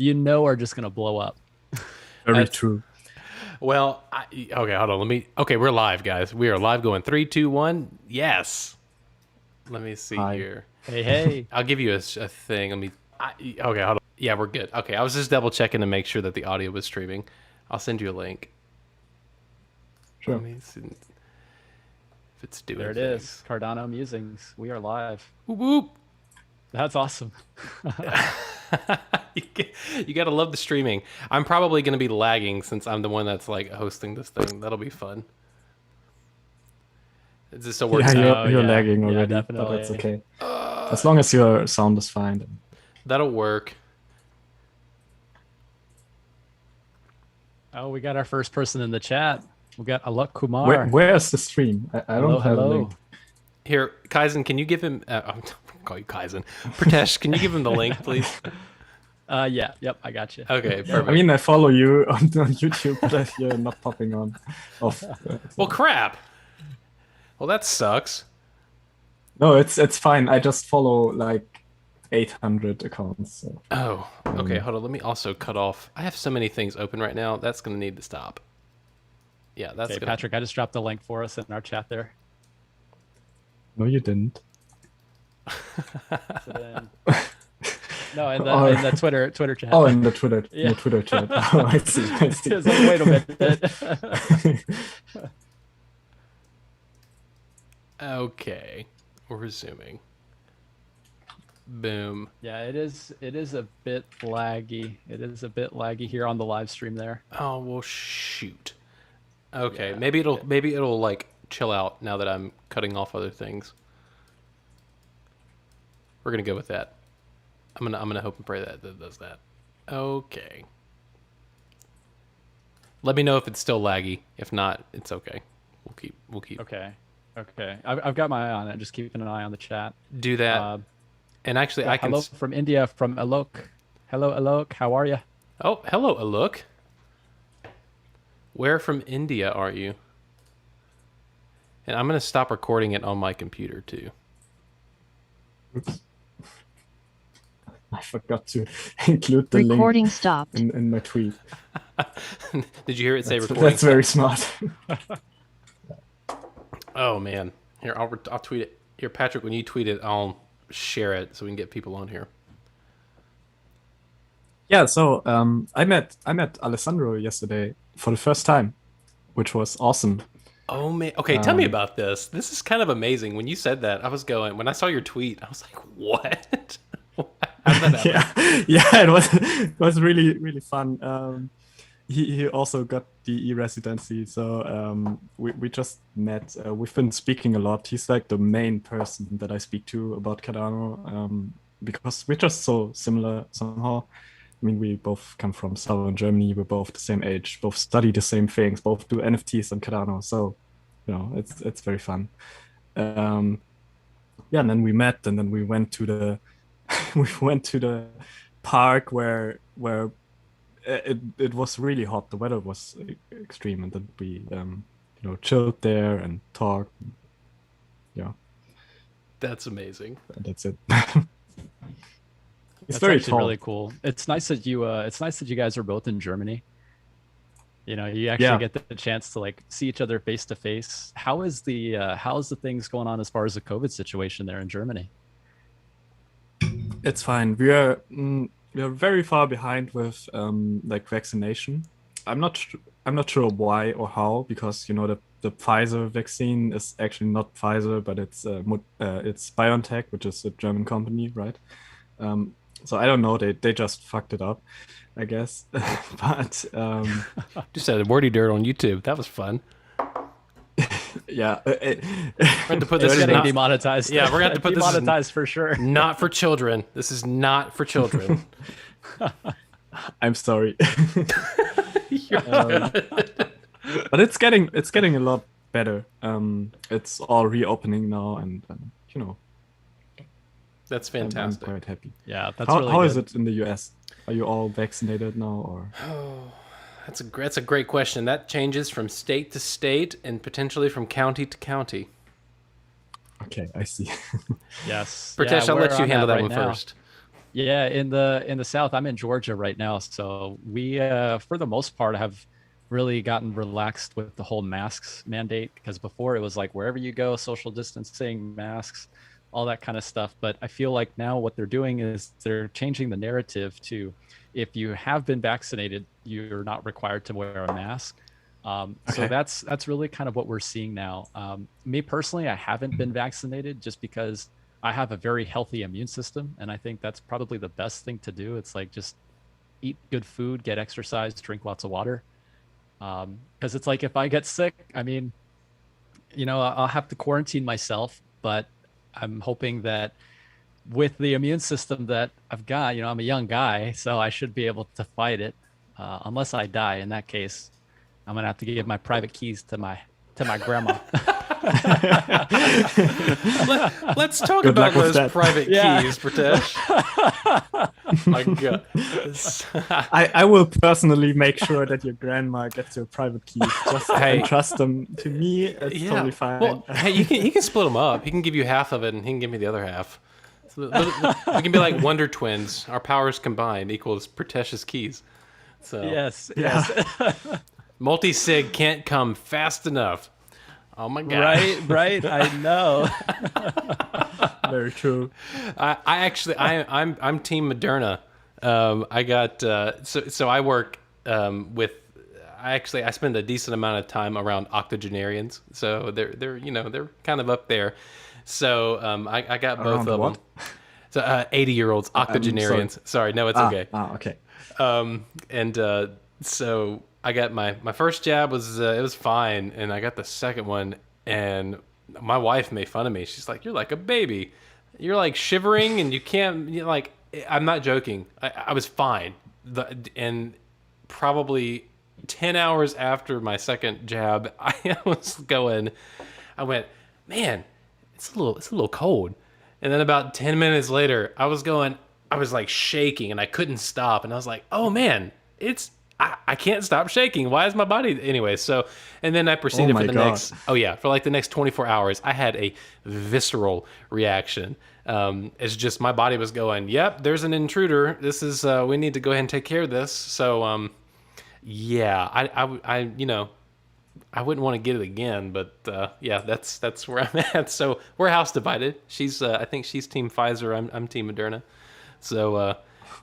are just gonna blow up. Very That's true. well. Okay, hold on. Let me. Okay, we're live, guys. We are live. Going three, two, one. Yes. Let me see Hi. here. Hey, hey. I'll give you a thing. Let me. Okay, hold on. Yeah, we're good. Okay, I was just double checking to make sure that the audio was streaming. I'll send you a link. Let Sure. me see if it's doing There it is. things. Cardano Musings. We are live. Whoop whoop. That's awesome. You gotta love the streaming. I'm probably gonna be lagging since I'm the one that's like hosting this thing. That'll be fun. Is this still Yeah, working out? Oh you're yeah. lagging Yeah, already, but that's definitely. okay. As long as your sound is fine. That'll work. Oh, we got our first person in the chat. We got Alok Kumar. Where's the stream? I Hello, don't have a hello. link. Here, Kaizen, can you give him? I'm call you Kaizen. Pratesh, can you give him the link, please? Yeah, yep, I got you. Okay, Yep. I perfect. mean, I follow you on YouTube, but you're not popping on. Off. Well, crap. Well, that sucks. No, it's fine. I just follow like 800 accounts. So. Oh, okay. Hold on. Let me also cut off. I have so many things open right now. That's gonna need to stop. Yeah, that's Okay, gonna. Patrick, I just dropped the link for us in our chat there. No, you didn't. So then, no, Oh. in the Twitter chat. Oh, in the Twitter, in Yeah. the Twitter chat. Oh, I see. I see. It's like, wait a minute. Okay, we're resuming. Boom. Yeah, it is a bit laggy. It is a bit laggy here on the live stream there. Oh well, shoot. Okay, Yeah, maybe it'll like chill out now that I'm cutting off other things. We're gonna go with that. I'm gonna hope and pray that that does that. Okay. Let me know if it's still laggy. If not, it's okay. We'll keep Okay. Okay. I've got my eye on it. Just keeping an eye on the chat. do that. Uh, And actually, yeah, I can. hello from India from Alok. Hello, Alok. How are you? Oh, hello, Alok. Where from India are you? And I'm gonna stop recording it on my computer too. Oops. I forgot to include the Recording link stopped. in my tweet. Did you hear it say recording? That's very smart. Oh man, here I'll tweet it. Here, Patrick, when you tweet it, I'll share it so we can get people on here. Yeah, so I met Alessandro yesterday for the first time, which was awesome. Oh man, okay, tell me about this. This is kind of amazing. When you said that, I was going. When I saw your tweet, I was like, "What? How did that happen?" Yeah, it was really fun. He also got the residency, so we just met. We've been speaking a lot. He's like the main person that I speak to about Cardano, because we're just so similar somehow. I mean, we both come from southern Germany. We're both the same age. Both study the same things. Both do NFTs on Cardano. So, it's very fun. Yeah, and then we met, and then we went to the we went to the park where it was really hot. The weather was extreme, and then we chilled there and talked. Yeah, That's amazing. and that's it. It's That's very actually tall. really cool. It's nice that you guys are both in Germany. You actually Yeah. get the chance to like see each other face to face. How's the things going on as far as the COVID situation there in Germany? It's fine. We are very far behind with like vaccination. I'm not sure why or how, because the Pfizer vaccine is actually not Pfizer, but it's BioNTech, which is a German company, right? So I don't know. They just fucked it up, I guess. But Just said wordy dirt on YouTube. That was fun. yeah, We're going to put It's this is getting not, demonetized. Yeah, we're going to have to put this demonetized for sure. not for children. This is not for children. I'm sorry. You're But it's getting a lot better. It's all reopening now, and That's I'm fantastic. quite happy. Yeah, that's How really how good. is it in the US? Are you all vaccinated now, or? That's a great question. That changes from state to state and potentially from county to county. Okay, I see. Yes. Pritesh, Yeah, I'll let where you I'm handle at that right one now. first. Yeah, in the South, I'm in Georgia right now, so we for the most part have really gotten relaxed with the whole masks mandate because before it was like wherever you go, social distancing, masks, all that kind of stuff. But I feel like now what they're doing is they're changing the narrative to if you have been vaccinated, you're not required to wear a mask. So Okay. that's really kind of what we're seeing now. Me personally, I haven't been vaccinated just because I have a very healthy immune system, and I think that's probably the best thing to do. It's like just eat good food, get exercise, drink lots of water. Because it's like if I get sick, I mean, I'll have to quarantine myself, but I'm hoping that with the immune system that I've got, I'm a young guy, so I should be able to fight it. Unless I die, in that case, I'm gonna have to give my private keys to my grandma. Let's talk Good about luck with those that. private Yeah. keys, Pritesh. My God. I will personally make sure that your grandma gets your private keys. Just Hey. entrust them to me. It's totally fine. Well, hey, he can split them up. He can give you half of it, and he can give me the other half. So, we can be like Wonder Twins. Our powers combined equals Pritesh's keys. So Yes, Yeah. yes. multi-sig can't come fast enough. Oh my God! Right. I know. Very true. I'm Team Moderna. I got so I work with. I spend a decent amount of time around octogenarians, so they're kind of up there. So I got both Around of what? them. So 80-year-olds, octogenarians. Sorry, no, it's okay. Okay. And so I got my first jab was it was fine, and I got the second one, and my wife made fun of me. She's like, "You're like a baby. You're like shivering, and you can't." You're like, I'm not joking. I was fine, and probably 10 hours after my second jab, I went, man, it's a little cold. And then about 10 minutes later, I was like shaking and I couldn't stop. And I was like, oh man, I can't stop shaking. Why is my body anyway? So, and then I proceeded my for the God. for like the next 24 hours, I had a visceral reaction. It's just my body was going, yep, there's an intruder. This is, we need to go ahead and take care of this. So, yeah, I wouldn't want to get it again, but yeah, that's where I'm at. So we're house divided. I think she's Team Pfizer. I'm Team Moderna. So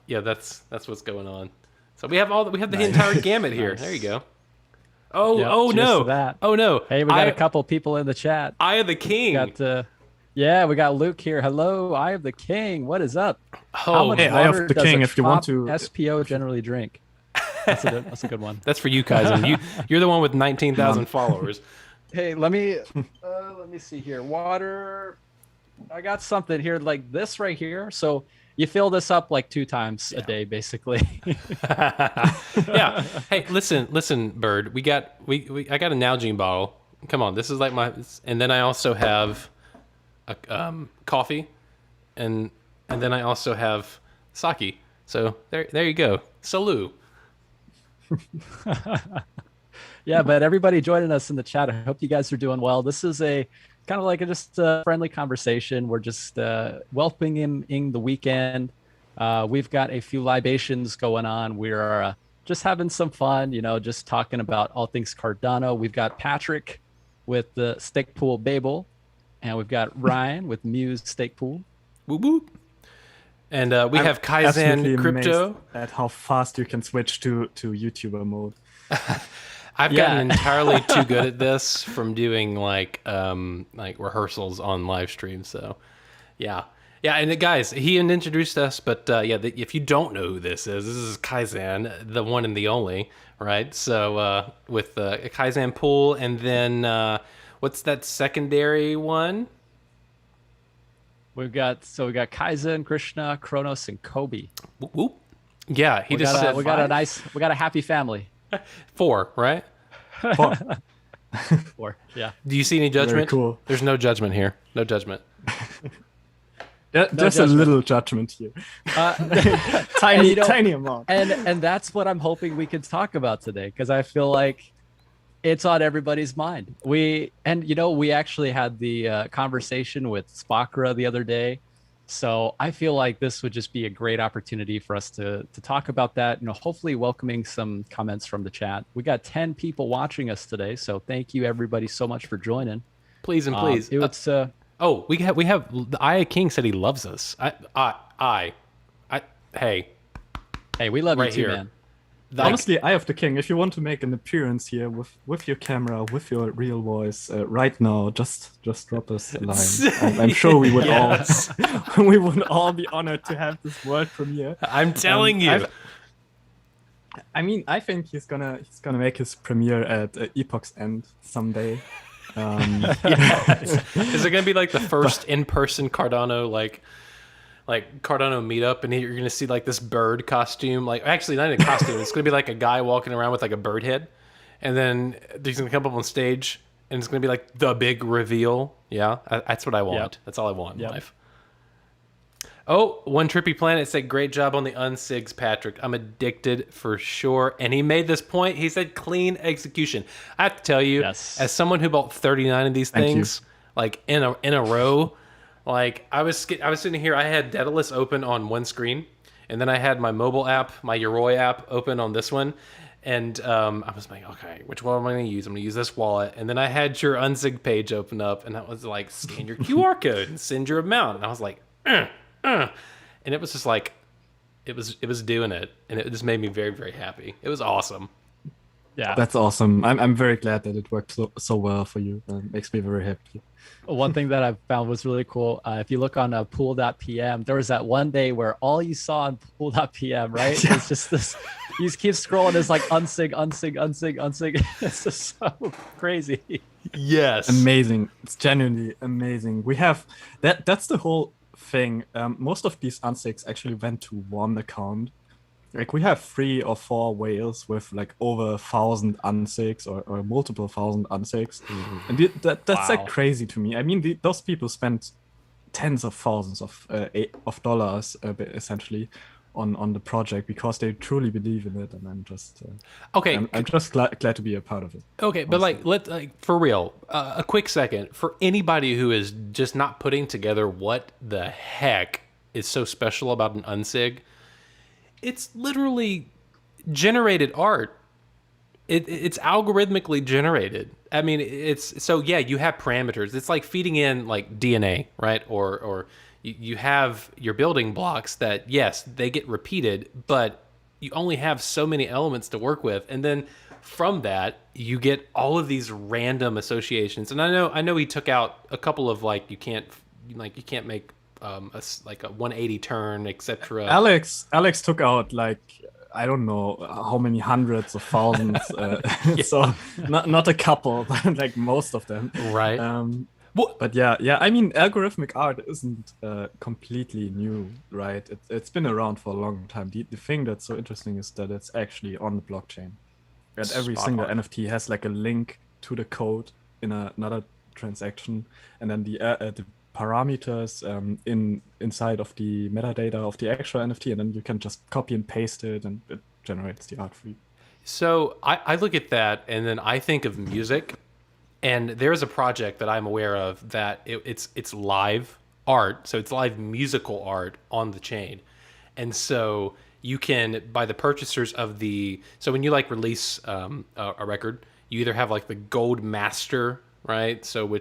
yeah, that's what's going on. So we have the entire gamut here. Nice. There you go. Oh Yep, oh cheers no! to that. Oh no! Hey, we got a couple people in the chat. Eye of the King. We got Luke here. Hello, Eye of the King. What is up? How Oh, much Hey, Eye of water the does King, a if you want top to- SPO generally drink? That's a good one. that's for you, Kaizen. You're the one with 19,000 followers. Hey, let me see here. Water. I got something here like this right here. So you fill this up like 2 times a day, basically. Yeah. Hey, listen, Bird. I got a Nalgene bottle. Come on, this is like and then I also have a coffee, and then I also have sake. So there you go. Salud. Yeah, but everybody joining us in the chat, I hope you guys are doing well. This is a kind of like just a friendly conversation. We're just welcoming in the weekend. We've got a few libations going on. We're just having some fun, just talking about all things Cardano. We've got Patrick with the Stake Pool Babel, and we've got Ryan with Muse Stake Pool. Whoop whoop. And we have Absolutely Kaizen Crypto. amazed at how fast you can switch to YouTuber mode. I've Yeah. gotten entirely too good at this from doing like rehearsals on live stream. So, yeah. And guys, he introduced us, but if you don't know who this is Kaizen, the one and the only, right? So with Kaizen Pool, and then what's that secondary one? We got Kaizen, Krishna, Kronos, and Kobe. Whoop, whoop. Yeah, he We just said we got a happy family. 4, right? Or yeah. Do you see any judgment? cool. There's no judgment here. No judgment. There's a judgment. little judgment here. Tiny amount. And that's what I'm hoping we can talk about today, because I feel like it's on everybody's mind. We actually had the conversation with Spakra the other day, So I feel like this would just be a great opportunity for us to talk about that. Hopefully welcoming some comments from the chat. We got 10 people watching us today, so thank you everybody so much for joining. Please and please. It's Oh, we have the Aya King said he loves us. I hey, Hey, we love right you too, here. man. Honestly, Eye of the King, if you want to make an appearance here with your camera, with your real voice, right now, just drop us a line. I'm sure we would Yes. all we would all be honored to have this world premiere. I'm telling you. I mean, I think he's gonna make his premiere at Epoch's End someday. Yes. Is it gonna be like the first in-person Cardano like Cardano meetup, and you're gonna see like this bird costume, like actually not in a costume, it's gonna be like a guy walking around with like a bird head, and then he's gonna come up on stage, and it's gonna be like the big reveal. Yeah, that's what I want. Yep. That's all I want in life. Oh, One Trippy Planet said, great job on the unsigs, Patrick. I'm addicted for sure. And he made this point. He said, clean execution. I have to tell you, as someone who bought 39 of these things, like in a row, like I was sitting here, I had Daedalus open on one screen, and then I had my mobile app, my Yoroi app, open on this one. And I was like, okay, which one am I going to use? I'm going to use this wallet. And then I had your unsig page open up, and that was like, scan your QR code and send your amount. And I was like, and it was just like, it was doing it, and it just made me very, very happy. It was awesome. Yeah, that's awesome. I'm very glad that it worked so well for you. Makes me very happy. One thing that I found was really cool. If you look on pool.pm, there was that one day where all you saw on pool.pm, right? Yeah. It's just this. You just keep scrolling. It's like unsig. It's just so crazy. Yes, amazing. It's genuinely amazing. We have that. That's the whole thing. Most of these unsigs actually went to one account. Like we have 3 or 4 whales with like over 1,000 unsigs or multiple thousand unsigs, and that's like crazy to me. I mean, those people spent tens of thousands of dollars essentially on the project because they truly believe in it, and I'm just I'm just glad to be a part of it. Okay, but like for real, a quick second for anybody who is just not putting together what the heck is so special about an unsig. It's literally generated art. It's algorithmically generated. I mean, it's so yeah. You have parameters. It's like feeding in like DNA, right? Or you have your building blocks that yes, they get repeated, but you only have so many elements to work with, and then from that you get all of these random associations. And I know he took out a couple of like you can't make a 180 turn, etc. Alex took out like I don't know how many hundreds of thousands, so not a couple, but like most of them, right? But yeah. I mean, algorithmic art isn't completely new, right? It's been around for a long time. The thing that's so interesting is that it's actually on the blockchain, and every single NFT has like a link to the code in another transaction, and then the parameters inside of the metadata of the actual NFT, and then you can just copy and paste it, and it generates the art for you. So I look at that, and then I think of music, and there's a project that I'm aware of that it's live art, so it's live musical art on the chain, and so you can by the purchasers of so when you like release a record, you either have like the gold master, right? So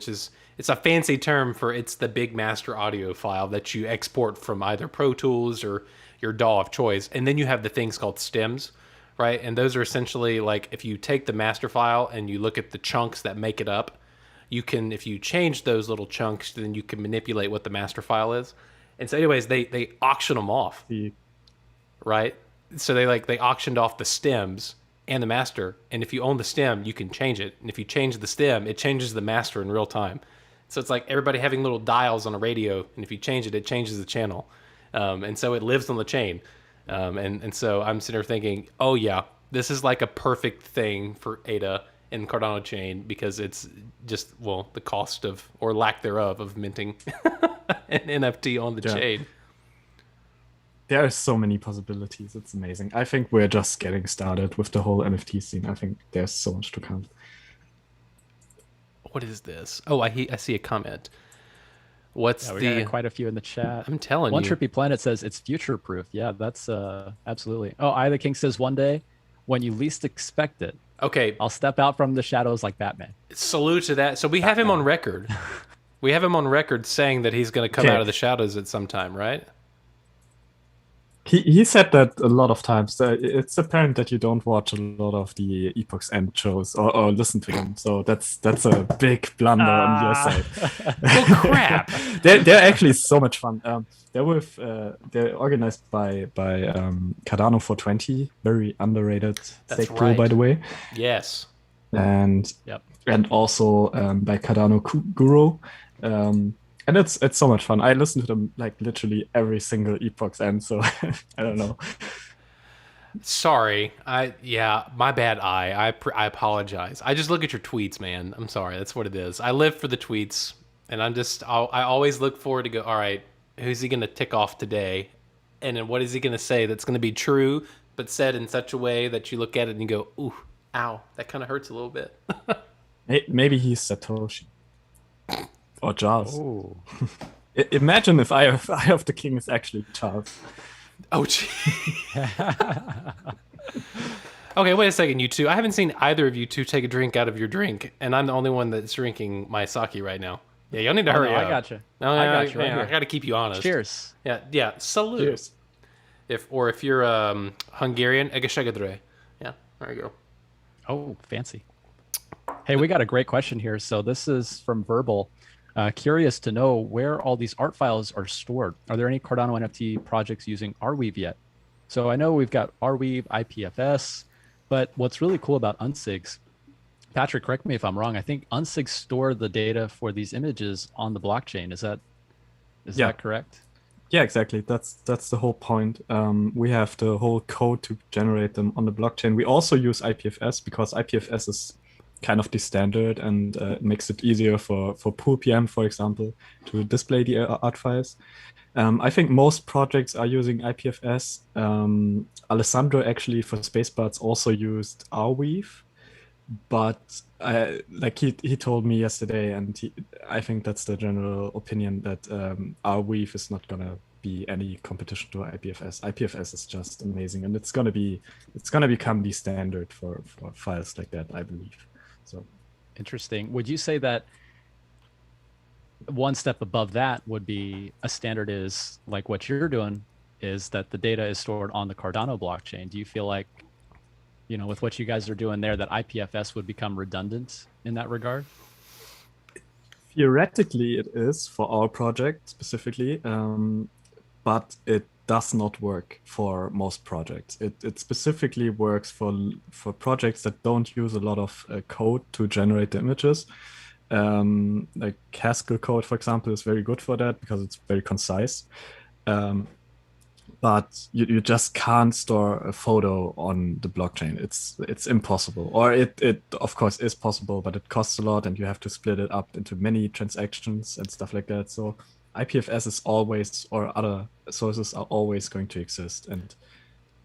it's a fancy term for it's the big master audio file that you export from either Pro Tools or your DAW of choice. And then you have the things called stems, right? And those are essentially like if you take the master file and you look at the chunks that make it up, you can, if you change those little chunks, then you can manipulate what the master file is. And so anyways, they auction them off, right? So they auctioned off the stems and the master. And if you own the stem, you can change it. And if you change the stem, it changes the master in real time. So it's like everybody having little dials on a radio, and if you change it, it changes the channel, and so it lives on the chain. And so I'm sitting there thinking, oh yeah, this is like a perfect thing for ADA and Cardano chain because it's just the cost of or lack thereof of minting an NFT on the chain. There are so many possibilities. It's amazing. I think we're just getting started with the whole NFT scene. I think there's so much to come. What is this? Oh, I see a comment. What's Yeah, we the? got quite a few in the chat. I'm telling One you. Trippy Planet says it's future proof. Yeah, that's absolutely. Oh, I the King says one day when you least expect it, Okay, I'll step out from the shadows like Batman. salute to that. So we have him on Batman. record. We have him on record saying that he's going to come out Okay. of the shadows at some time, right? He said that a lot of times. It's apparent that you don't watch a lot of the Epoch's End shows or listen to them. So that's a big blunder on your side. Well, crap. They're actually so much fun. They're organized by Cardano 420, very underrated That's stake pool, right. by the way, Yes. and Yep. also by Cardano Guru. And it's so much fun. I listen to them like literally every single Epoch's End. So I don't know. Sorry. My bad. I apologize. I just look at your tweets, man. I'm sorry. That's what it is. I live for the tweets, and I always look forward to go. All right, who's he gonna tick off today, and then what is he gonna say that's gonna be true, but said in such a way that you look at it and you go, ooh, ow, that kind of hurts a little bit. Maybe he's Satoshi or Jaws. Oh, Imagine if Eye of the King is actually Jaws. Oh, gee. Okay, wait a second, you two. I haven't seen either of you two take a drink out of your drink, and I'm the only one that's drinking my sake right now. Yeah, y'all need to hurry no, up. I got you. No, I got you right I here. got to keep you honest. Cheers. Yeah. Salute. Cheers. If you're Hungarian, egesegedre. Yeah, there you go. Oh, fancy. Hey, we got a great question here. So this is from Verbal. Curious to know where all these art files are stored. Are there any Cardano NFT projects using Arweave yet? So I know we've got Arweave, IPFS, but what's really cool about Unsigs, Patrick, correct me if I'm wrong. I think Unsigs store the data for these images on the blockchain. Is that correct? Yeah, exactly. That's the whole point. We have the whole code to generate them on the blockchain. We also use IPFS because IPFS is kind of the standard and makes it easier for Pool PM, for example, to display the art files. I think most projects are using IPFS. Alessandro actually for Spacebuds also used Arweave, but like he told me yesterday, and I think that's the general opinion that Arweave is not gonna be any competition to IPFS. IPFS is just amazing, and it's gonna become the standard for files like that, I believe. So interesting. Would you say that one step above that would be a standard is like what you're doing is that the data is stored on the Cardano blockchain? Do you feel like, with what you guys are doing there, that IPFS would become redundant in that regard? Theoretically, it is for our project specifically, but it does not work for most projects. It specifically works for projects that don't use a lot of code to generate the images. Like Haskell code, for example, is very good for that because it's very concise. But you just can't store a photo on the blockchain. It's impossible. Or it of course is possible, but it costs a lot and you have to split it up into many transactions and stuff like that. So IPFS is always, or other sources are always going to exist, and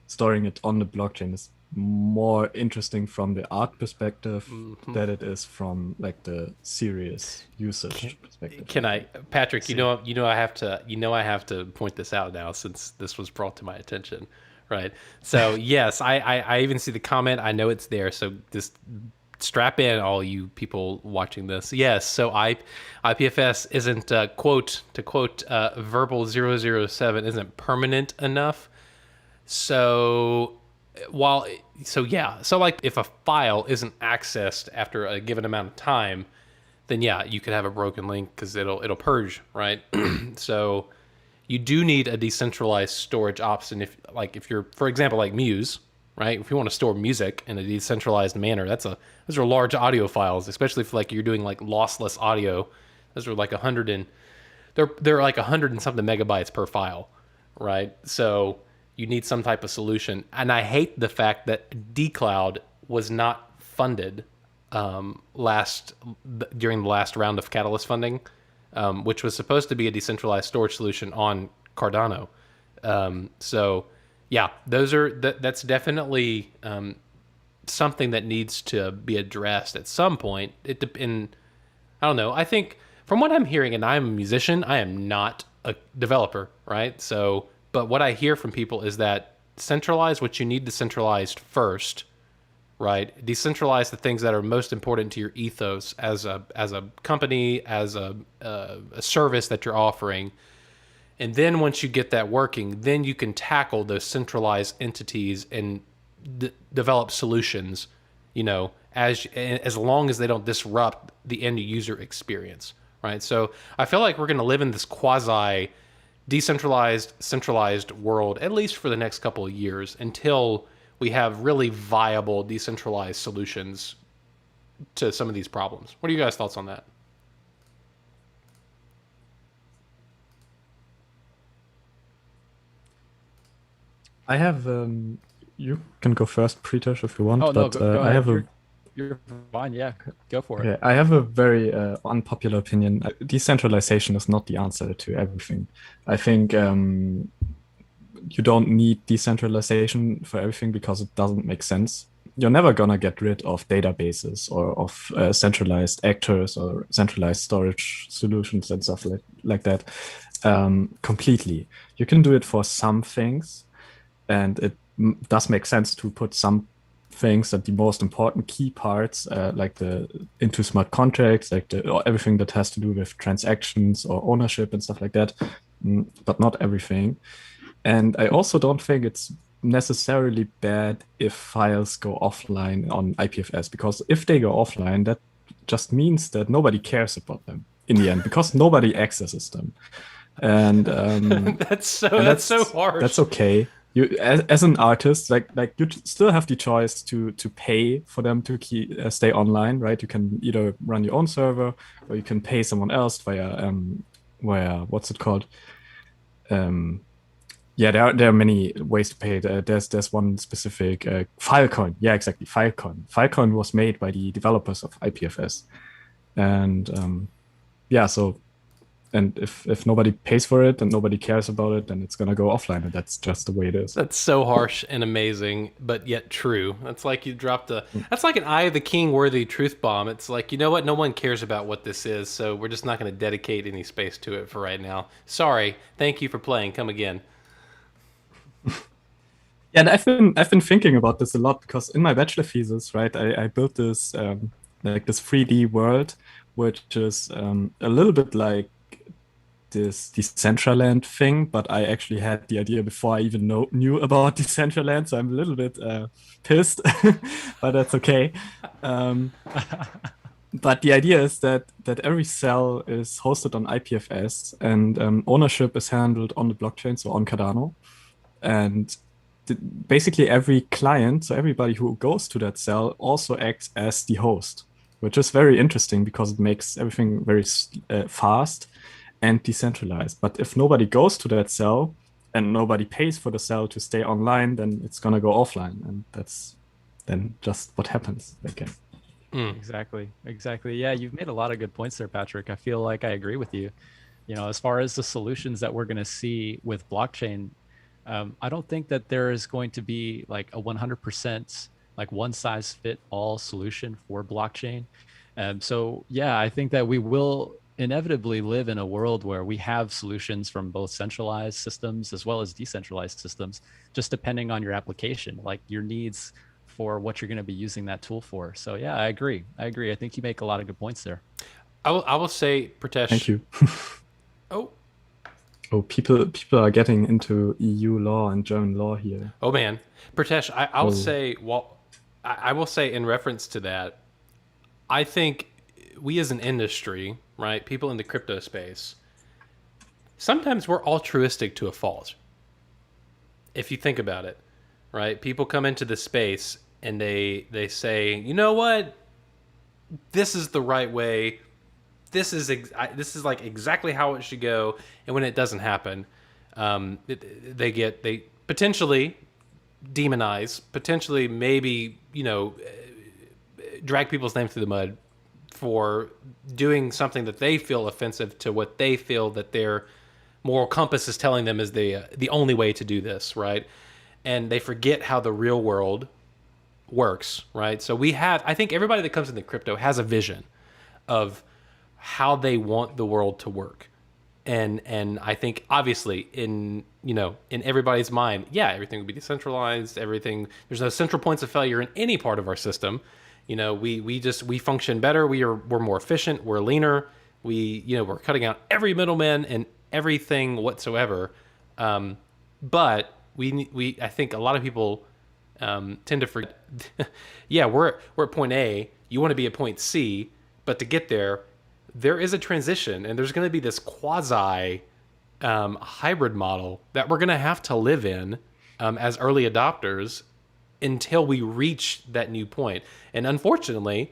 storing it on the blockchain is more interesting from the art perspective than it is from like the serious usage perspective. Can I, Patrick? I have to point this out now since this was brought to my attention, right? So yes, I even see the comment. I know it's there. So just strap in, all you people watching this. Yes, so IPFS isn't to quote verbal 007 isn't permanent enough. So like if a file isn't accessed after a given amount of time, then yeah, you could have a broken link because it'll purge, right? So you do need a decentralized storage option if you're, for example, like Muse, right? If you want to store music in a decentralized manner, those are large audio files, especially if like you're doing like lossless audio. Those are like they're like 100 and something megabytes per file, right? So you need some type of solution. And I hate the fact that dCloud was not funded during the last round of Catalyst funding, which was supposed to be a decentralized storage solution on Cardano. So yeah, that's definitely something that needs to be addressed at some point. I don't know. I think from what I'm hearing, and I'm a musician, I am not a developer, right? So, but what I hear from people is that centralize what you need to centralize first, right? Decentralize the things that are most important to your ethos as a company, as a service that you're offering. And then once you get that working, then you can tackle those centralized entities and develop solutions, as long as they don't disrupt the end user experience, right? So I feel like we're going to live in this quasi decentralized, centralized world, at least for the next couple of years, until we have really viable decentralized solutions to some of these problems. What are you guys' thoughts on that? I have you can go first, Pritesh, if you want, Oh no, but go I ahead. have a You're fine. Yeah, go for it. okay, I have a very unpopular opinion. Decentralization is not the answer to everything. I think you don't need decentralization for everything because it doesn't make sense. You're never gonna get rid of databases or of centralized actors or centralized storage solutions and stuff like that completely. You can do it for some things, and it does make sense to put some things that the most important key parts, like the into smart contracts, like or everything that has to do with transactions or ownership and stuff like that, but not everything. And I also don't think it's necessarily bad if files go offline on IPFS, because if they go offline, that just means that nobody cares about them in the end because nobody accesses them. And That's so that's harsh. okay. You as an artist, like you still have the choice to pay for them to stay online, right? You can either run your own server or you can pay someone else via what's it called? Um, yeah, there are many ways to pay it. There's one specific Filecoin. Yeah, exactly. Filecoin. Filecoin was made by the developers of IPFS, and yeah, so and if nobody pays for it and nobody cares about it, then it's gonna go offline, and that's just the way it is. That's so harsh and amazing, but yet true. That's like you dropped a. That's like an Eye of the King worthy truth bomb. It's like, you know what? No one cares about what this is, so we're just not going to dedicate any space to it for right now. Sorry. Thank you for playing. Come again. Yeah, and I've been thinking about this a lot because in my bachelor thesis, right, I built this like this 3D world, which is a little bit like this Decentraland thing, but I actually had the idea before I even knew about Decentraland, so I'm a little bit pissed, but that's okay. Um, but the idea is that every cell is hosted on IPFS, and ownership is handled on the blockchain, so on Cardano, and basically every client, so everybody who goes to that cell, also acts as the host, which is very interesting because it makes everything very fast and decentralized. But if nobody goes to that cell and nobody pays for the cell to stay online, then it's gonna go offline, and that's then just what happens again. Exactly. Exactly. Yeah, you've made a lot of good points there, Patrick. I feel like I agree with you. As far as the solutions that we're going to see with blockchain, I don't think that there is going to be like a 100% like one size fit all solution for blockchain. So yeah, I think that we will inevitably live in a world where we have solutions from both centralized systems as well as decentralized systems, just depending on your application, like your needs for what you're going to be using that tool for. So yeah, I agree. I agree. I think you make a lot of good points there. I will say, Thank Pratesh. you. Oh, Oh, people are getting into EU law and German law here. oh man, Pratesh. I'll Oh, say. Well, I will say in reference to that. I think we as an industry, right, people in the crypto space, sometimes we're altruistic to a fault. If you think about it, right? People come into the space and they say, you know what, this is the right way. This is like exactly how it should go. And when it doesn't happen, they potentially demonize, potentially maybe drag people's names through the mud for doing something that they feel offensive to what they feel that their moral compass is telling them is the only way to do this, right? And they forget how the real world works, right? So I think everybody that comes into crypto has a vision of how they want the world to work. And I think obviously in in everybody's mind, yeah, everything would be decentralized. Everything, there's no central points of failure in any part of our system. We function better. We're more efficient. We're leaner. We're cutting out every middleman and everything whatsoever. But we I think a lot of people tend to forget. Yeah, we're at point A. You want to be at point C, but to get there, there is a transition, and there's going to be this quasi hybrid model that we're going to have to live in as early adopters until we reach that new point. And unfortunately,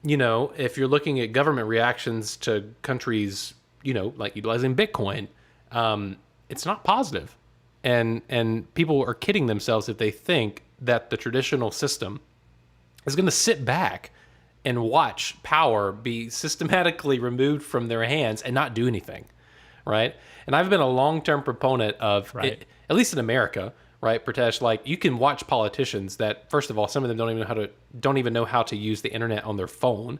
if you're looking at government reactions to countries, like utilizing Bitcoin, it's not positive. And people are kidding themselves if they think that the traditional system is going to sit back and watch power be systematically removed from their hands and not do anything, right? And I've been a long-term proponent of Right. it, at least in America, right, Pritesh? Like, you can watch politicians that, first of all, some of them don't even know how to use the internet on their phone,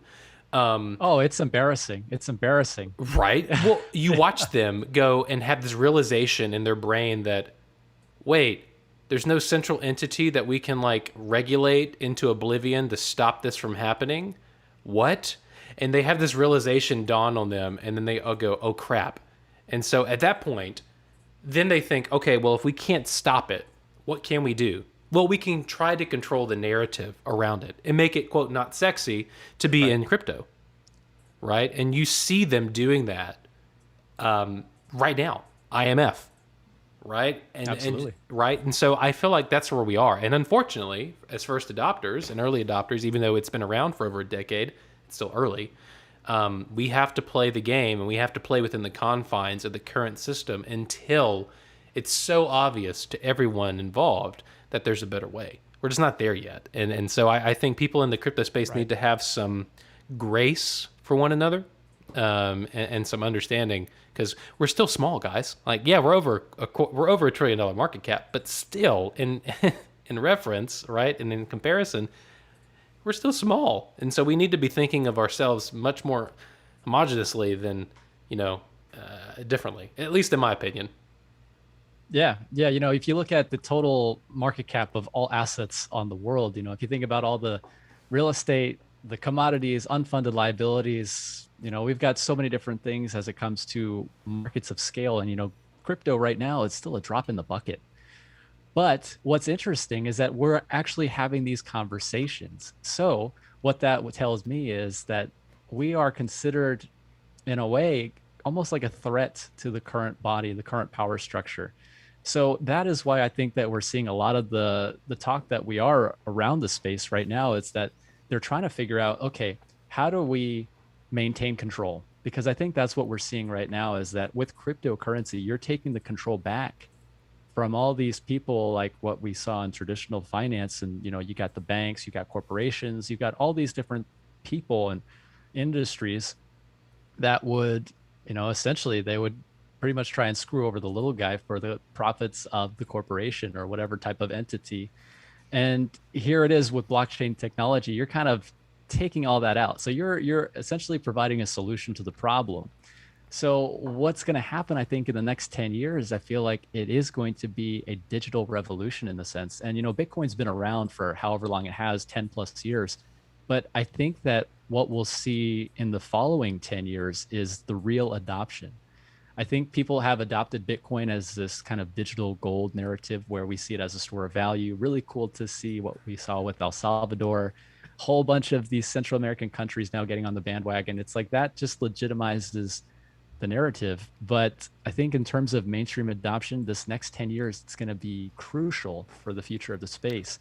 Oh, it's embarrassing. It's embarrassing. right? Well, you watch them go and have this realization in their brain that, wait, there's no central entity that we can like regulate into oblivion to stop this from happening. What? And they have this realization dawn on them, and then they all go, oh crap. And so at that point, then they think, okay, well, if we can't stop it, what can we do? Well, we can try to control the narrative around it and make it, quote, not sexy to be in crypto, right? And you see them doing that right now, IMF, right? Absolutely. Right. And so I feel like that's where we are. And unfortunately, as first adopters and early adopters, even though it's been around for over a decade, it's still early. We have to play the game, and we have to play within the confines of the current system until it's so obvious to everyone involved that there's a better way. We're just not there yet. And so I think people in the crypto space need to have some grace for one another, and some understanding, because we're still small, guys. Like, yeah, we're over $1 trillion market cap, but still in in reference, right, and in comparison, we're still small. And so we need to be thinking of ourselves much more homogeneously than differently, at least in my opinion. Yeah. Yeah. If you look at the total market cap of all assets on the world, if you think about all the real estate, the commodities, unfunded liabilities, we've got so many different things as it comes to markets of scale. And, crypto right now, it's still a drop in the bucket. But what's interesting is that we're actually having these conversations. So what that tells me is that we are considered, in a way, almost like a threat to the current body, the current power structure. So that is why I think that we're seeing a lot of the talk that we are around the space right now. Is that they're trying to figure out, okay, how do we maintain control? Because I think that's what we're seeing right now, is that with cryptocurrency, you're taking the control back from all these people, like what we saw in traditional finance. And you got the banks, you got corporations, you got all these different people and industries that would, essentially they would pretty much try and screw over the little guy for the profits of the corporation or whatever type of entity. And here it is with blockchain technology, you're kind of taking all that out. So you're essentially providing a solution to the problem. So what's going to happen, I think, in the next 10 years, I feel like it is going to be a digital revolution in the sense. And, Bitcoin's been around for however long it has, 10 plus years. But I think that what we'll see in the following 10 years is the real adoption. I think people have adopted Bitcoin as this kind of digital gold narrative where we see it as a store of value. Really cool to see what we saw with El Salvador, whole bunch of these Central American countries now getting on the bandwagon. It's like that just legitimizes the narrative. But I think in terms of mainstream adoption, this next 10 years, it's going to be crucial for the future of the space.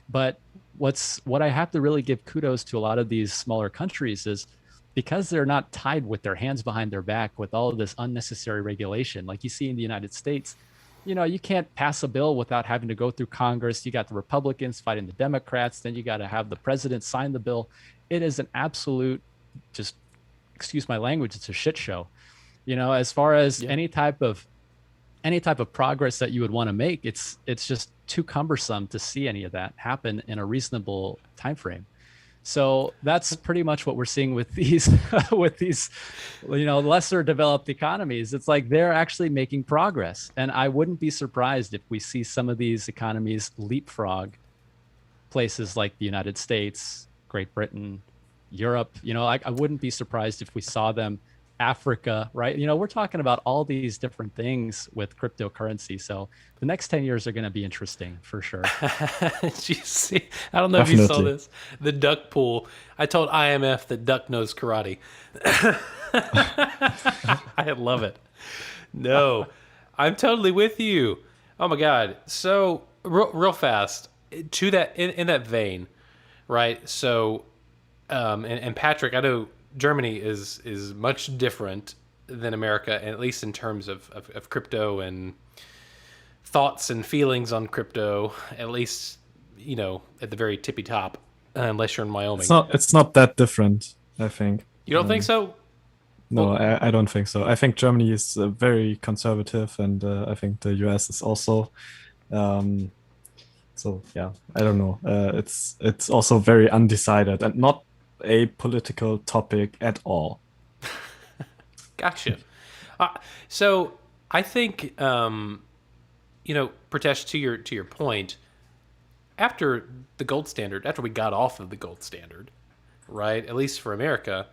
But what I have to really give kudos to a lot of these smaller countries is because they're not tied with their hands behind their back with all of this unnecessary regulation. Like you see in the United States, you can't pass a bill without having to go through Congress. You got the Republicans fighting the Democrats, then you got to have the president sign the bill. It is an absolute, just excuse my language, it's a shit show. As far as any type of progress that you would want to make, it's just too cumbersome to see any of that happen in a reasonable time frame. So that's pretty much what we're seeing with these with these lesser developed economies. It's like they're actually making progress. And I wouldn't be surprised if we see some of these economies leapfrog places like the United States, Great Britain, Europe. I wouldn't be surprised if we saw them, Africa, right? We're talking about all these different things with cryptocurrency. So the next 10 years are going to be interesting for sure. Did you see? I don't know if you saw Definitely. this. The duck pool. I told IMF that duck knows karate. I love it. No, I'm totally with you. Oh my god. So real fast to that in that vein, right? So, and Patrick, I know Germany is much different than America, at least in terms of crypto and thoughts and feelings on crypto. At least at the very tippy top, unless you're in It's Wyoming. not that different, I think. You don't think so? No, Well, I don't think so. I think Germany is very conservative, and I think the US is also. Um, so yeah, I don't know. It's also very undecided and not a political topic at all. gotcha. Uh, so I think Pritesh, to your point, after the gold standard, after we got off of the gold standard, right? At least for America,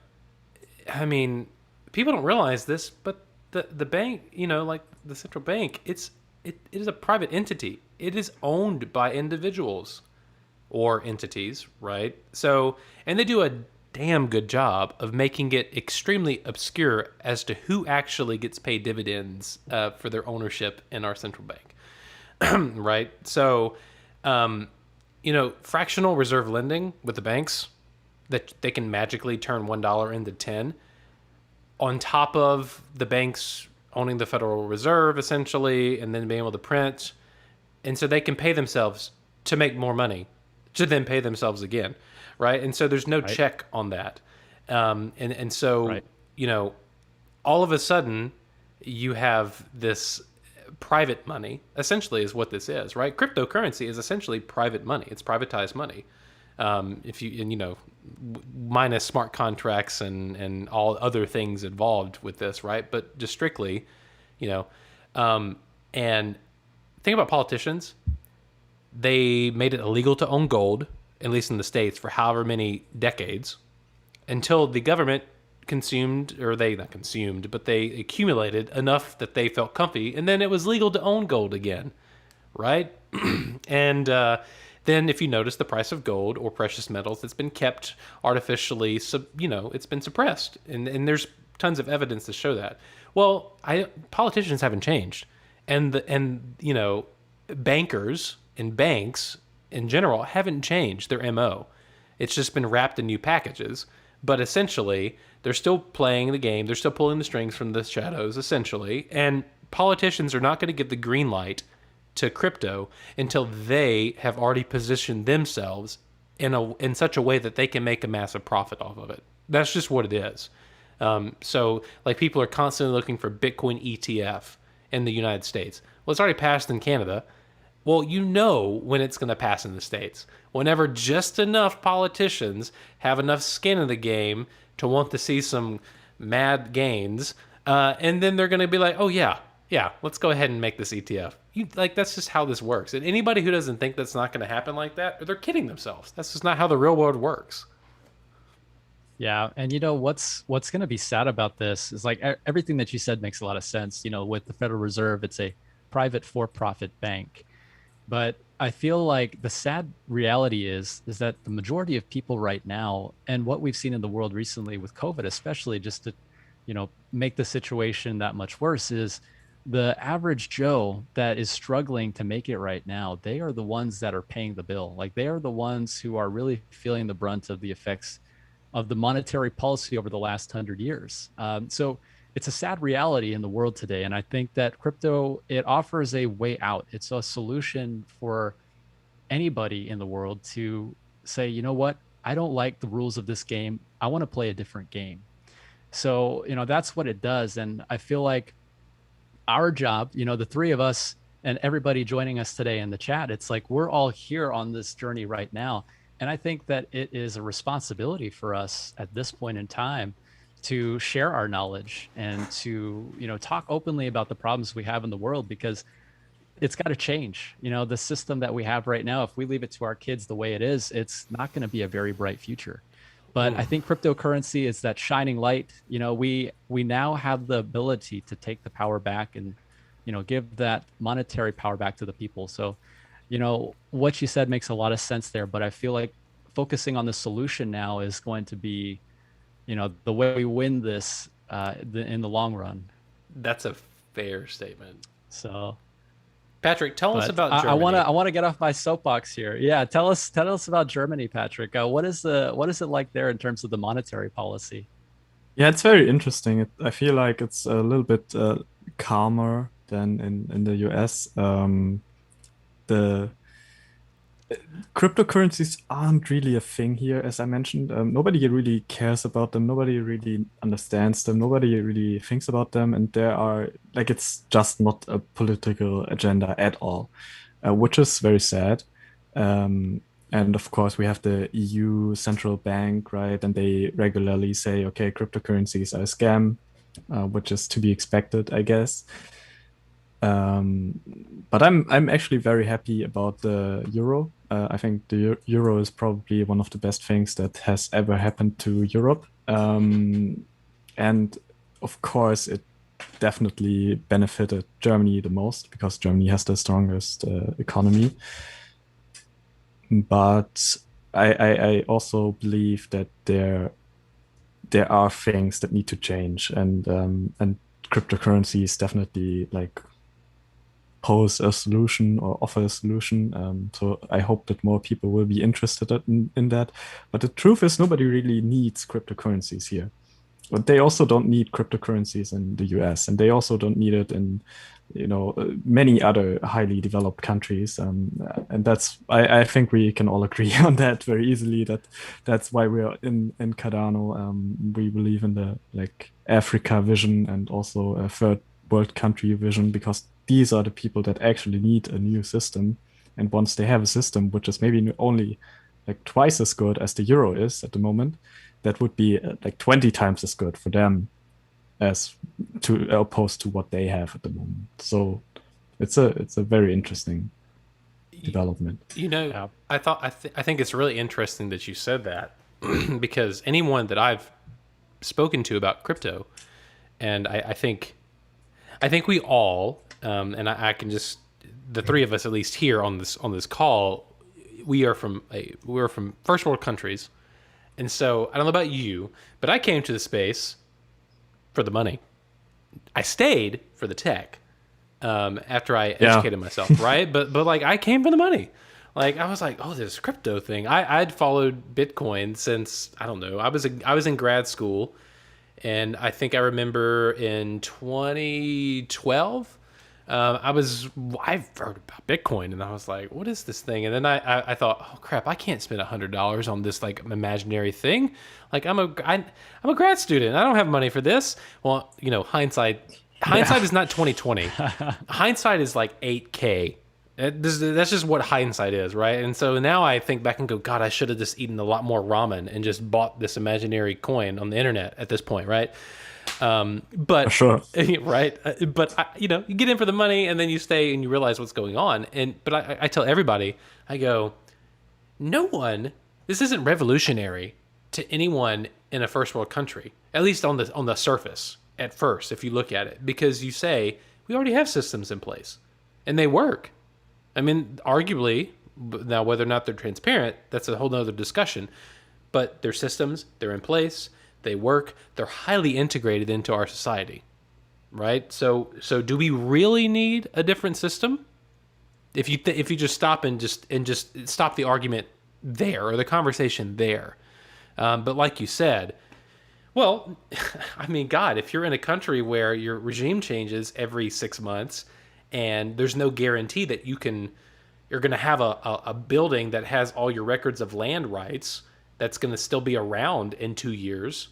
I mean, people don't realize this, but the bank, like the central bank, it is a private entity. It is owned by individuals or entities, right? So, and they do a damn good job of making it extremely obscure as to who actually gets paid dividends for their ownership in our central bank, right? So, fractional reserve lending with the banks that they can magically turn $1 into 10 on top of the banks owning the Federal Reserve essentially and then being able to print. And so they can pay themselves to make more money to then pay themselves again. Right. And so there's no Right. check on that. And so, Right. All of a sudden you have this private money essentially is what this is, right? Cryptocurrency is essentially private money. It's privatized money. If you, and minus smart contracts and all other things involved with this, right? But just strictly, you know, and think about politicians. They made it illegal to own gold, at least in the States, for however many decades until the government consumed, or they not consumed, but they accumulated enough that they felt comfy, and then it was legal to own gold again, right? And then if you notice the price of gold or precious metals, it's been kept artificially, it's been suppressed, and there's tons of evidence to show that. Well, politicians haven't changed, and bankers and banks in general haven't changed their MO. It's just been wrapped in new packages, but essentially they're still playing the game. They're still pulling the strings from the shadows, essentially, and politicians are not going to give the green light to crypto until they have already positioned themselves in such a way that they can make a massive profit off of it. That's just what it is. So like people are constantly looking for Bitcoin ETF in the United States. Well, it's already passed in Canada. Well, you know when it's going to pass in the States. Whenever just enough politicians have enough skin in the game to want to see some mad gains, and then they're going to be like, oh, yeah, let's go ahead and make this ETF. That's just how this works. And anybody who doesn't think that's not going to happen like that, they're kidding themselves. That's just not how the real world works. Yeah, and what's going to be sad about this is like everything that you said makes a lot of sense. With the Federal Reserve, it's a private for-profit bank. But I feel like the sad reality is that the majority of people right now, and what we've seen in the world recently with COVID, especially just to, make the situation that much worse, is the average Joe that is struggling to make it right now. They are the ones that are paying the bill. Like they are the ones who are really feeling the brunt of the effects of the monetary policy over the last 100 years. So it's a sad reality in the world today. And I think that crypto, it offers a way out. It's a solution for anybody in the world to say, you know what? I don't like the rules of this game. I want to play a different game. So, that's what it does. And I feel like our job, the three of us and everybody joining us today in the chat, it's like we're all here on this journey right now. And I think that it is a responsibility for us at this point in time to share our knowledge and to, talk openly about the problems we have in the world, because it's got to change. The system that we have right now, if we leave it to our kids the way it is, it's not going to be a very bright future. But I think cryptocurrency is that shining light. We now have the ability to take the power back and, give that monetary power back to the people. So, what you said makes a lot of sense there, but I feel like focusing on the solution now is going to be, the way we win this in the long run. That's a fair statement. So, Patrick, tell us about I Germany. I want to get off my soapbox here. Yeah, tell us about Germany, Patrick. What is it like there in terms of the monetary policy? Yeah, it's very interesting. I feel like it's a little bit calmer than in the US. The cryptocurrencies aren't really a thing here, as I mentioned. Nobody really cares about them. Nobody really understands them. Nobody really thinks about them. And it's just not a political agenda at all, which is very sad. And of course, we have the EU central bank, right? And they regularly say, okay, cryptocurrencies are a scam, which is to be expected, I guess. Um, but I'm actually very happy about the euro. I think the euro is probably one of the best things that has ever happened to Europe. And of course, it definitely benefited Germany the most because Germany has the strongest economy. But I also believe that there are things that need to change, and cryptocurrencies definitely like pose a solution or offer a solution. So I hope that more people will be interested in that. But the truth is, nobody really needs cryptocurrencies here. But they also don't need cryptocurrencies in the US, and they also don't need it in, many other highly developed countries. And I think we can all agree on that very easily. That's why we're in Cardano. We believe in the like Africa vision and also a third world country vision, because these are the people that actually need a new system. And once they have a system which is maybe only like twice as good as the euro is at the moment, that would be like 20 times as good for them as to opposed to what they have at the moment. So it's a very interesting development. Yeah. I think it's really interesting that you said that because anyone that I've spoken to about crypto, and I think we all, and I can just the three of us at least here on this call, we're from first world countries, and so I don't know about you, but I came to the space for the money. I stayed for the tech after I educated myself, right? But like I came for the money. Like I was like, oh, this crypto thing. I'd followed Bitcoin since I don't know. I was in grad school, and I think I remember in 2012. I've heard about Bitcoin, and I was like, what is this thing? And then I thought, oh crap, I can't spend $100 on this like imaginary thing. Like I'm a grad student. I don't have money for this. Well, hindsight is not 2020. Hindsight is like 8K. That's just what hindsight is, right? And so now I think back and go, God, I should have just eaten a lot more ramen and just bought this imaginary coin on the internet at this point, right? But sure, right. But you get in for the money, and then you stay, and you realize what's going on. But I tell everybody, I go, no one. This isn't revolutionary to anyone in a first world country, at least on the surface at first, if you look at it, because you say we already have systems in place, and they work. I mean, arguably, now whether or not they're transparent, that's a whole nother discussion. But their systems, they're in place. They work. They're highly integrated into our society, right? So do we really need a different system? If you just stop and just stop the argument there or the conversation there, but like you said, well, I mean, God, if you're in a country where your regime changes every 6 months, and there's no guarantee that you're going to have a building that has all your records of land rights that's going to still be around in 2 years,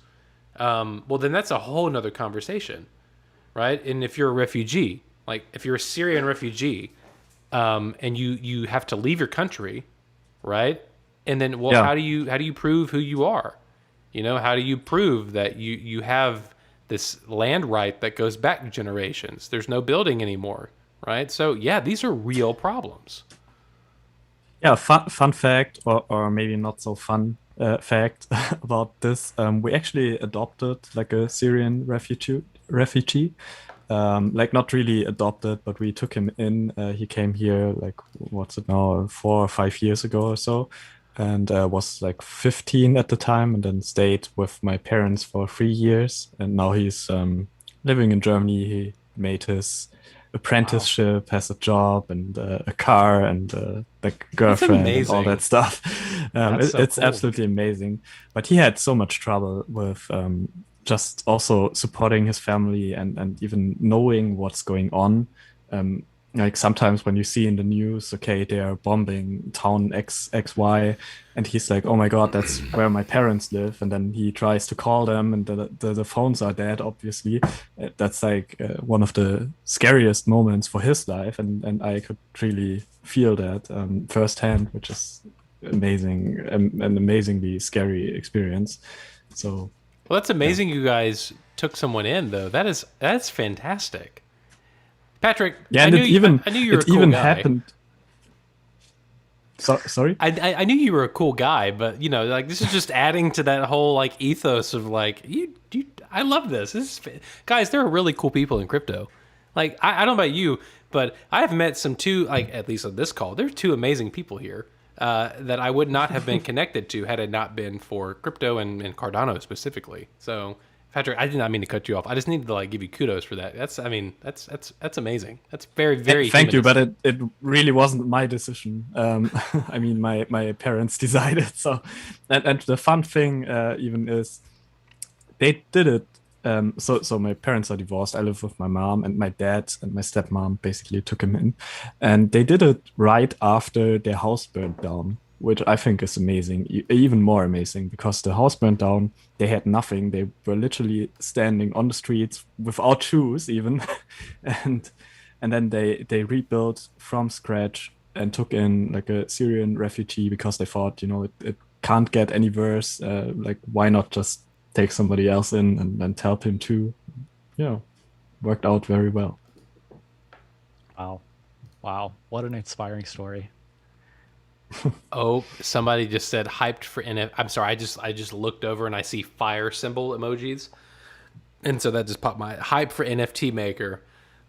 well, then that's a whole nother conversation, right? And if you're a refugee, like if you're a Syrian refugee, and you have to leave your country, right? And then, well, Yeah. how do you prove who you are? You know, how do you prove that you have this land right that goes back generations? There's no building anymore, right? So yeah, these are real problems. Yeah, fun fact, or maybe not so fun fact about this. We actually adopted like a Syrian refugee. Like not really adopted, but we took him in. He came here like what's it now, 4 or 5 years ago or so, and was like 15 at the time, and then stayed with my parents for 3 years, and now he's living in Germany. He made his Wow, apprenticeship, has a job and a car and like that's girlfriend and all that amazing. stuff. That's so It's cool. absolutely amazing. But he had so much trouble with just also supporting his family and even knowing what's going on. Um, like sometimes when you see in the news, okay, they are bombing town XY, and he's like, oh my God, that's where my parents live. And then he tries to call them, and the phones are dead, obviously. That's like one of the scariest moments for his life. And I could really feel that firsthand, which is amazing, an amazingly scary experience. So, Well, that's yeah. amazing. You guys took someone in, though. That's fantastic, Patrick. Yeah, and I knew you were a it cool even guy. happened. Sorry. I knew you were a cool guy, but you know, like this is just adding to that whole like ethos of like you. I love this. Guys, there are really cool people in crypto. Like I don't know about you, but I have met some two like at least on this call. There are two amazing people here that I would not have been connected to had it not been for crypto and Cardano specifically. So Patrick, I did not mean to cut you off. I just needed to like give you kudos for that. That's amazing. That's very Thank you, but humanistic. it really wasn't my decision. I mean, my parents decided. So, and the fun thing even is they did it. So my parents are divorced. I live with my mom, and my dad and my stepmom basically took him in, and they did it right after their house burned down, which I think is amazing, even more amazing because the house burned down. They had nothing. They were literally standing on the streets without shoes, even, and then they rebuilt from scratch and took in like a Syrian refugee because they thought, it can't get any worse. Like, why not just take somebody else in and help him too? Yeah, worked out very well. Wow. Wow. What an inspiring story. Oh, somebody just said hyped for NF. I'm sorry, I just looked over and I see fire symbol emojis, and so that just popped my hype for NFT maker.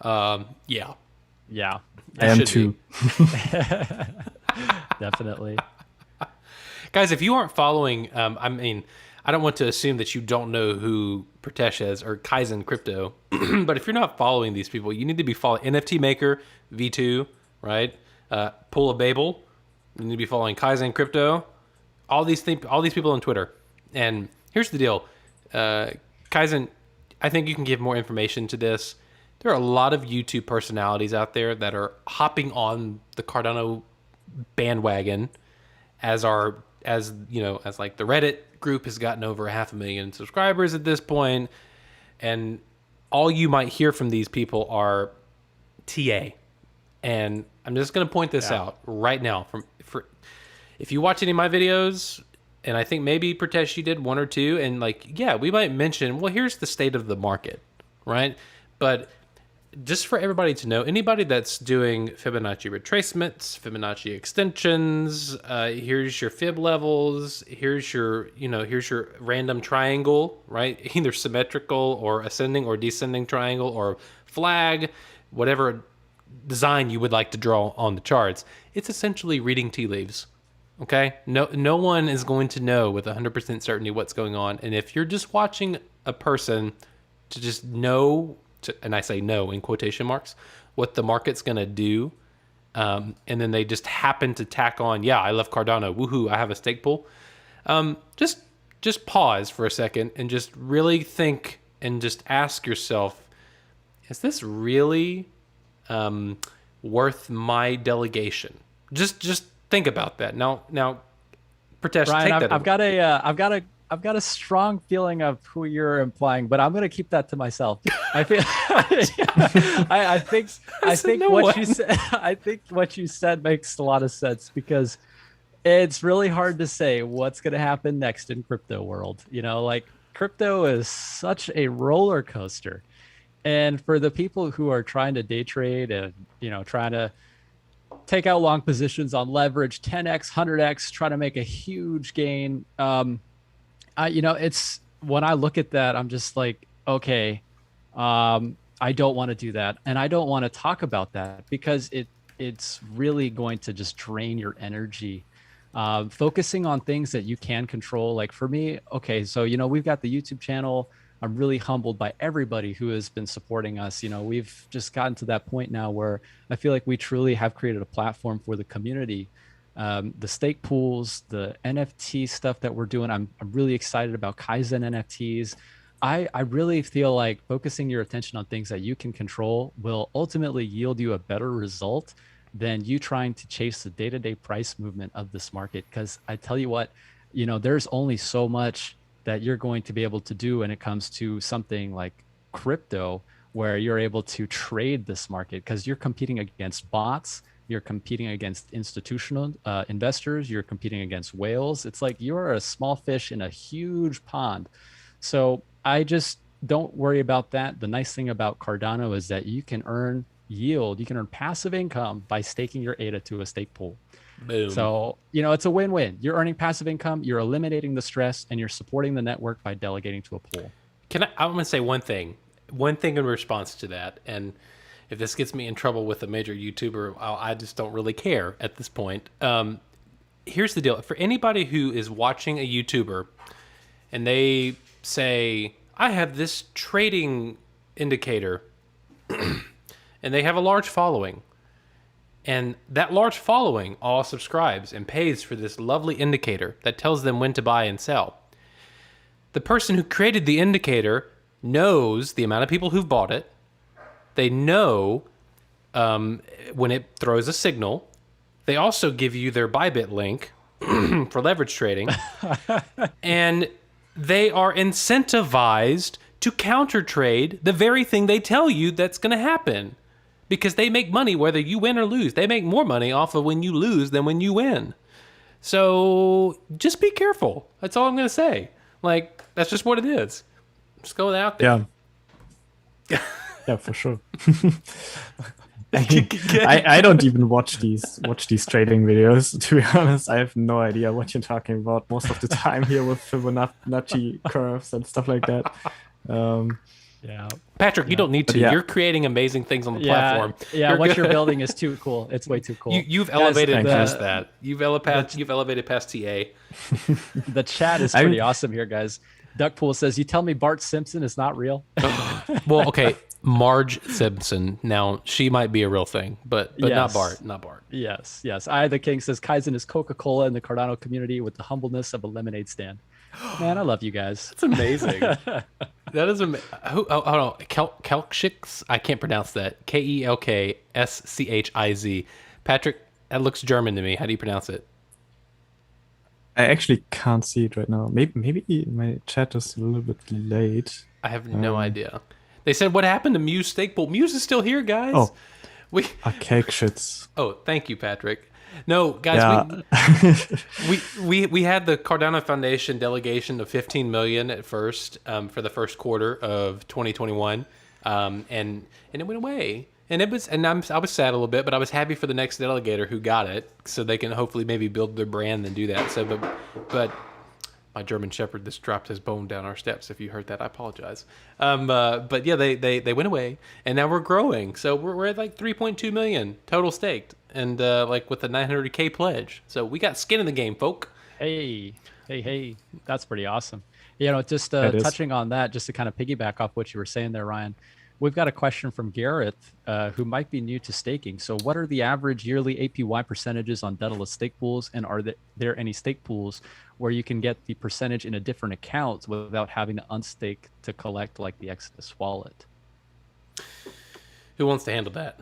Yeah, Yeah. I it am should be. too. Definitely. Guys, if you aren't following, I mean, I don't want to assume that you don't know who Pratesh is or Kaizen Crypto, but if you're not following these people, you need to be following NFT Maker, V2, right? Pool of Babel. You need to be following Kaizen Crypto. All these people on Twitter. And here's the deal, Kaizen. I think you can give more information to this. There are a lot of YouTube personalities out there that are hopping on the Cardano bandwagon as you know, as like the Reddit group has gotten over 500,000 subscribers at this point, and all you might hear from these people are TA. And I'm just going to point this Yeah. out right now. For if you watch any of my videos, and I think maybe Pratesh you did one or two, and like yeah, we might mention, well, here's the state of the market, right? But just for everybody to know, anybody that's doing Fibonacci retracements, Fibonacci extensions, here's your fib levels, here's your random triangle, right? Either symmetrical or ascending or descending triangle or flag, whatever design you would like to draw on the charts. It's essentially reading tea leaves. Okay? No one is going to know with 100% certainty what's going on. And if you're just watching a person to just know, and I say no in quotation marks, what the market's going to do, and then they just happen to tack on, yeah, I love Cardano, woohoo, I have a stake pool. Just pause for a second and just really think and just ask yourself, is this really worth my delegation? Just think about that. Now, Pratesh, Ryan, take I've, that. I've got I've got a strong feeling of who you're implying, but I'm going to keep that to myself. I feel, I think said no what one. you said, I think what you said makes a lot of sense because It's really hard to say what's going to happen next in crypto world. Like crypto is such a roller coaster. And for the people who are trying to day trade and, trying to take out long positions on leverage, 10x, 100x, trying to make a huge gain, it's when I look at that, I'm just like, okay, I don't want to do that, and I don't want to talk about that because it's really going to just drain your energy. Focusing on things that you can control, like for me, okay, so we've got the YouTube channel. I'm really humbled by everybody who has been supporting us. We've just gotten to that point now where I feel like we truly have created a platform for the community. The stake pools, the NFT stuff that we're doing. I'm really excited about Kaizen NFTs. I really feel like focusing your attention on things that you can control will ultimately yield you a better result than you trying to chase the day-to-day price movement of this market. Because I tell you what, there's only so much that you're going to be able to do when it comes to something like crypto, where you're able to trade this market because you're competing against bots, you're competing against institutional investors, you're competing against whales. It's like you're a small fish in a huge pond. So I just don't worry about that. The nice thing about Cardano is that you can earn yield, you can earn passive income by staking your ADA to a stake pool. Boom. So, it's a win-win. You're earning passive income, you're eliminating the stress, and you're supporting the network by delegating to a pool. I'm going to say one thing in response to that. And if this gets me in trouble with a major YouTuber, I just don't really care at this point. Here's the deal. For anybody who is watching a YouTuber and they say, I have this trading indicator and they have a large following, and that large following all subscribes and pays for this lovely indicator that tells them when to buy and sell. The person who created the indicator knows the amount of people who've bought it. They know when it throws a signal. They also give you their Bybit link for leverage trading. And they are incentivized to counter trade the very thing they tell you that's going to happen. Because they make money whether you win or lose. They make more money off of when you lose than when you win. So just be careful. That's all I'm going to say. Like, that's just what it is. Just go out there. Yeah. Yeah, for sure. I don't even watch these trading videos, to be honest. I have no idea what you're talking about most of the time here with Fibonacci curves and stuff like that. Yeah, Patrick, you don't need to. You're creating amazing things on the platform. Yeah, what you're building is too cool. It's way too cool. You've elevated past that. You've elevated past TA. The chat is pretty awesome here, guys. Duckpool says, "You tell me Bart Simpson is not real." Well, okay, Marge Simpson. Now she might be a real thing, but yes. Not Bart. Not Bart. Yes. I the King says Kaizen is Coca-Cola in the Cardano community with the humbleness of a lemonade stand. Man, I love you guys. That's amazing. That is amazing. Hold on. Kelkschiks? I can't pronounce that. Kelkschiz. Patrick, that looks German to me. How do you pronounce it? I actually can't see it right now. Maybe my chat is a little bit late. I have no idea. They said, what happened to Muse Stake Pool? Muse is still here, guys. Oh, cake shits. Oh, thank you, Patrick. No, guys, yeah. we had the Cardano Foundation delegation of 15 million at first for the first quarter of 2021, and it went away. And I was sad a little bit, but I was happy for the next delegator who got it, so they can hopefully maybe build their brand and do that. So, but my German Shepherd just dropped his bone down our steps. If you heard that, I apologize. But yeah, they went away, and now we're growing. So we're at like 3.2 million total staked, and like with a 900K pledge. So we got skin in the game, folk. Hey, that's pretty awesome. Just touching on that, just to kind of piggyback off what you were saying there, Ryan. We've got a question from Garrett, who might be new to staking. So what are the average yearly APY percentages on Daedalus stake pools? And are there any stake pools where you can get the percentage in a different account without having to unstake to collect like the Exodus wallet? Who wants to handle that?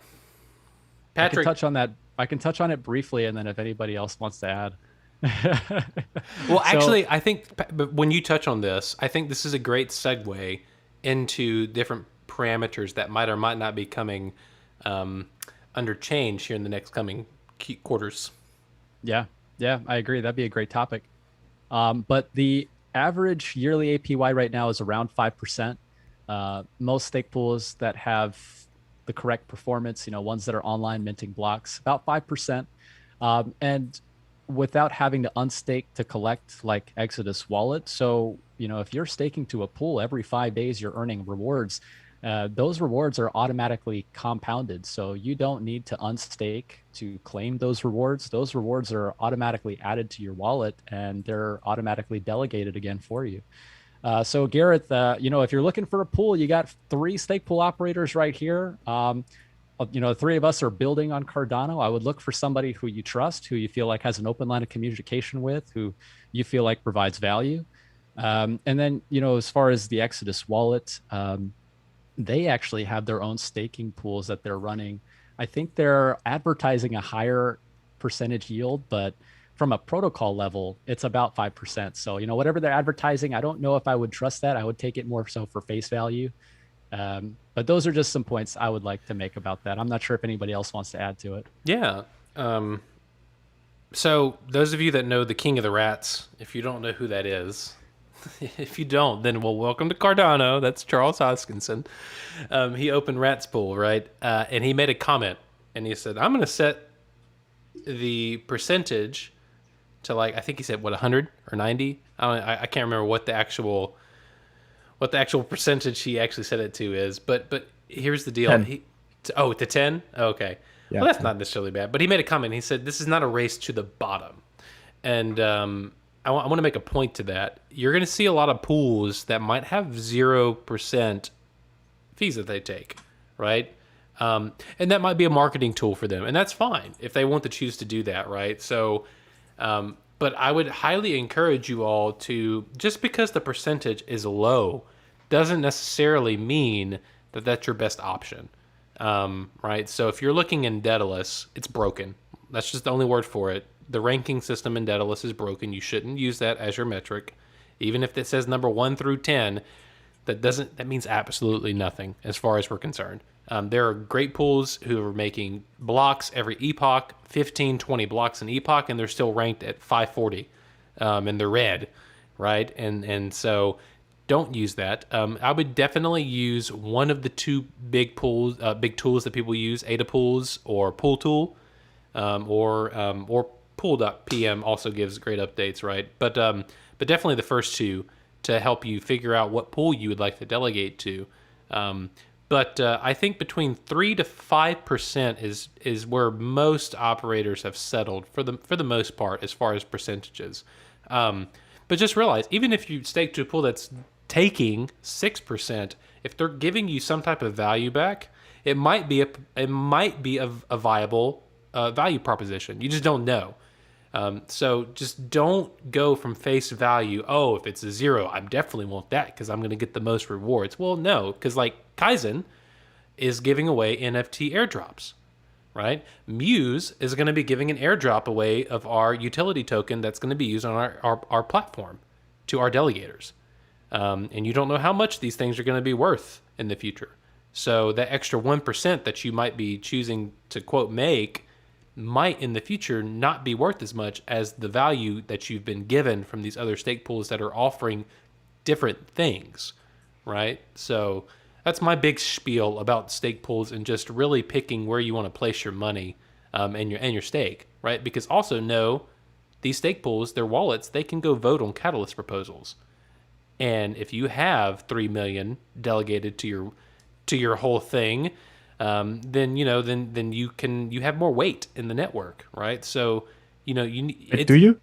Patrick. I can touch on it briefly, and then if anybody else wants to add. Well, actually, I think when you touch on this, I think this is a great segue into different parameters that might or might not be coming under change here in the next coming quarters. Yeah, Yeah, I agree. That'd be a great topic. But the average yearly APY right now is around 5%. Most stake pools that have the correct performance, ones that are online minting blocks, about 5%. And without having to unstake to collect like Exodus wallet. So, if you're staking to a pool every 5 days, you're earning rewards. Those rewards are automatically compounded. So you don't need to unstake to claim those rewards. Those rewards are automatically added to your wallet and they're automatically delegated again for you. So Gareth, if you're looking for a pool, you got 3 stake pool operators right here. The 3 of us are building on Cardano. I would look for somebody who you trust, who you feel like has an open line of communication with, who you feel like provides value. And then, as far as the Exodus wallet, they actually have their own staking pools that they're running. I think they're advertising a higher percentage yield, but from a protocol level, it's about 5%. So, whatever they're advertising, I don't know if I would trust that. I would take it more so for face value. But those are just some points I would like to make about that. I'm not sure if anybody else wants to add to it. Yeah. So those of you that know the King of the Rats, if you don't know who that is, if you don't, then well, welcome to Cardano. That's Charles Hoskinson. He opened Rats Pool, right? And he made a comment, and he said, "I'm going to set the percentage to I think he said 100 or 90. I can't remember what the actual percentage he actually set it to is. But here's the deal. 10. To 10? Okay. Yeah, Well, that's 10. not necessarily bad. But he made a comment. He said, this is not a race to the bottom. And I want to make a point to that. You're going to see a lot of pools that might have 0% fees that they take, right? And that might be a marketing tool for them. And that's fine if they want to choose to do that, right? So, but I would highly encourage you all to, just because the percentage is low, doesn't necessarily mean that that's your best option, right? So if you're looking in Daedalus, it's broken. That's just the only word for it. The ranking system in Daedalus is broken. You shouldn't use that as your metric. Even if it says number 1 through 10, that means absolutely nothing as far as we're concerned. There are great pools who are making blocks every epoch, 15, 20 blocks an epoch, and they're still ranked at 540, and they're red, right? And so don't use that. I would definitely use one of the 2 big tools that people use, ADA pools or Pool Tool, or Pool.pm also gives great updates, right? But definitely the first 2 to help you figure out what pool you would like to delegate to. But I think between 3 to 5% is where most operators have settled for the most part as far as percentages. But just realize, even if you stake to a pool that's taking 6%, if they're giving you some type of value back, it might be a viable value proposition. You just don't know. So just don't go from face value. Oh, if it's a 0, I definitely want that because I'm going to get the most rewards. Well, no, because like Kaizen is giving away NFT airdrops, right? Muse is going to be giving an airdrop away of our utility token that's going to be used on our platform to our delegators. And you don't know how much these things are going to be worth in the future. So that extra 1% that you might be choosing to quote make might in the future not be worth as much as the value that you've been given from these other stake pools that are offering different things, right? So that's my big spiel about stake pools and just really picking where you want to place your money and your stake, right? Because also know these stake pools, their wallets, they can go vote on catalyst proposals. And if you have 3 million delegated to your whole thing, then you have more weight in the network, right? So Do you?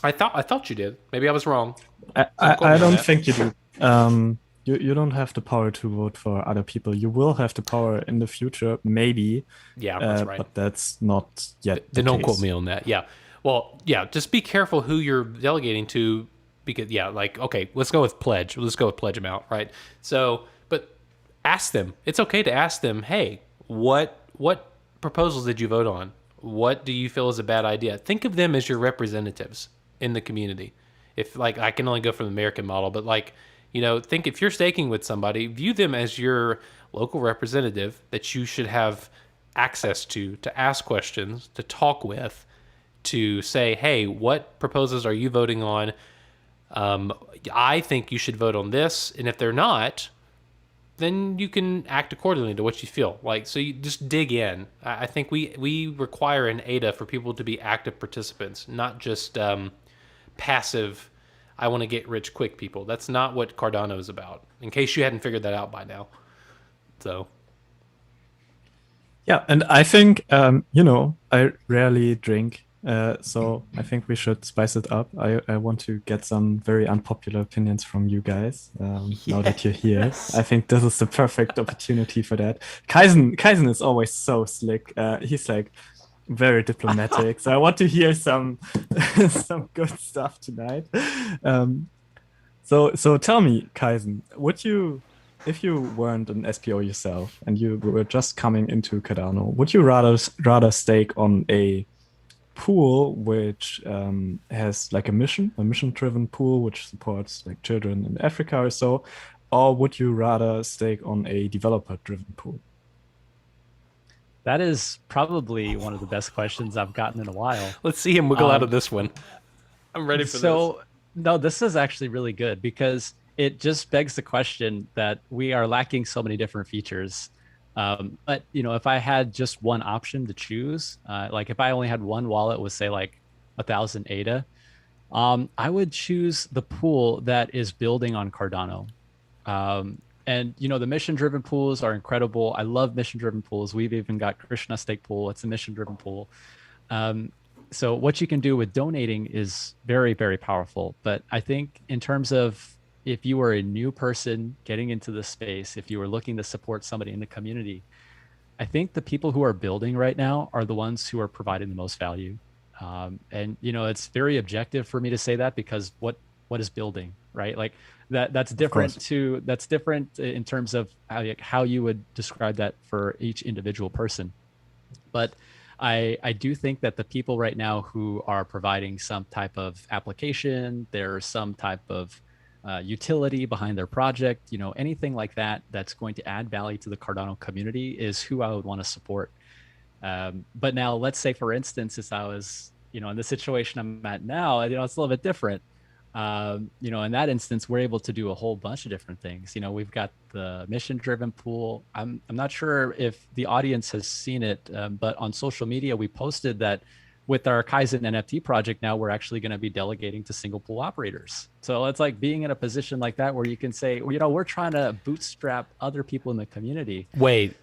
I thought you did. Maybe I was wrong. I don't think you do. You don't have the power to vote for other people. You will have the power in the future, maybe. Yeah, that's right. But that's not yet. Then don't quote me on that. Yeah. Well, yeah. Just be careful who you're delegating to, because okay, let's go with pledge. Let's go with pledge amount, right? So, but ask them. It's okay to ask them. Hey, what proposals did you vote on? What do you feel is a bad idea? Think of them as your representatives in the community. If I can only go from the American model, but think if you're staking with somebody, view them as your local representative that you should have access to ask questions, to talk with, to say, hey, what proposals are you voting on? I think you should vote on this, and if they're not, then you can act accordingly to what you feel like. So you just dig in. I think we require an ADA for people to be active participants, not just passive. I want to get rich quick people. That's not what Cardano is about. In case you hadn't figured that out by now. So. Yeah, and I think I rarely drink, so I think we should spice it up. I want to get some very unpopular opinions from you guys. Now that you're here, I think this is the perfect opportunity for that. Kaizen is always so slick. He's like very diplomatic, so I want to hear some some good stuff tonight. So tell me, Kaizen, would you, if you weren't an SPO yourself and you were just coming into Cardano, would you rather stake on a pool which has like a mission-driven pool which supports like children in Africa or so, or would you rather stake on a developer-driven pool? That is probably one of the best questions I've gotten in a while. Let's see him wiggle out of this one. I'm ready for this. So, no, this is actually really good because it just begs the question that we are lacking so many different features. But if I had just one option to choose, like if I only had one wallet with say like 1,000 ADA, I would choose the pool that is building on Cardano. And the mission-driven pools are incredible. I love mission-driven pools. We've even got Krishna Stake Pool. It's a mission-driven pool. So what you can do with donating is very, very powerful. But I think in terms of if you were a new person getting into the space, if you were looking to support somebody in the community, I think the people who are building right now are the ones who are providing the most value. And it's very objective for me to say that because what is building, right? Like that's different that's different in terms of how you would describe that for each individual person. But I do think that the people right now who are providing some type of application, there's some type of utility behind their project, anything like that that's going to add value to the Cardano community is who I would want to support. But now let's say, for instance, if I was, in the situation I'm at now, it's a little bit different. In that instance, we're able to do a whole bunch of different things. We've got the mission-driven pool. I'm not sure if the audience has seen it, but on social media, we posted that with our Kaizen NFT project, now we're actually going to be delegating to single pool operators. So it's like being in a position like that where you can say, we're trying to bootstrap other people in the community. Wait.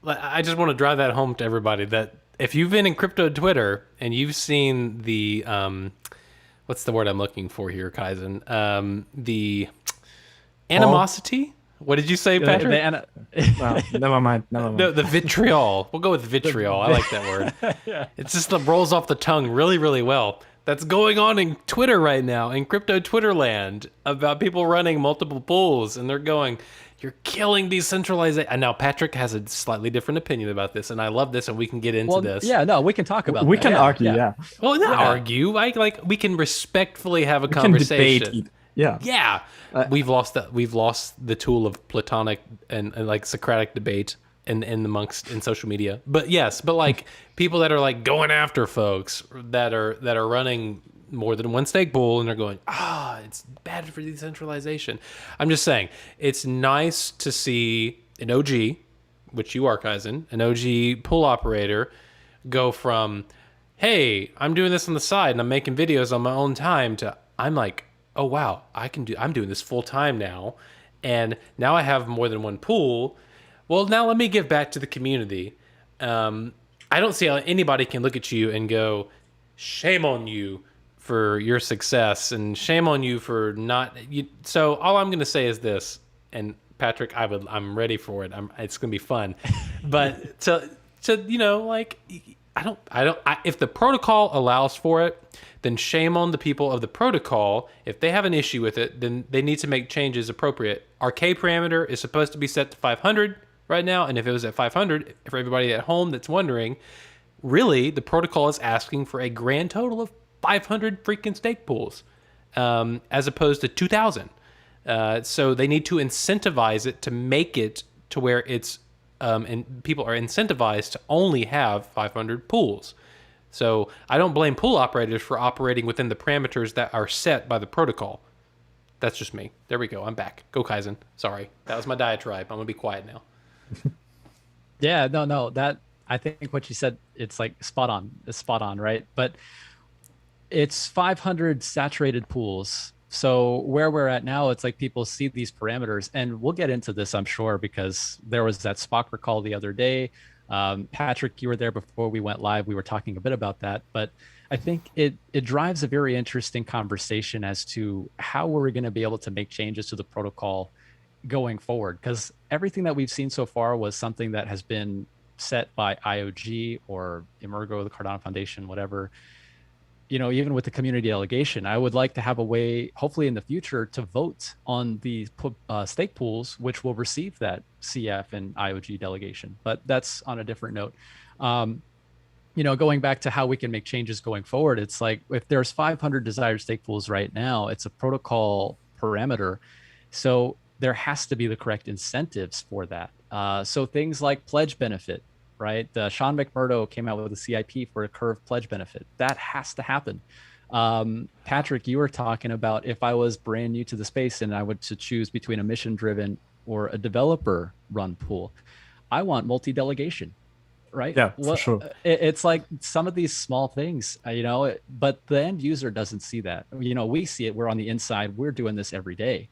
I just want to drive that home to everybody that if you've been in crypto Twitter and you've seen the, what's the word I'm looking for here, Kaizen? The animosity? What did you say, Patrick? Never mind. No, the vitriol. We'll go with vitriol. I like that word. Yeah. It just rolls off the tongue really, really well. That's going on in Twitter right now, in crypto Twitter land, about people running multiple pools, and they're going, you're killing decentralization. And now Patrick has a slightly different opinion about this, and I love this, and we can get into this. Yeah, no, we can talk about We can argue, yeah. Well, not argue. We can respectfully have a conversation. Can debate. Yeah. We've lost the tool of Platonic and like Socratic debate in social media. But yes, like people that are like going after folks that are running more than one stake pool and they're going, it's bad for decentralization. I'm just saying, it's nice to see an OG, which you are, Kaizen, an OG pool operator, go from, hey, I'm doing this on the side and I'm making videos on my own time, to I'm like, oh wow, I'm doing this full time now, and now I have more than one pool. Well, now let me give back to the community. I don't see how anybody can look at you and go, shame on you for your success and shame on you for not. So all I'm going to say is this, and Patrick, I'm ready for it. It's going to be fun, but to like, if the protocol allows for it, then shame on the people of the protocol. If they have an issue with it, then they need to make changes appropriate. Our K parameter is supposed to be set to 500 right now, and if it was at 500, for everybody at home that's wondering, really, the protocol is asking for a grand total of 500 freaking stake pools, as opposed to 2,000. So they need to incentivize it to make it to where it's and people are incentivized to only have 500 pools. So I don't blame pool operators for operating within the parameters that are set by the protocol. That's just me. There we go. I'm back. Go Kaizen. Sorry, that was my diatribe. I'm gonna be quiet now. Yeah, no, that I think what you said, it's like spot on. It's spot on, right? But it's 500 saturated pools. So where we're at now, it's like people see these parameters, and we'll get into this, I'm sure, because there was that Spock recall the other day. Patrick, you were there before we went live. We were talking a bit about that, but I think it drives a very interesting conversation as to how we're going to be able to make changes to the protocol going forward. Because everything that we've seen so far was something that has been set by IOG or Emergo, the Cardano Foundation, whatever. Even with the community delegation, I would like to have a way, hopefully in the future, to vote on the stake pools, which will receive that CF and IOG delegation. But that's on a different note. Going back to how we can make changes going forward, it's like if there's 500 desired stake pools right now, it's a protocol parameter. So there has to be the correct incentives for that. So things like pledge benefit, right? Sean McMurdo came out with a CIP for a curve pledge benefit. That has to happen. Patrick, you were talking about if I was brand new to the space and I would to choose between a mission driven or a developer run pool, I want multi-delegation, right? Yeah, for sure. It's like some of these small things, but the end user doesn't see that. We see it. We're on the inside. We're doing this every day.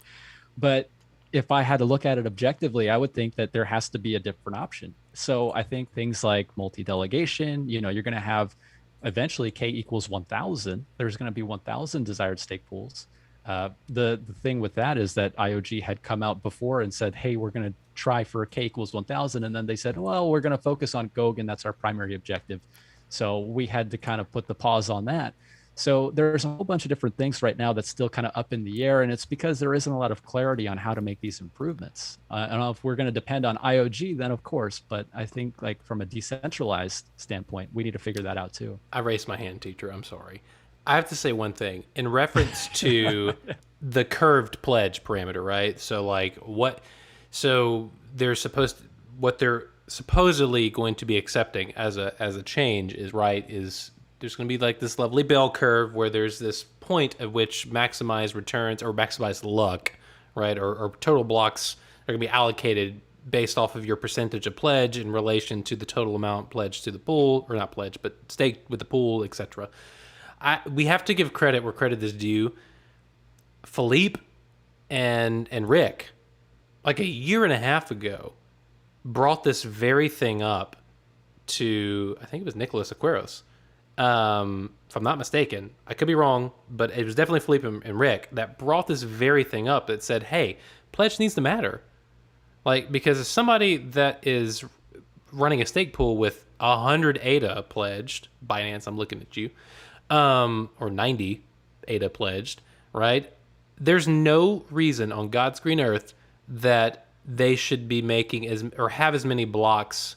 But if I had to look at it objectively, I would think that there has to be a different option. So I think things like multi-delegation, you're going to have eventually K equals 1,000. There's going to be 1,000 desired stake pools. The thing with that is that IOG had come out before and said, hey, we're going to try for K equals 1,000. And then they said, well, we're going to focus on GOG, and that's our primary objective. So we had to kind of put the pause on that. So there's a whole bunch of different things right now that's still kind of up in the air, and it's because there isn't a lot of clarity on how to make these improvements. I don't know if we're going to depend on IOG, then of course, but I think like from a decentralized standpoint, we need to figure that out too. I raised my hand, teacher. I'm sorry. I have to say one thing in reference to the curved pledge parameter, right? So like what they're supposedly going to be accepting as a change is there's going to be like this lovely bell curve where there's this point at which maximize returns or maximize luck, right? Or total blocks are going to be allocated based off of your percentage of pledge in relation to the total amount pledged to the pool, or not pledged, but staked with the pool, etc. We have to give credit where credit is due. Philippe and Rick, like a year and a half ago, brought this very thing up to, I think it was Nicholas Aqueros. If I'm not mistaken, I could be wrong, but it was definitely Philippe and Rick that brought this very thing up that said, hey, pledge needs to matter. Like, because if somebody that is running a stake pool with 100 ADA pledged, Binance, I'm looking at you, or 90 ADA pledged, right? There's no reason on God's green earth that they should be making or have as many blocks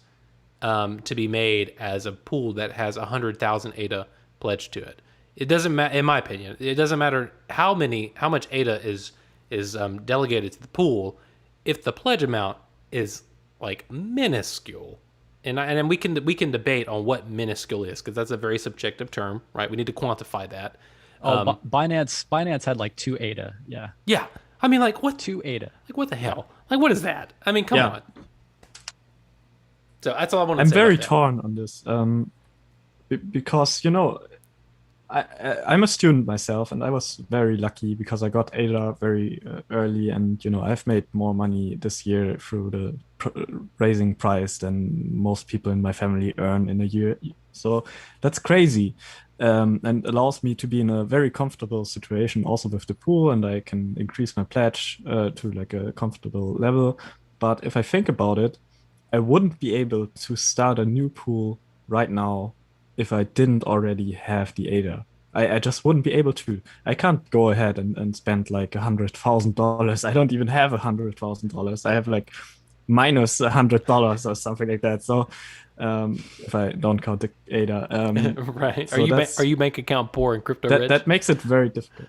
to be made as a pool that has 100,000 ADA pledged to it. It doesn't matter, in my opinion. It doesn't matter how much ADA is delegated to the pool, if the pledge amount is like minuscule. And then we can debate on what minuscule is, because that's a very subjective term, right? We need to quantify that. Binance had like 2 ADA, yeah. Yeah, I mean, like what? 2 ADA. Like what the hell? Like what is that? I mean, come on. So that's all I want to say. I'm very torn on this, because I'm a student myself, and I was very lucky because I got ADA very early, and I've made more money this year through the raising price than most people in my family earn in a year. So that's crazy, and allows me to be in a very comfortable situation also with the pool, and I can increase my pledge to like a comfortable level. But if I think about it, I wouldn't be able to start a new pool right now if I didn't already have the ADA. I just wouldn't be able to. I can't go ahead and spend like $100,000. I don't even have $100,000. I have like minus $100 or something like that. So if I don't count the ADA, right? So are you bank account poor in crypto rich? That makes it very difficult.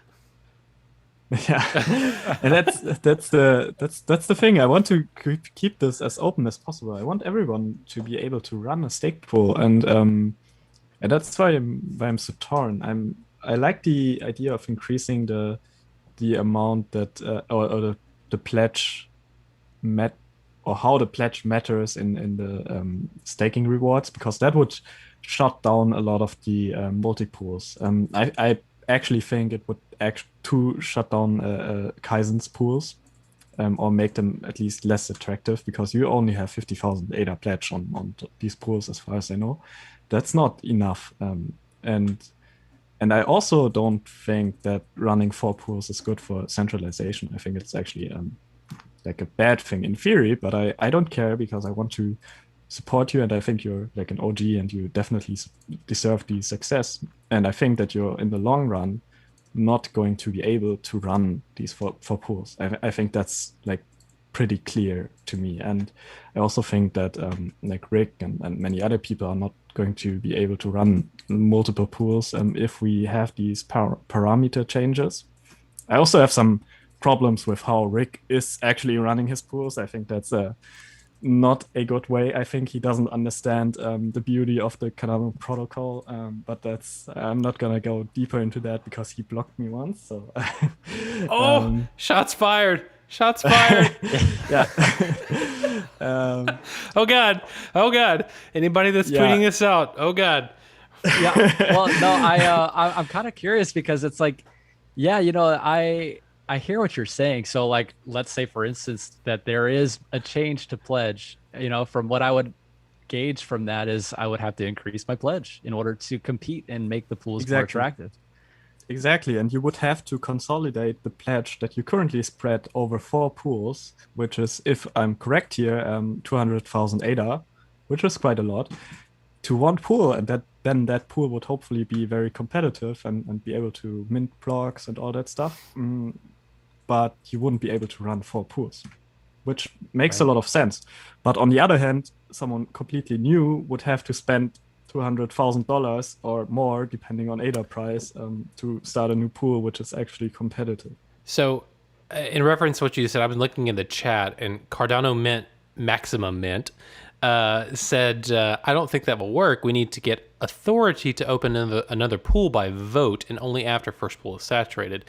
Yeah, and that's the thing. I want to keep this as open as possible. I want everyone to be able to run a stake pool, and that's why I'm so torn. I like the idea of increasing the amount that or the pledge met or how the pledge matters in the staking rewards, because that would shut down a lot of the multi pools. I actually think it would act to shut down Kaizen's pools, or make them at least less attractive, because you only have 50,000 ADA pledge on these pools, as far as I know. That's not enough. And I also don't think that running 4 pools is good for centralization. I think it's actually like a bad thing in theory, but I don't care, because I want to support you, and I think you're like an OG and you definitely deserve the success. And I think that you're in the long run not going to be able to run these four pools. I think that's like pretty clear to me. And I also think that like Rick and many other people are not going to be able to run multiple pools if we have these parameter changes. I also have some problems with how Rick is actually running his pools. I think that's not a good way. I think he doesn't understand the beauty of the Cardano protocol, but I'm not gonna go deeper into that because he blocked me once. So, Oh, shots fired! Shots fired! yeah. Oh God! Oh God! Anybody that's tweeting this out? Oh God! Yeah. Well, no, I'm kind of curious, because it's like, yeah, I hear what you're saying. So like, let's say for instance that there is a change to pledge, from what I would gauge from that is I would have to increase my pledge in order to compete and make the pools more attractive. Exactly, and you would have to consolidate the pledge that you currently spread over 4 pools, which is, if I'm correct here, 200,000 ADA, which is quite a lot, to one pool, and that pool would hopefully be very competitive and be able to mint blocks and all that stuff. But you wouldn't be able to run 4 pools, which makes a lot of sense. But on the other hand, someone completely new would have to spend $200,000 or more, depending on ADA price, to start a new pool, which is actually competitive. So, in reference to what you said, I've been looking in the chat, and Cardano Mint Maximum Mint said, "I don't think that will work. We need to get authority to open another pool by vote, and only after first pool is saturated."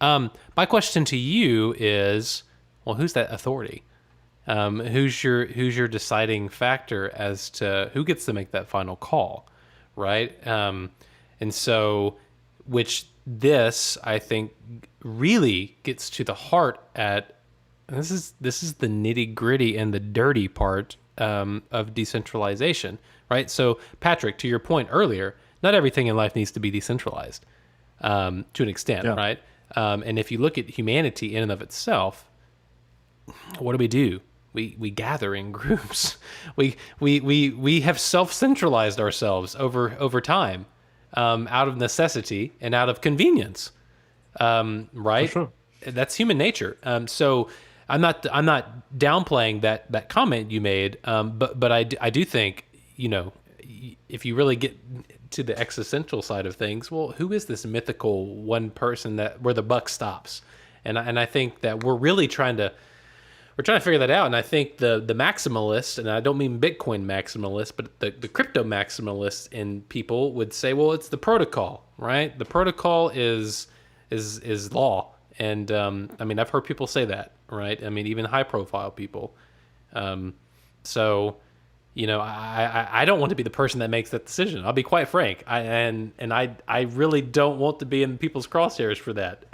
My question to you is, well, who's that authority? Who's your deciding factor as to who gets to make that final call, right? And so, which this I think really gets to the heart at. This is the nitty gritty and the dirty part of decentralization, right? So, Patrick, to your point earlier, not everything in life needs to be decentralized to an extent, right? And if you look at humanity in and of itself, what do? We gather in groups. We have self-centralized ourselves over time, out of necessity and out of convenience, right? For sure. That's human nature. So I'm not downplaying that comment you made, but I do think, if you really get to the existential side of things, well, who is this mythical one person where the buck stops? And I think that we're really trying to figure that out. And I think the maximalists, and I don't mean Bitcoin maximalists, but the crypto maximalists in people would say, well, it's the protocol, right? The protocol is law. And I mean, I've heard people say that, right? I mean, even high profile people. So, I don't want to be the person that makes that decision. I'll be quite frank. I really don't want to be in people's crosshairs for that.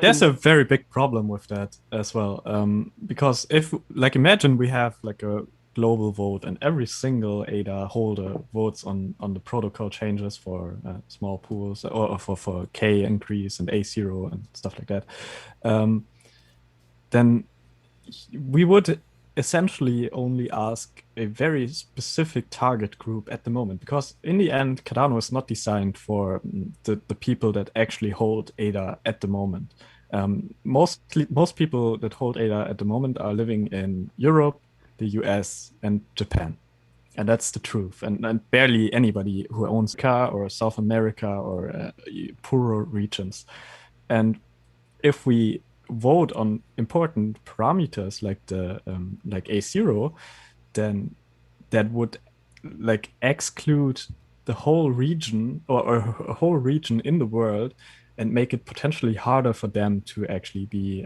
There's a very big problem with that as well, because if, like, imagine we have like a global vote and every single ADA holder votes on the protocol changes for small pools, or for K increase and A0 and stuff like that, then we would essentially only ask a very specific target group at the moment, because in the end, Cardano is not designed for the people that actually hold ADA at the moment. Most people that hold ADA at the moment are living in Europe, the US, and Japan. And that's the truth. And barely anybody who owns a car or South America or poorer regions. And if we vote on important parameters like the like A0, then that would like exclude the whole region or a whole region in the world and make it potentially harder for them to actually be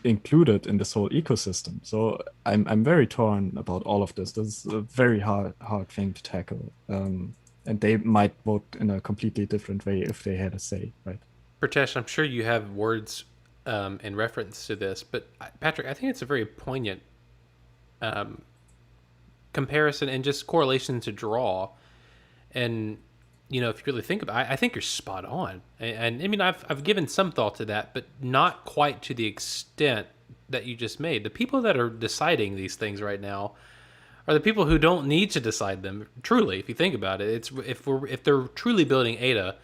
included in this whole ecosystem. So I'm very torn about all of this. This is a very hard thing to tackle. And they might vote in a completely different way if they had a say, right? Pritesh, I'm sure you have words in reference to this, but Patrick, I think it's a very poignant comparison and just correlation to draw. And if you really think about it, I think you're spot on. And I mean, I've given some thought to that, but not quite to the extent that you just made. The people that are deciding these things right now are the people who don't need to decide them. Truly, if you think about it, it's if they're truly building ADA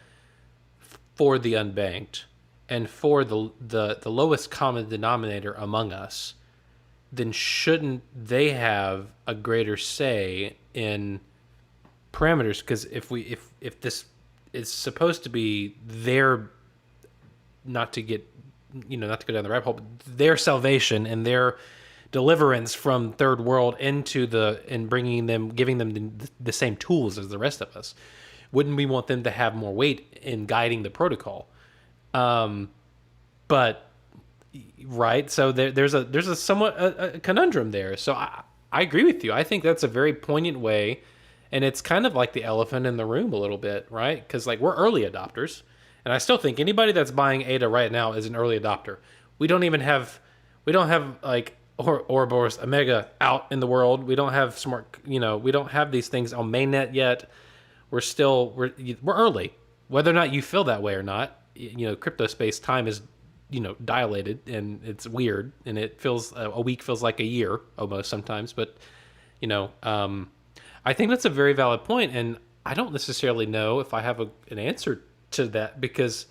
for the unbanked and for the lowest common denominator among us, then shouldn't they have a greater say in parameters? Because if this is supposed to be their, not to get not to go down the rabbit hole, but their salvation and their deliverance from third world into and bringing them, giving them the same tools as the rest of us, wouldn't we want them to have more weight in guiding the protocol? But right, so there's a somewhat a conundrum there. So I agree with you. I think that's a very poignant way, and it's kind of like the elephant in the room a little bit, right? Because like we're early adopters, and I still think anybody that's buying ADA right now is an early adopter. We don't have like Ouroboros Omega out in the world. We don't have smart, we don't have these things on mainnet yet. We're early. Whether or not you feel that way or not, crypto space time is dilated, and it's weird, and it feels a week feels like a year almost sometimes. But I think that's a very valid point, and I don't necessarily know if I have an answer to that, because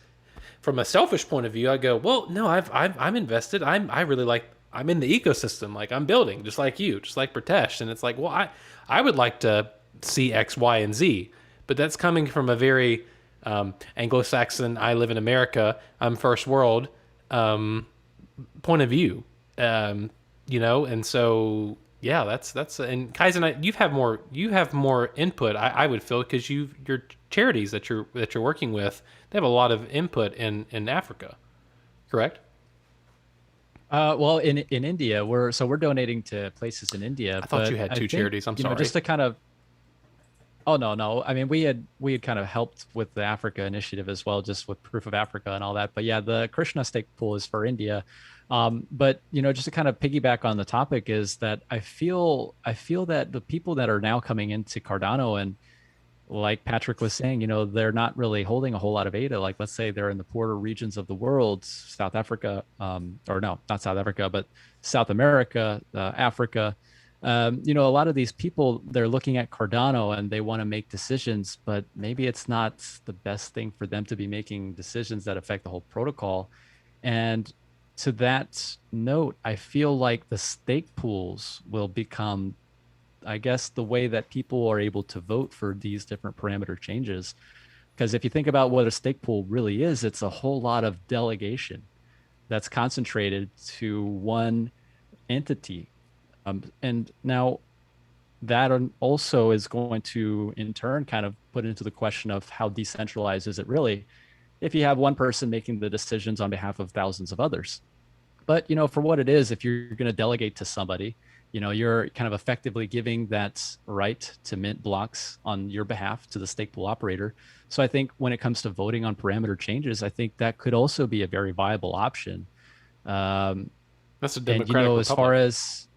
from a selfish point of view, I go, well, no, I'm invested. I'm in the ecosystem. Like I'm building, just like you, just like Pritesh. And it's like, well, I would like to see X, Y, and Z, but that's coming from a very Anglo-Saxon, I live in America, I'm first world point of view. And so yeah, that's and Kaizen, you have more input. I would feel, because your charities that you're working with, they have a lot of input in Africa, correct? Well, in India, we're donating to places in India. I thought you had two charities. I'm sorry. Just to kind of. Oh no. I mean, we had kind of helped with the Africa initiative as well, just with Proof of Africa and all that. But yeah, the Krishna stake pool is for India. But just to kind of piggyback on the topic, is that I feel that the people that are now coming into Cardano, and like Patrick was saying, they're not really holding a whole lot of ADA. Like, let's say they're in the poorer regions of the world, South Africa, or no, not South Africa, but South America, Africa. A lot of these people, they're looking at Cardano and they want to make decisions, but maybe it's not the best thing for them to be making decisions that affect the whole protocol. And to that note, I feel like the stake pools will become, I guess, the way that people are able to vote for these different parameter changes. Because if you think about what a stake pool really is, it's a whole lot of delegation that's concentrated to one entity. And now that also is going to, in turn, kind of put into the question of how decentralized is it really, if you have one person making the decisions on behalf of thousands of others. But, for what it is, if you're going to delegate to somebody, you're kind of effectively giving that right to mint blocks on your behalf to the stake pool operator. So I think when it comes to voting on parameter changes, I think that could also be a very viable option. That's a democratic as far as,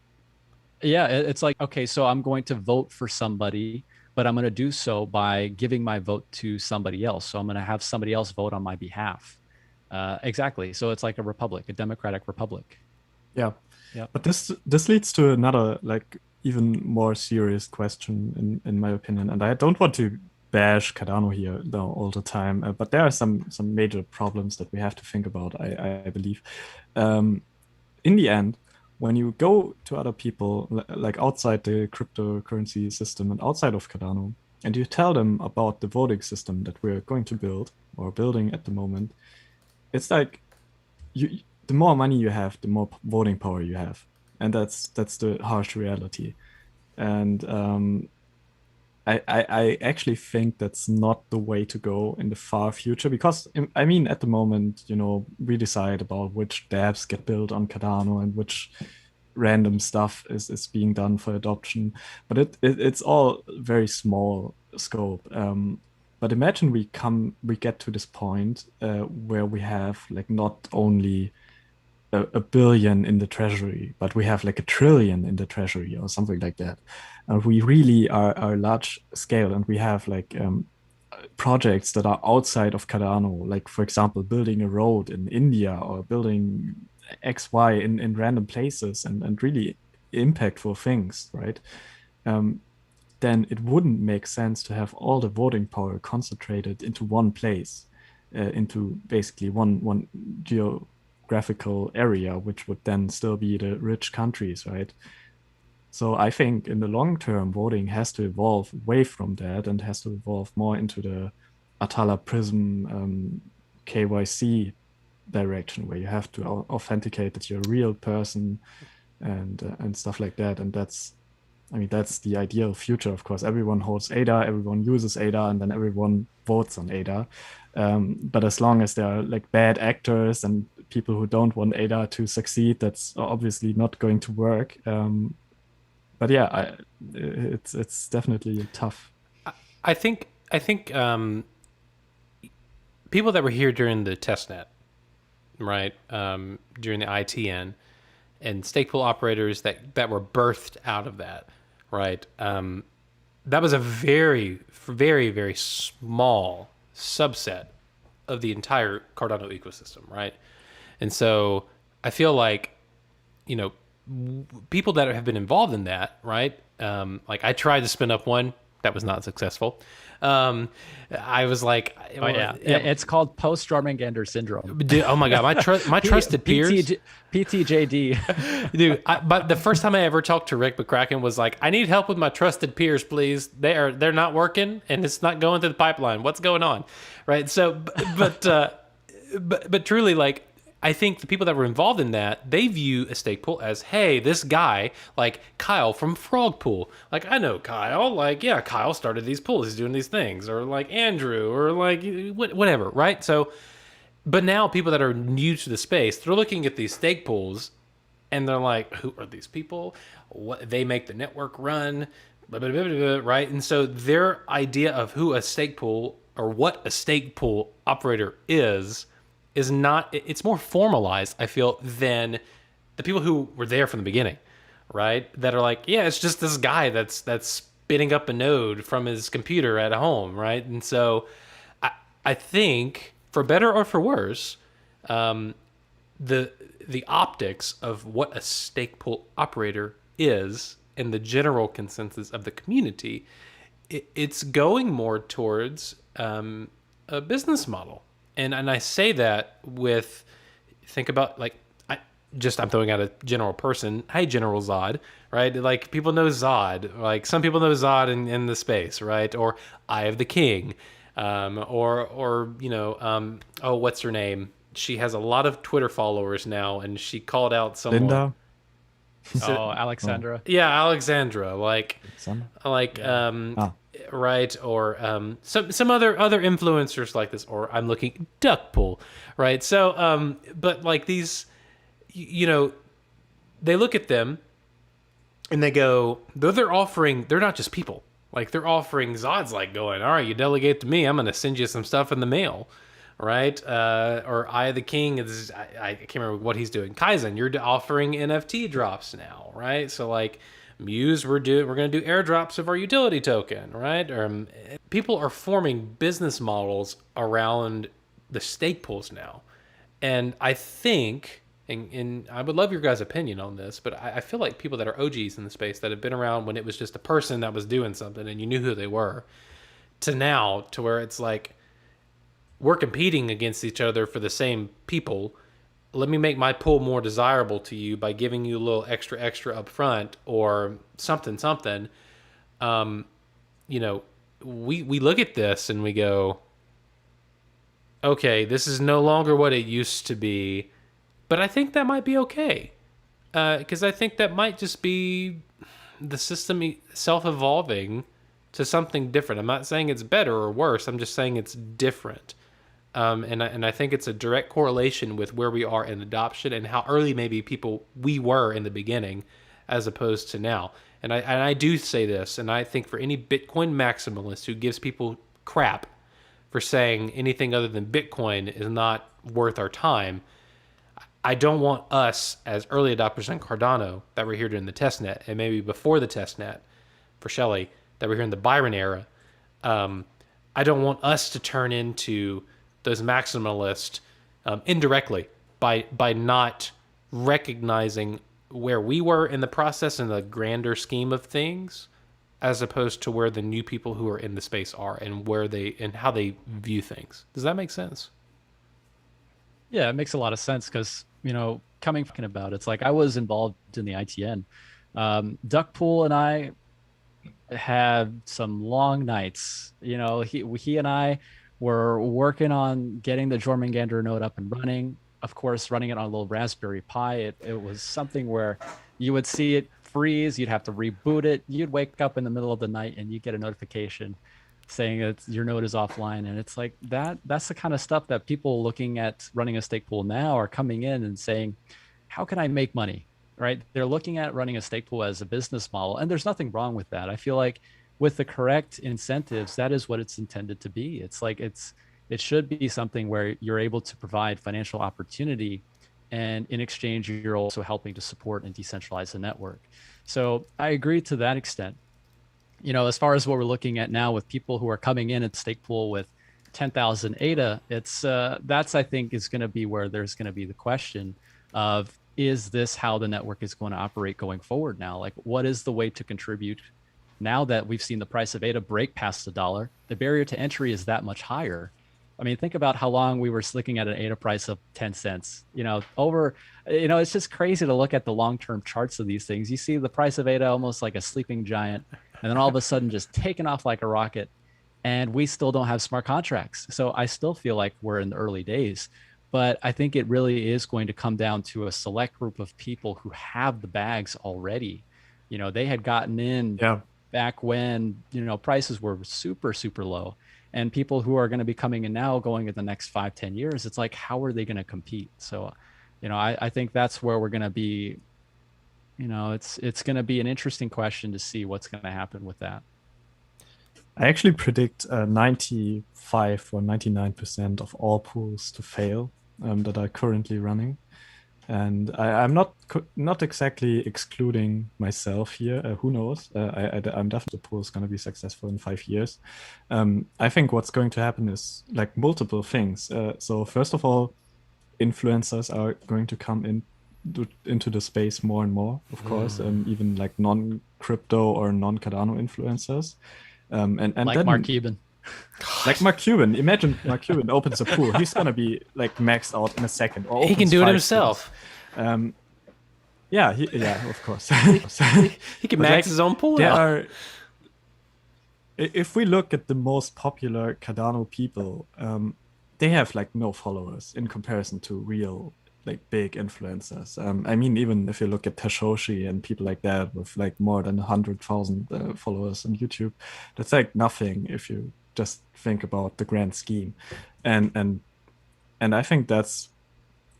yeah, it's like, okay, so I'm going to vote for somebody, but I'm going to do so by giving my vote to somebody else. So I'm going to have somebody else vote on my behalf. Exactly. So it's like a republic, a democratic republic. Yeah. But this leads to another, like, even more serious question, in my opinion. And I don't want to bash Cardano here though all the time, but there are some major problems that we have to think about, I believe. In the end, when you go to other people, like outside the cryptocurrency system and outside of Cardano, and you tell them about the voting system that we're going to build or building at the moment, it's like you the more money you have, the more voting power you have, and that's the harsh reality. And I actually think that's not the way to go in the far future, because I mean, at the moment, we decide about which dApps get built on Cardano and which random stuff is being done for adoption, but it's all very small scope. But imagine we get to this point where we have like not only a billion in the treasury, but we have like a trillion in the treasury or something like that. And we really are large scale, and we have like projects that are outside of Cardano, like for example, building a road in India or building XY in random places, and really impactful things, right? Um, then it wouldn't make sense to have all the voting power concentrated into one place, into basically one geographical area, which would then still be the rich countries, right? So I think in the long term, voting has to evolve away from that and has to evolve more into the Atala Prism KYC direction, where you have to authenticate that you're a real person and stuff like that. And that's the ideal future. Of course, everyone holds ADA, everyone uses ADA, and then everyone votes on ADA. But as long as there are like bad actors and people who don't want ADA to succeed, that's obviously not going to work. But yeah, it's definitely tough. I think people that were here during the testnet, right, during the ITN, and stake pool operators that were birthed out of that, right? That was a very, very, very small subset of the entire Cardano ecosystem, right? And so I feel like, people that have been involved in that, right? Like I tried to spin up one that was not successful. I was like, Oh yeah, it's called post-Jormungandr syndrome. Dude, oh my god, my trusted peers, PTJD. dude. But the first time I ever talked to Rick McCracken was like, I need help with my trusted peers, please. They're not working and it's not going through the pipeline. What's going on, right? So, but truly, like, I think the people that were involved in that, they view a stake pool as, hey, this guy, like Kyle from Frog Pool, like I know Kyle, like yeah, Kyle started these pools, he's doing these things, or like Andrew, or like whatever, right? So, but now people that are new to the space, they're looking at these stake pools, and they're like, who are these people? What they make the network run, blah, blah, blah, blah, blah, right? And so their idea of who a stake pool or what a stake pool operator is not, it's more formalized, I feel, than the people who were there from the beginning, right? That are like, yeah, it's just this guy that's spinning up a node from his computer at home, right? And so I think, for better or for worse, the optics of what a stake pool operator is and the general consensus of the community, it's going more towards a business model. And I say that with, think about like, I'm throwing out a general person. Hey, General Zod, right? Like people know Zod. Like some people know Zod in the space, right? Or Eye of the King, or oh, what's her name? She has a lot of Twitter followers now, and she called out someone. Linda. Oh, Alexandra. Yeah, Alexandra. Like, Ah. right, or some other influencers like this, or I'm looking duck pool, right? So but like these, they look at them and they go, they're offering, they're not just people, like they're offering Zod's, like going, all right, you delegate to me, I'm gonna send you some stuff in the mail, right? Or Eye of the King is, I can't remember what he's doing. Kaizen, you're offering NFT drops now, right? So like Muse, we're going to do airdrops of our utility token, right? People are forming business models around the stake pools now. And I think, and I would love your guys' opinion on this, but I feel like people that are OGs in the space that have been around when it was just a person that was doing something and you knew who they were, to now, to where it's like, we're competing against each other for the same people. Let me make my pool more desirable to you by giving you a little extra up front or something. We look at this and we go, okay, this is no longer what it used to be, but I think that might be okay. Because I think that might just be the system self evolving to something different. I'm not saying it's better or worse. I'm just saying it's different. And I think it's a direct correlation with where we are in adoption and how early maybe we were in the beginning, as opposed to now. And I do say this, and I think for any Bitcoin maximalist who gives people crap for saying anything other than Bitcoin is not worth our time, I don't want us as early adopters on Cardano that were here during the testnet and maybe before the testnet for Shelley that were here in the Byron era. I don't want us to turn into those maximalists indirectly by not recognizing where we were in the process in the grander scheme of things, as opposed to where the new people who are in the space are and where they and how they view things. Does that make sense? Yeah, it makes a lot of sense because, coming about it's like I was involved in the ITN. Duckpool and I had some long nights. He and I were working on getting the Jormungandr node up and running. Of course, running it on a little Raspberry Pi. It was something where you would see it freeze. You'd have to reboot it. You'd wake up in the middle of the night and you get a notification saying that your node is offline. And it's like that's the kind of stuff that people looking at running a stake pool now are coming in and saying, how can I make money? Right? They're looking at running a stake pool as a business model, and there's nothing wrong with that. I feel like with the correct incentives, that is what it's intended to be. It should be something where you're able to provide financial opportunity, and in exchange, you're also helping to support and decentralize the network. So I agree to that extent. As far as what we're looking at now with people who are coming in at stake pool with 10,000 ADA, that's I think is going to be where there's going to be the question of, is this how the network is going to operate going forward now? Like, what is the way to contribute now that we've seen the price of ADA break past $1? The barrier to entry is that much higher. I mean, think about how long we were looking at an ADA price of 10 cents. It's just crazy to look at the long-term charts of these things. You see the price of ADA almost like a sleeping giant, and then all of a sudden just taking off like a rocket. And we still don't have smart contracts. So I still feel like we're in the early days. But I think it really is going to come down to a select group of people who have the bags already. They had gotten in Yeah. back when, prices were super, super low. And people who are going to be coming in now going in the next 5-10 years, it's like, how are they going to compete? So, I think that's where we're going to be. It's going to be an interesting question to see what's going to happen with that. I actually predict 95 or 99% of all pools to fail that are currently running. And I'm not exactly excluding myself here. Who knows? I'm definitely the pool is going to be successful in 5 years. I think what's going to happen is like multiple things. So first of all, influencers are going to come into the space more and more, of course, even like non-crypto or non-Cardano influencers. And like then, Mark Cuban. Like Mark Cuban. Imagine Mark Cuban opens a pool. He's gonna be like maxed out in a second. Or He can opens do it 5 himself. pools. Yeah, of course. He can But, max his own pool there out. are. If we look at the most popular Cardano people, they have like no followers in comparison to real like big influencers. I mean, even if you look at Tashoshi and people like that with like more than 100,000 followers on YouTube, that's like nothing if you just think about the grand scheme. And I think that's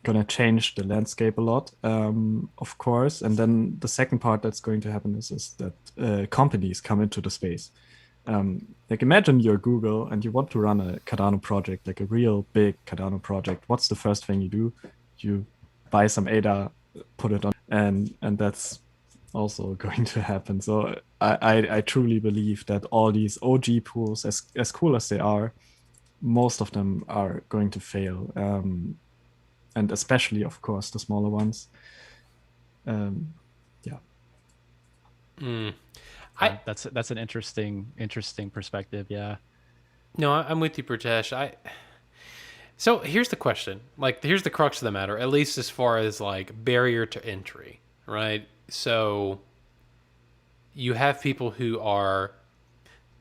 gonna change the landscape a lot, of course. And then the second part that's going to happen is that companies come into the space. Like imagine you're Google and you want to run a Cardano project, like a real big Cardano project. What's the first thing you do? You buy some ADA, put it on, and that's also going to happen. So I truly believe that all these OG pools, as cool as they are, most of them are going to fail, and especially, of course, the smaller ones. Yeah. That's an interesting perspective. Yeah. No, I'm with you, Pratesh. So here's the question. Like, here's the crux of the matter, at least as far as like barrier to entry, right? So you have people who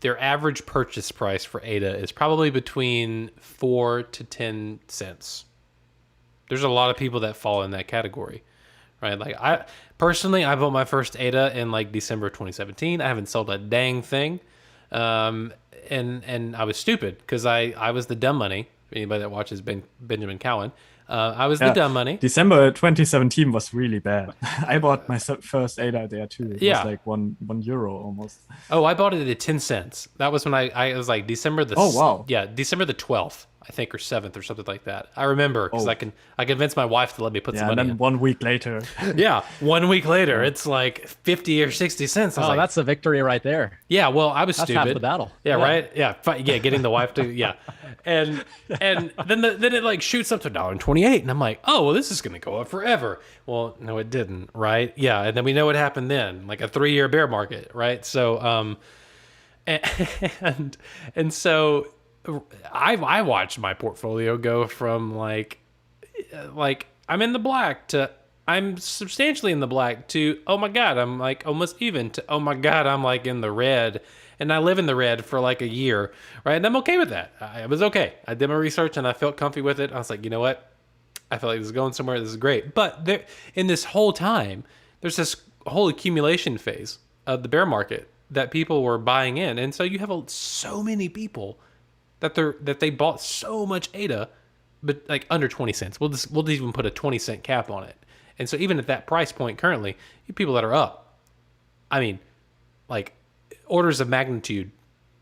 their average purchase price for ADA is probably between 4 to 10 cents. There's a lot of people that fall in that category, right? Like I bought my first ADA in like December 2017. I haven't sold a dang thing. And I was stupid because I was the dumb money. Anybody that watches Benjamin Cowan, I was the dumb money. December 2017 was really bad. I bought my first ADA there too. It was like one euro almost. Oh, I bought it at 10 cents. That was when I was like December the December the 12th, I think, or 7th or something like that. I remember because I convinced my wife to let me put some money and then in. 1 week later. 1 week later, it's like 50 or 60 cents. Oh, that's a victory right there. Yeah, well, I was That's stupid. half the battle. Yeah, right. Yeah, getting the wife to and then it like shoots up to $1.28, and I'm like, oh well, this is gonna go up forever. Well, no, it didn't, right? Yeah, and then we know what happened then, like a 3-year bear market, right? So and so I watched my portfolio go from like I'm in the black to I'm substantially in the black to, oh my God, I'm like almost even to, oh my God, I'm like in the red. And I live in the red for like a year, right? And I'm okay with that. I was okay. I did my research and I felt comfy with it. I was like, you know what? I feel like this is going somewhere. This is great. But there, in this whole time, there's this whole accumulation phase of the bear market that people were buying in. And so you have so many people that they bought so much ADA, but like under 20 cents. We'll even put a 20-cent cap on it. And so even at that price point currently, you have people that are up. I mean, like orders of magnitude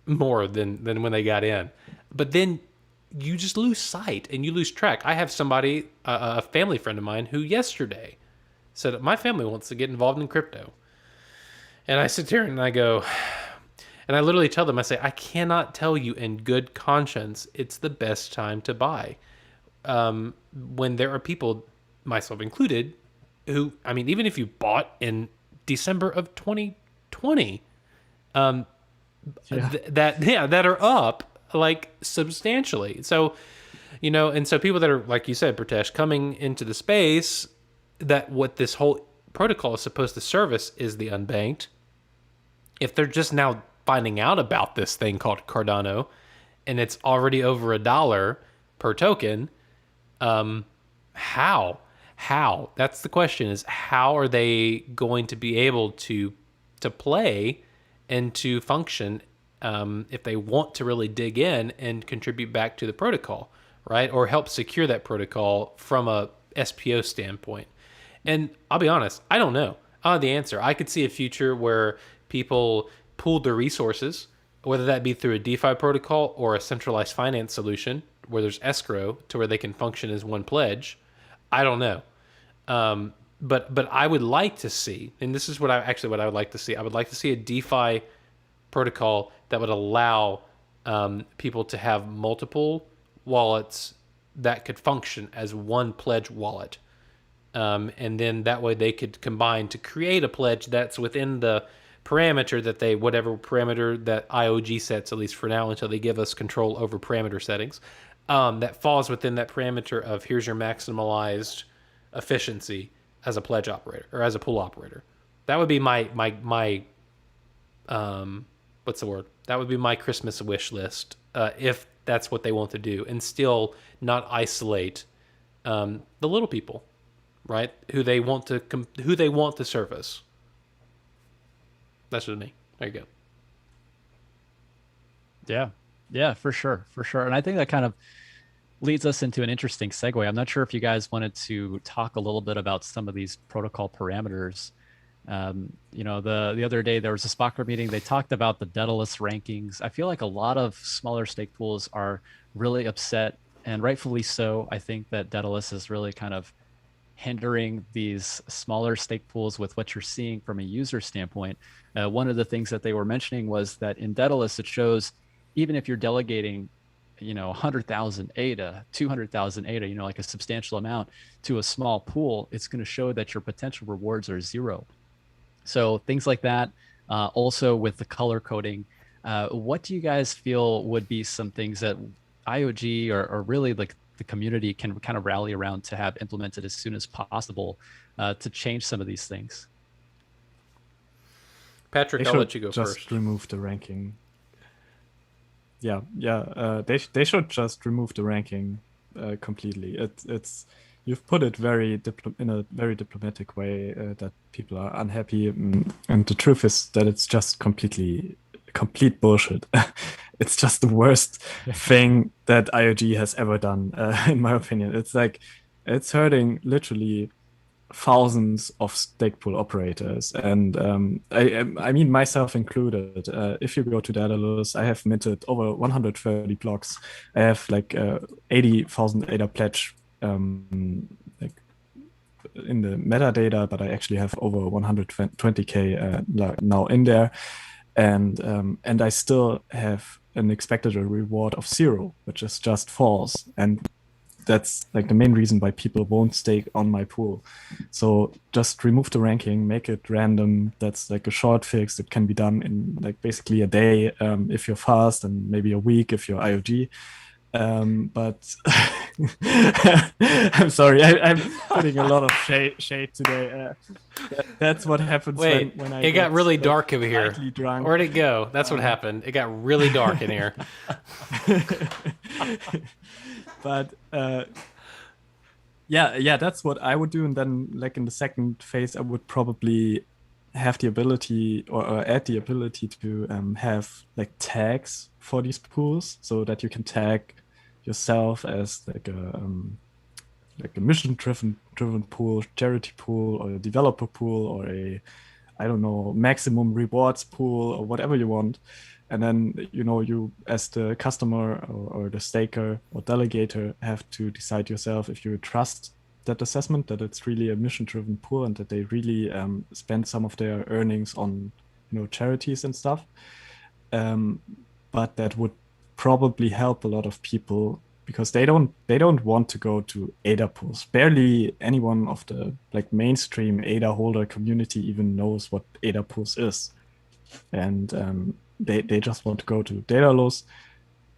more than when they got in. But then you just lose sight and you lose track. I have somebody, a family friend of mine, who yesterday said, my family wants to get involved in crypto. And I sit here and I go, and I literally tell them, I say, I cannot tell you in good conscience it's the best time to buy. When there are people, myself included, who, I mean, even if you bought in December of 2020, that are up like substantially. So, you know, and so people that are, like you said, Pratesh, coming into the space, that what this whole protocol is supposed to service is the unbanked. If they're just now finding out about this thing called Cardano, and it's already over $1 per token, how? That's the question: is how are they going to be able to play and to function if they want to really dig in and contribute back to the protocol, right? Or help secure that protocol from a SPO standpoint. And I'll be honest, I don't know. I don't have the answer. I could see a future where people pooled their resources, whether that be through a DeFi protocol or a centralized finance solution where there's escrow to where they can function as one pledge. I don't know. But I would like to see, and this is what I would like to see. I would like to see a DeFi protocol that would allow people to have multiple wallets that could function as one pledge wallet. And then that way they could combine to create a pledge that's within the parameter that whatever parameter that IOG sets, at least for now, until they give us control over parameter settings, that falls within that parameter of here's your maximalized efficiency as a pledge operator or as a pool operator. That would be my what's the word? That would be my Christmas wish list, if that's what they want to do, and still not isolate the little people, right? Who they want to service. That's just me. There you go. Yeah, for sure. And I think that kind of leads us into an interesting segue. I'm not sure if you guys wanted to talk a little bit about some of these protocol parameters. You know, the other day there was a Spocker meeting. They talked about the Daedalus rankings. I feel like a lot of smaller stake pools are really upset, and rightfully so. I think that Daedalus is really kind of hindering these smaller stake pools with what you're seeing from a user standpoint. One of the things that they were mentioning was that in Daedalus, it shows even if you're delegating, you know, 100,000 ADA, 200,000 ADA, you know, like a substantial amount to a small pool, it's going to show that your potential rewards are 0. So things like that. Also with the color coding, what do you guys feel would be some things that IOG or really like the community can kind of rally around to have implemented as soon as possible to change some of these things? Patrick, I'll let you go just first. Remove the ranking. They should just remove the ranking completely. It's you've put it in a very diplomatic way that people are unhappy, and the truth is that it's just complete bullshit. It's just the worst thing that IOG has ever done, in my opinion. It's like it's hurting literally thousands of stake pool operators, and I mean myself included. If you go to Daedalus, I have minted over 130 blocks. I have like 80,000 ADA pledge, like in the metadata, but I actually have over 120k now in there, and I still have an expected reward of 0, which is just false. And that's like the main reason why people won't stake on my pool. So just remove the ranking, make it random. That's like a short fix that can be done in like basically a day, if you're fast, and maybe a week if you're IOG. But I'm sorry, I'm putting a lot of shade today. That's what happens when it got really dark over here. Drunk. Where'd it go? That's what happened. It got really dark in here. But yeah, that's what I would do. And then like in the second phase, I would probably have the ability or add the ability to have like tags for these pools, so that you can tag yourself as like a mission driven pool, charity pool, or a developer pool, or a, I don't know, maximum rewards pool, or whatever you want. And then, you as the customer or the staker or delegator have to decide yourself if you trust that assessment, that it's really a mission-driven pool and that they really spend some of their earnings on, charities and stuff. But that would probably help a lot of people, because they don't want to go to ADA pools. Barely anyone of the like mainstream ADA holder community even knows what ADA pools is. And they just want to go to Daedalus,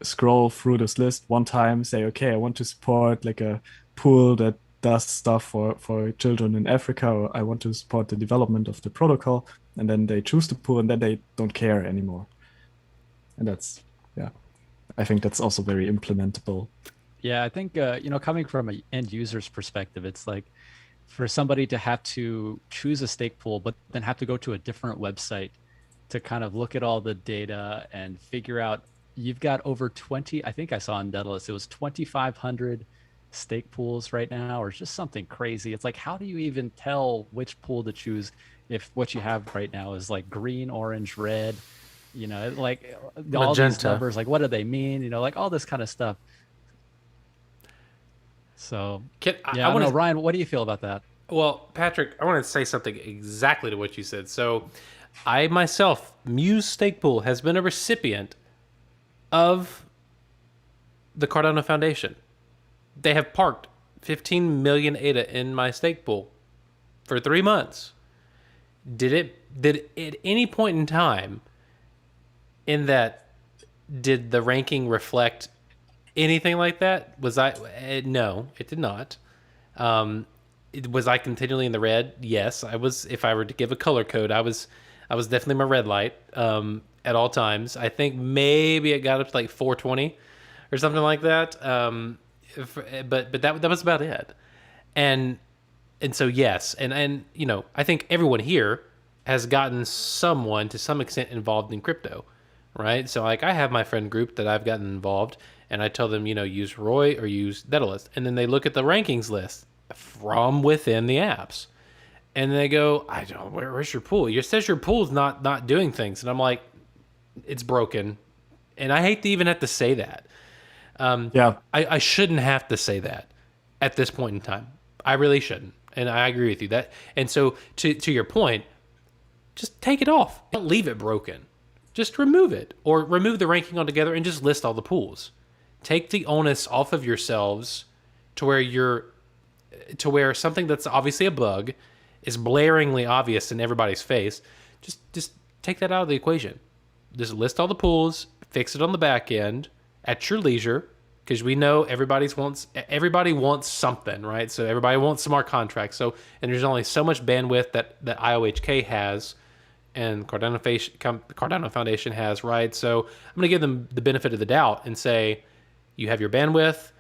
scroll through this list one time, say, okay, I want to support like a pool that does stuff for children in Africa, or I want to support the development of the protocol, and then they choose the pool, and then they don't care anymore. And that's, I think that's also very implementable. Yeah, I think coming from an end user's perspective, it's like for somebody to have to choose a stake pool, but then have to go to a different website to kind of look at all the data and figure out, you've got over 20, I think I saw in Daedalus, it was 2,500 stake pools right now, or just something crazy. It's like, how do you even tell which pool to choose if what you have right now is like green, orange, red, like all these numbers, like what do they mean? Like all this kind of stuff. So I don't know, Ryan, what do you feel about that? Well, Patrick, I want to say something exactly to what you said. So I myself, Muse Stake Pool, has been a recipient of the Cardano Foundation. They have parked 15 million ADA in my stake pool for 3 months. Did at any point in time in that, did the ranking reflect anything like that? No, it did not. Was I continually in the red? Yes, I was. If I were to give a color code, I was definitely my red light at all times. I think maybe it got up to like 420 or something like that. But that was about it. And so yes, and I think everyone here has gotten someone to some extent involved in crypto, right? So like I have my friend group that I've gotten involved, and I tell them, use Roy or use Daedalus, and then they look at the rankings list from within the apps, and they go, I don't. Where's your pool? It says your pool's not doing things, and I'm like, it's broken, and I hate to even have to say that. I shouldn't have to say that at this point in time. I really shouldn't, and I agree with you that. And so to your point, just take it off. Don't leave it broken. Just remove it, or remove the ranking altogether, and just list all the pools. Take the onus off of yourselves to where something that's obviously a bug is blaringly obvious in everybody's face. Just take that out of the equation. Just list all the pools, fix it on the back end at your leisure, because we know everybody wants something, right? So everybody wants smart contracts. So, and there's only so much bandwidth that IOHK has and Cardano Foundation has, right? So I'm going to give them the benefit of the doubt and say, you have your bandwidth,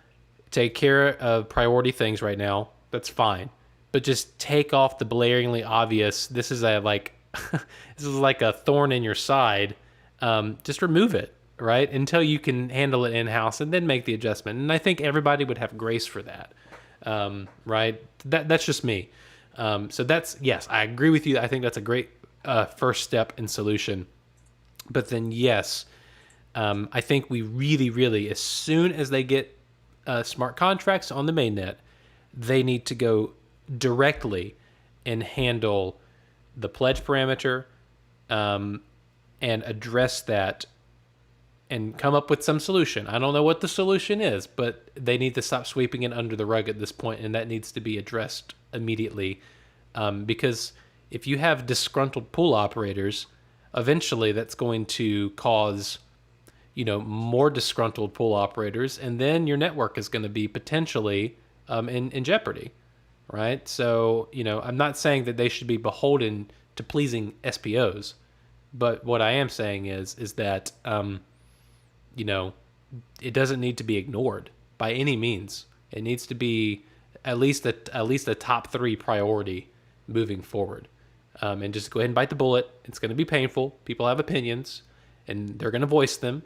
take care of priority things right now. That's fine, but just take off the blaringly obvious. This is a like, this is like a thorn in your side. Just remove it, right, until you can handle it in house, and then make the adjustment. And I think everybody would have grace for that, right? That's just me. So that's, yes, I agree with you. I think that's a great first step and solution. But then, yes, I think we really, really, as soon as they get smart contracts on the mainnet, they need to go directly and handle the pledge parameter, and address that and come up with some solution. I don't know what the solution is, but they need to stop sweeping it under the rug at this point, and that needs to be addressed immediately. Because if you have disgruntled pool operators, eventually that's going to cause, more disgruntled pool operators, and then your network is going to be potentially in jeopardy, right? So, I'm not saying that they should be beholden to pleasing SPOs, but what I am saying is that it doesn't need to be ignored by any means. It needs to be at least a top 3 priority moving forward. And just go ahead and bite the bullet. It's going to be painful. People have opinions, and they're going to voice them.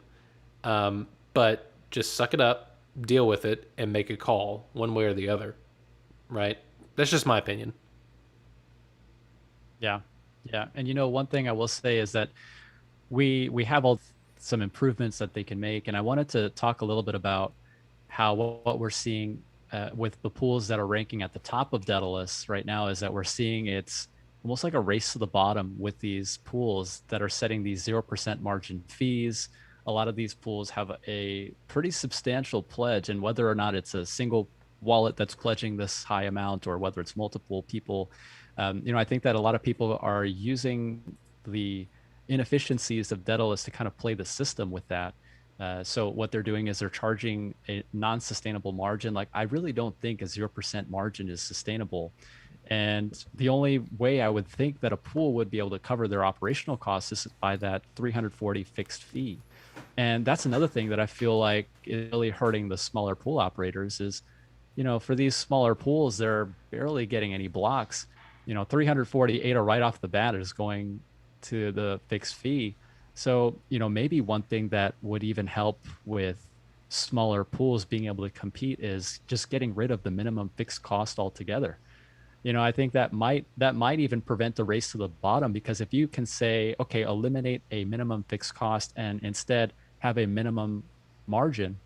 But just suck it up, deal with it, and make a call one way or the other. Right? That's just my opinion. Yeah. Yeah. And one thing I will say is that we have some improvements that they can make. And I wanted to talk a little bit about how what we're seeing with the pools that are ranking at the top of Daedalus right now is that we're seeing it's almost like a race to the bottom with these pools that are setting these 0% margin fees. A lot of these pools have a pretty substantial pledge, and whether or not it's a single wallet that's pledging this high amount or whether it's multiple people, I think that a lot of people are using the inefficiencies of Daedalus to kind of play the system with that. So what they're doing is they're charging a non-sustainable margin. Like, I really don't think a 0% margin is sustainable. And the only way I would think that a pool would be able to cover their operational costs is by that 340 fixed fee. And that's another thing that I feel like is really hurting the smaller pool operators is, for these smaller pools, they're barely getting any blocks. 340 ADA right off the bat is going to the fixed fee. So, maybe one thing that would even help with smaller pools being able to compete is just getting rid of the minimum fixed cost altogether. I think that might even prevent the race to the bottom, because if you can say, okay, eliminate a minimum fixed cost and instead have a minimum margin,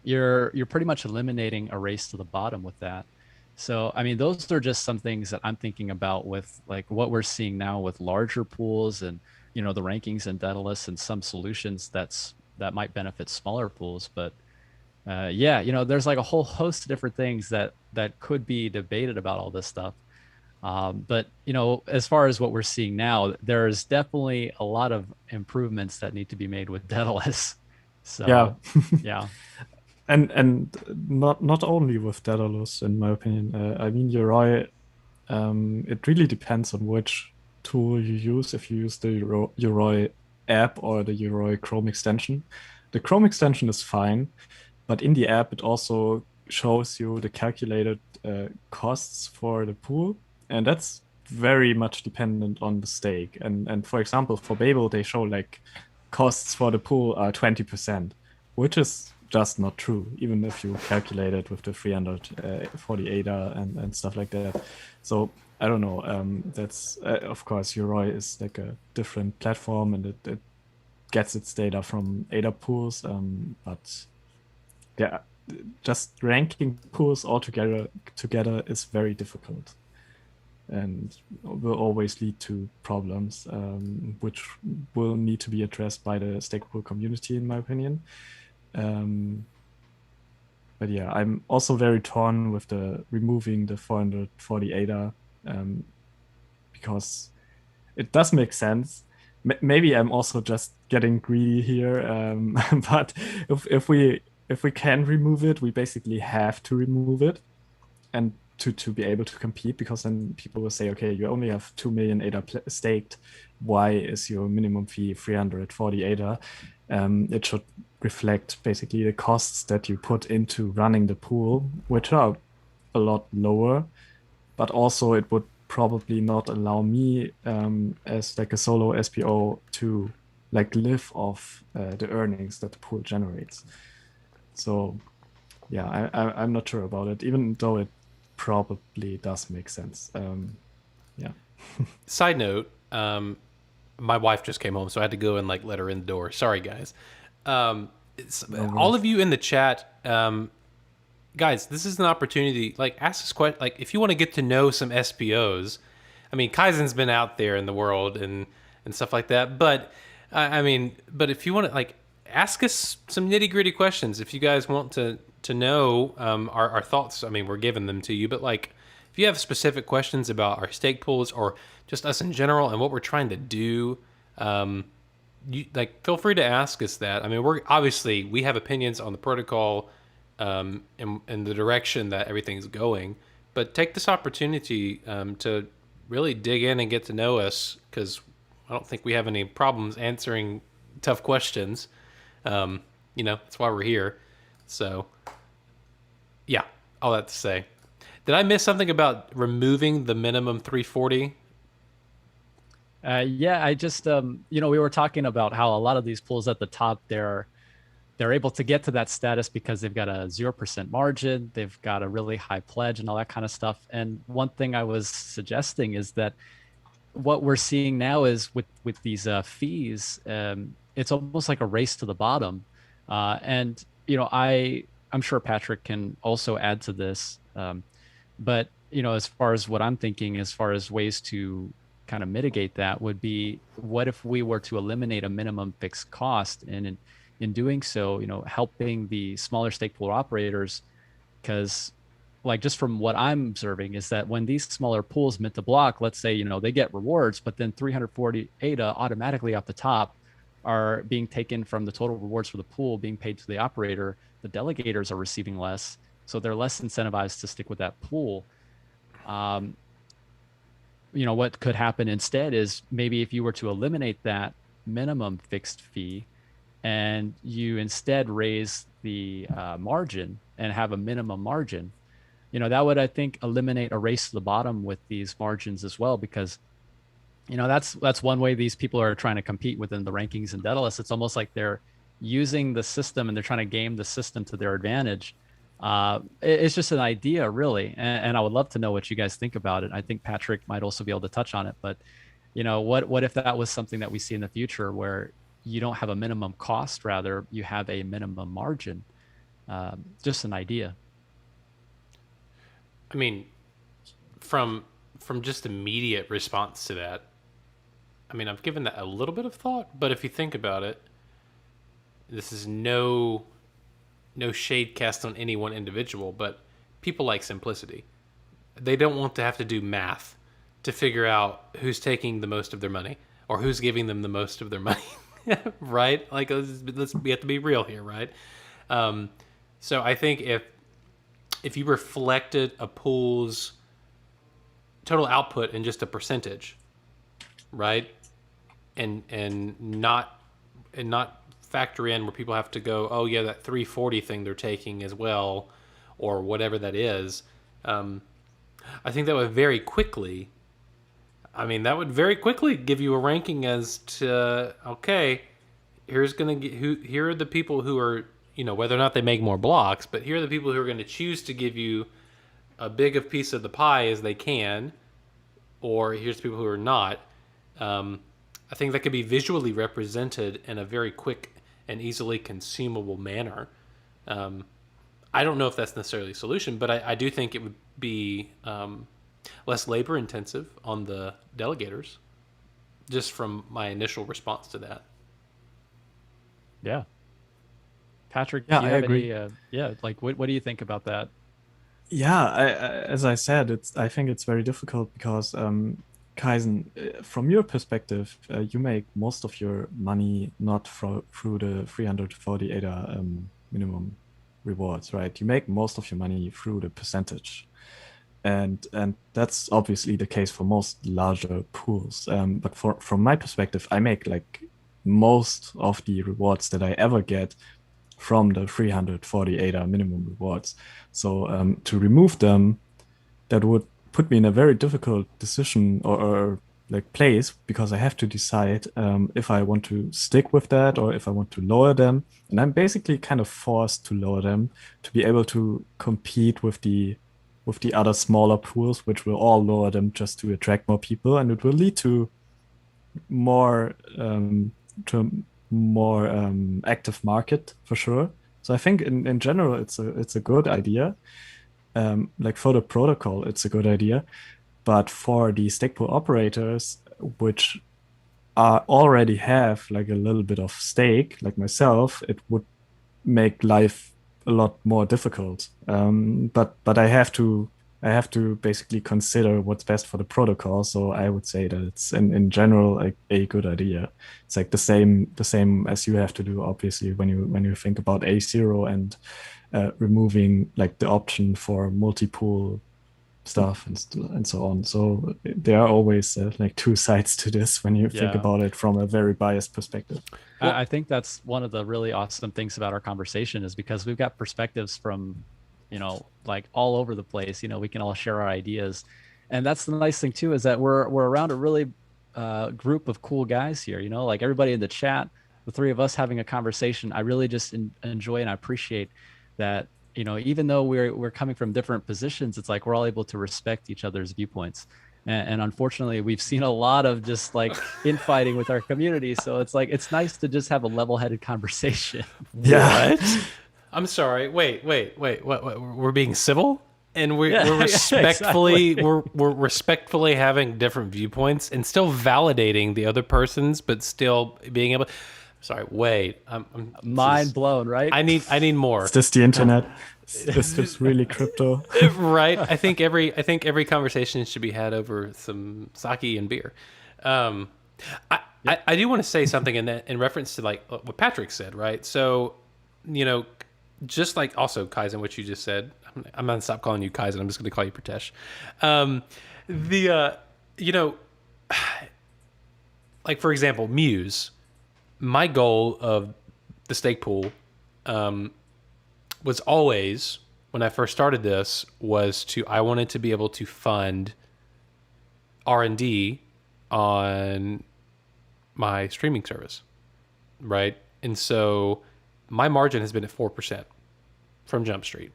you're pretty much eliminating a race to the bottom with that. So, I mean, those are just some things that I'm thinking about with like what we're seeing now with larger pools and, the rankings in Daedalus and some solutions that might benefit smaller pools. But there's like a whole host of different things that could be debated about all this stuff. But, as far as what we're seeing now, there's definitely a lot of improvements that need to be made with Daedalus. So, Yeah. yeah. And not only with Daedalus, in my opinion. I mean, you're right. It really depends on which tool you use. If you use the Yoroi app or the Yoroi Chrome extension, the Chrome extension is fine, but in the app it also shows you the calculated costs for the pool, and that's very much dependent on the stake. And for example, for Babel, they show like costs for the pool are 20%, which is just not true, even if you calculate it with the 340 ADA and stuff like that. So I don't know. That's of course, Yoroi is like a different platform, and it gets its data from ADA pools. But yeah, just ranking pools all together is very difficult, and will always lead to problems, which will need to be addressed by the stake pool community, in my opinion. But yeah, I'm also very torn with the removing the 440 ADA, because it does make sense. Maybe I'm also just getting greedy here, but if we can remove it, we basically have to remove it. And to be able to compete, because then people will say, okay, you only have 2 million ADA staked. Why is your minimum fee 340 ADA? It should reflect basically the costs that you put into running the pool, which are a lot lower, but also it would probably not allow me as like a solo SPO to like live off the earnings that the pool generates. So yeah, I'm not sure about it, even though it probably does make sense. Yeah. Side note, my wife just came home, so I had to go and like let her in the door. Sorry, guys. No All worries. of you in the chat, guys, this is an opportunity. Like, ask this question. Like, if you want to get to know some SPOs, I mean, Kaizen's been out there in the world and stuff like that. But I mean, but if you want to like ask us some nitty gritty questions, if you guys want to know our thoughts, I mean, we're giving them to you. But like, if you have specific questions about our stake pools or just us in general and what we're trying to do, you like feel free to ask us that. I mean, we have opinions on the protocol, and the direction that everything's going, but take this opportunity to really dig in and get to know us, because I don't think we have any problems answering tough questions. That's why we're here. So, yeah, all that to say. Did I miss something about removing the minimum 340? Yeah, I just we were talking about how a lot of these pools at the top, they're able to get to that status because they've got a 0% margin, they've got a really high pledge and all that kind of stuff. And one thing I was suggesting is that what we're seeing now is with these fees, it's almost like a race to the bottom. And I'm sure Patrick can also add to this. But as far as what I'm thinking, as far as ways to kind of mitigate that, would be, what if we were to eliminate a minimum fixed cost, and in doing so, helping the smaller stake pool operators? Because like, just from what I'm observing, is that when these smaller pools mint to block, let's say, they get rewards, but then 340 ADA automatically off the top are being taken from the total rewards for the pool being paid to the operator. The delegators are receiving less, so they're less incentivized to stick with that pool. What could happen instead is, maybe if you were to eliminate that minimum fixed fee and you instead raise the margin and have a minimum margin, that would, I think, eliminate a race to the bottom with these margins as well. Because that's one way these people are trying to compete within the rankings in Daedalus. It's almost like they're using the system and they're trying to game the system to their advantage. It's just an idea, really, and I would love to know what you guys think about it. I think Patrick might also be able to touch on it. But what if that was something that we see in the future, where you don't have a minimum cost, rather you have a minimum margin? Just an idea. I mean, from just immediate response to that, I mean, I've given that a little bit of thought, but if you think about it, this is no shade cast on any one individual, but people like simplicity. They don't want to have to do math to figure out who's taking the most of their money or who's giving them the most of their money, right? Like, we have to be real here, right? So I think if you reflected a pool's total output in just a percentage, right, and not factor in where people have to go, oh yeah, that 340 thing they're taking as well, or whatever that is. I think that would very quickly. I mean, that would very quickly give you a ranking as to, okay, here are the people who are, whether or not they make more blocks, but here are the people who are going to choose to give you a big of piece of the pie as they can, or here's the people who are not. I think that could be visually represented in a very quick and easily consumable manner. I don't know if that's necessarily a solution, but I do think it would be less labor intensive on the delegators, just from my initial response to that. Yeah. Patrick, Yeah, do you I have agree. any, like, what do you think about that? Yeah, as I said, I think it's very difficult because Kaizen, from your perspective, you make most of your money not through the 340 ADA minimum rewards, right? You make most of your money through the percentage. and that's obviously the case for most larger pools. But from my perspective, I make like most of the rewards that I ever get from the 348 minimum rewards. So to remove them, that would put me in a very difficult decision or like place, because I have to decide if I want to stick with that or if I want to lower them. And I'm basically kind of forced to lower them to be able to compete with the other smaller pools, which will all lower them just to attract more people, and it will lead more to a more active market for sure. So I think in general it's a good idea. Like for the protocol, it's a good idea. But for the stake pool operators, which already have like a little bit of stake, like myself, it would make life a lot more difficult. But I have to basically consider what's best for the protocol. So I would say that it's in general a good idea. It's like the same as you have to do, obviously, when you think about A0 and removing like the option for multi-pool stuff and so on. So there are always like two sides to this when you think Yeah. about it from a very biased perspective. Well- I think that's one of the really awesome things about our conversation is because we've got perspectives from, like all over the place. We can all share our ideas, and that's the nice thing too is that we're around a really group of cool guys here. Like everybody in the chat, the three of us having a conversation. I really just enjoy and I appreciate that. Even though we're coming from different positions, it's like we're all able to respect each other's viewpoints. And unfortunately, we've seen a lot of just like infighting with our community. So it's like it's nice to just have a level-headed conversation. Yeah. What? I'm sorry. Wait. What? We're being civil, and we're, Yeah, we're yeah, respectfully exactly. we're respectfully having different viewpoints and still validating the other person's, but still being able. Sorry. Wait. Mind blown, right? I need more. Is this the internet? Is this really crypto? Right. I think every conversation should be had over some sake and beer. I do want to say something in reference to like what Patrick said, right? So, just like also Kaizen, what you just said. I'm gonna stop calling you Kaizen. I'm just gonna call you Pratesh. The like for example, Muse. My goal of the stake pool was always when I first started this I wanted to be able to fund R&D on my streaming service, right? And so my margin has been at 4% from Jump Street.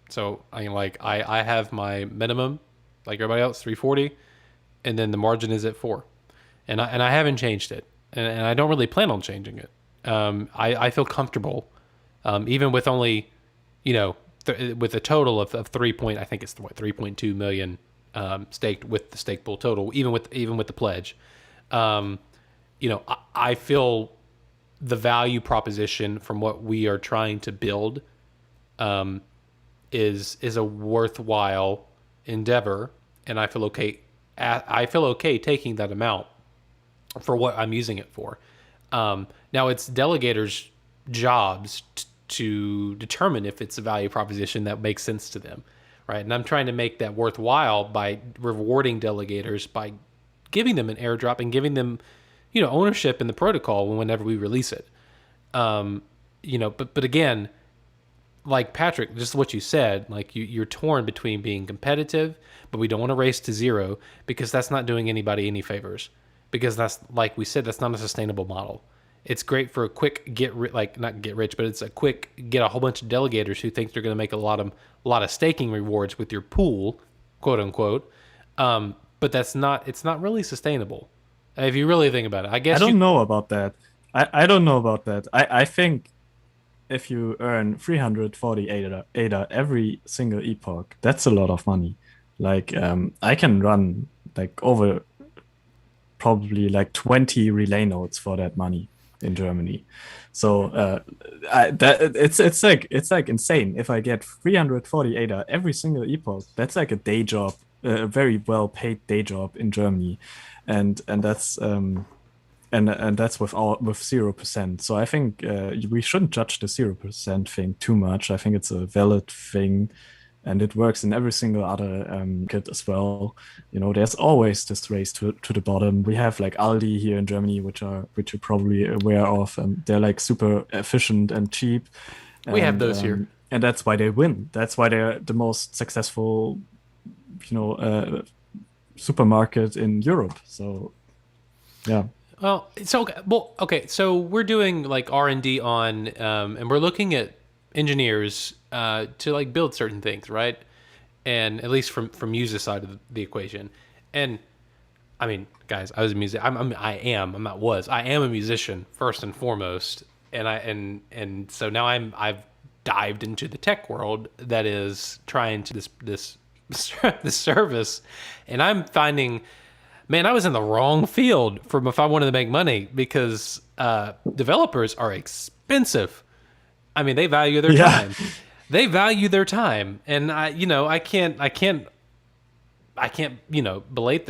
So I have my minimum, like everybody else, 340, and then the margin is at 4, and I haven't changed it, and I don't really plan on changing it. I feel comfortable, even with only, with a total of 3 I think it's 3.2 million staked with the stake pool total, even with the pledge. I feel the value proposition from what we are trying to build is a worthwhile endeavor, and I feel okay. I feel okay taking that amount for what I'm using it for. Now it's delegators' jobs to determine if it's a value proposition that makes sense to them, right? And I'm trying to make that worthwhile by rewarding delegators by giving them an airdrop and giving them, ownership in the protocol whenever we release it. But again, like Patrick, just what you said, like you're torn between being competitive, but we don't want to race to zero because that's not doing anybody any favors. Because that's, like we said, that's not a sustainable model. It's great for a quick not get rich, but it's a quick get a whole bunch of delegators who think they're going to make a lot of staking rewards with your pool, quote unquote. But it's not really sustainable if you really think about it. I guess I don't know about that. I don't know about that. I think if you earn 340 ADA every single epoch, that's a lot of money. Like I can run like over probably like 20 relay nodes for that money in Germany. So it's like insane. If I get 340 ADA every single epoch, that's like a day job, a very well paid day job in Germany, and that's and that's with 0%. So I think we shouldn't judge the 0% thing too much. I think it's a valid thing. and it works in every single other market as well. There's always this race to the bottom. We have like Aldi here in Germany, which you're probably aware of. They're like super efficient and cheap. We have those here. And that's why they win. That's why they're the most successful, supermarket in Europe. So, yeah. Well, okay. So we're doing like R&D on, and we're looking at engineers to like build certain things, right? And at least from user side of the equation. And I mean, guys, I was a musician. I am a musician first and foremost. And so now I've dived into the tech world that is trying to this service, and I'm finding, man, I was in the wrong field from if I wanted to make money, because developers are expensive. I mean, they value their time. They value their time, and I can't berate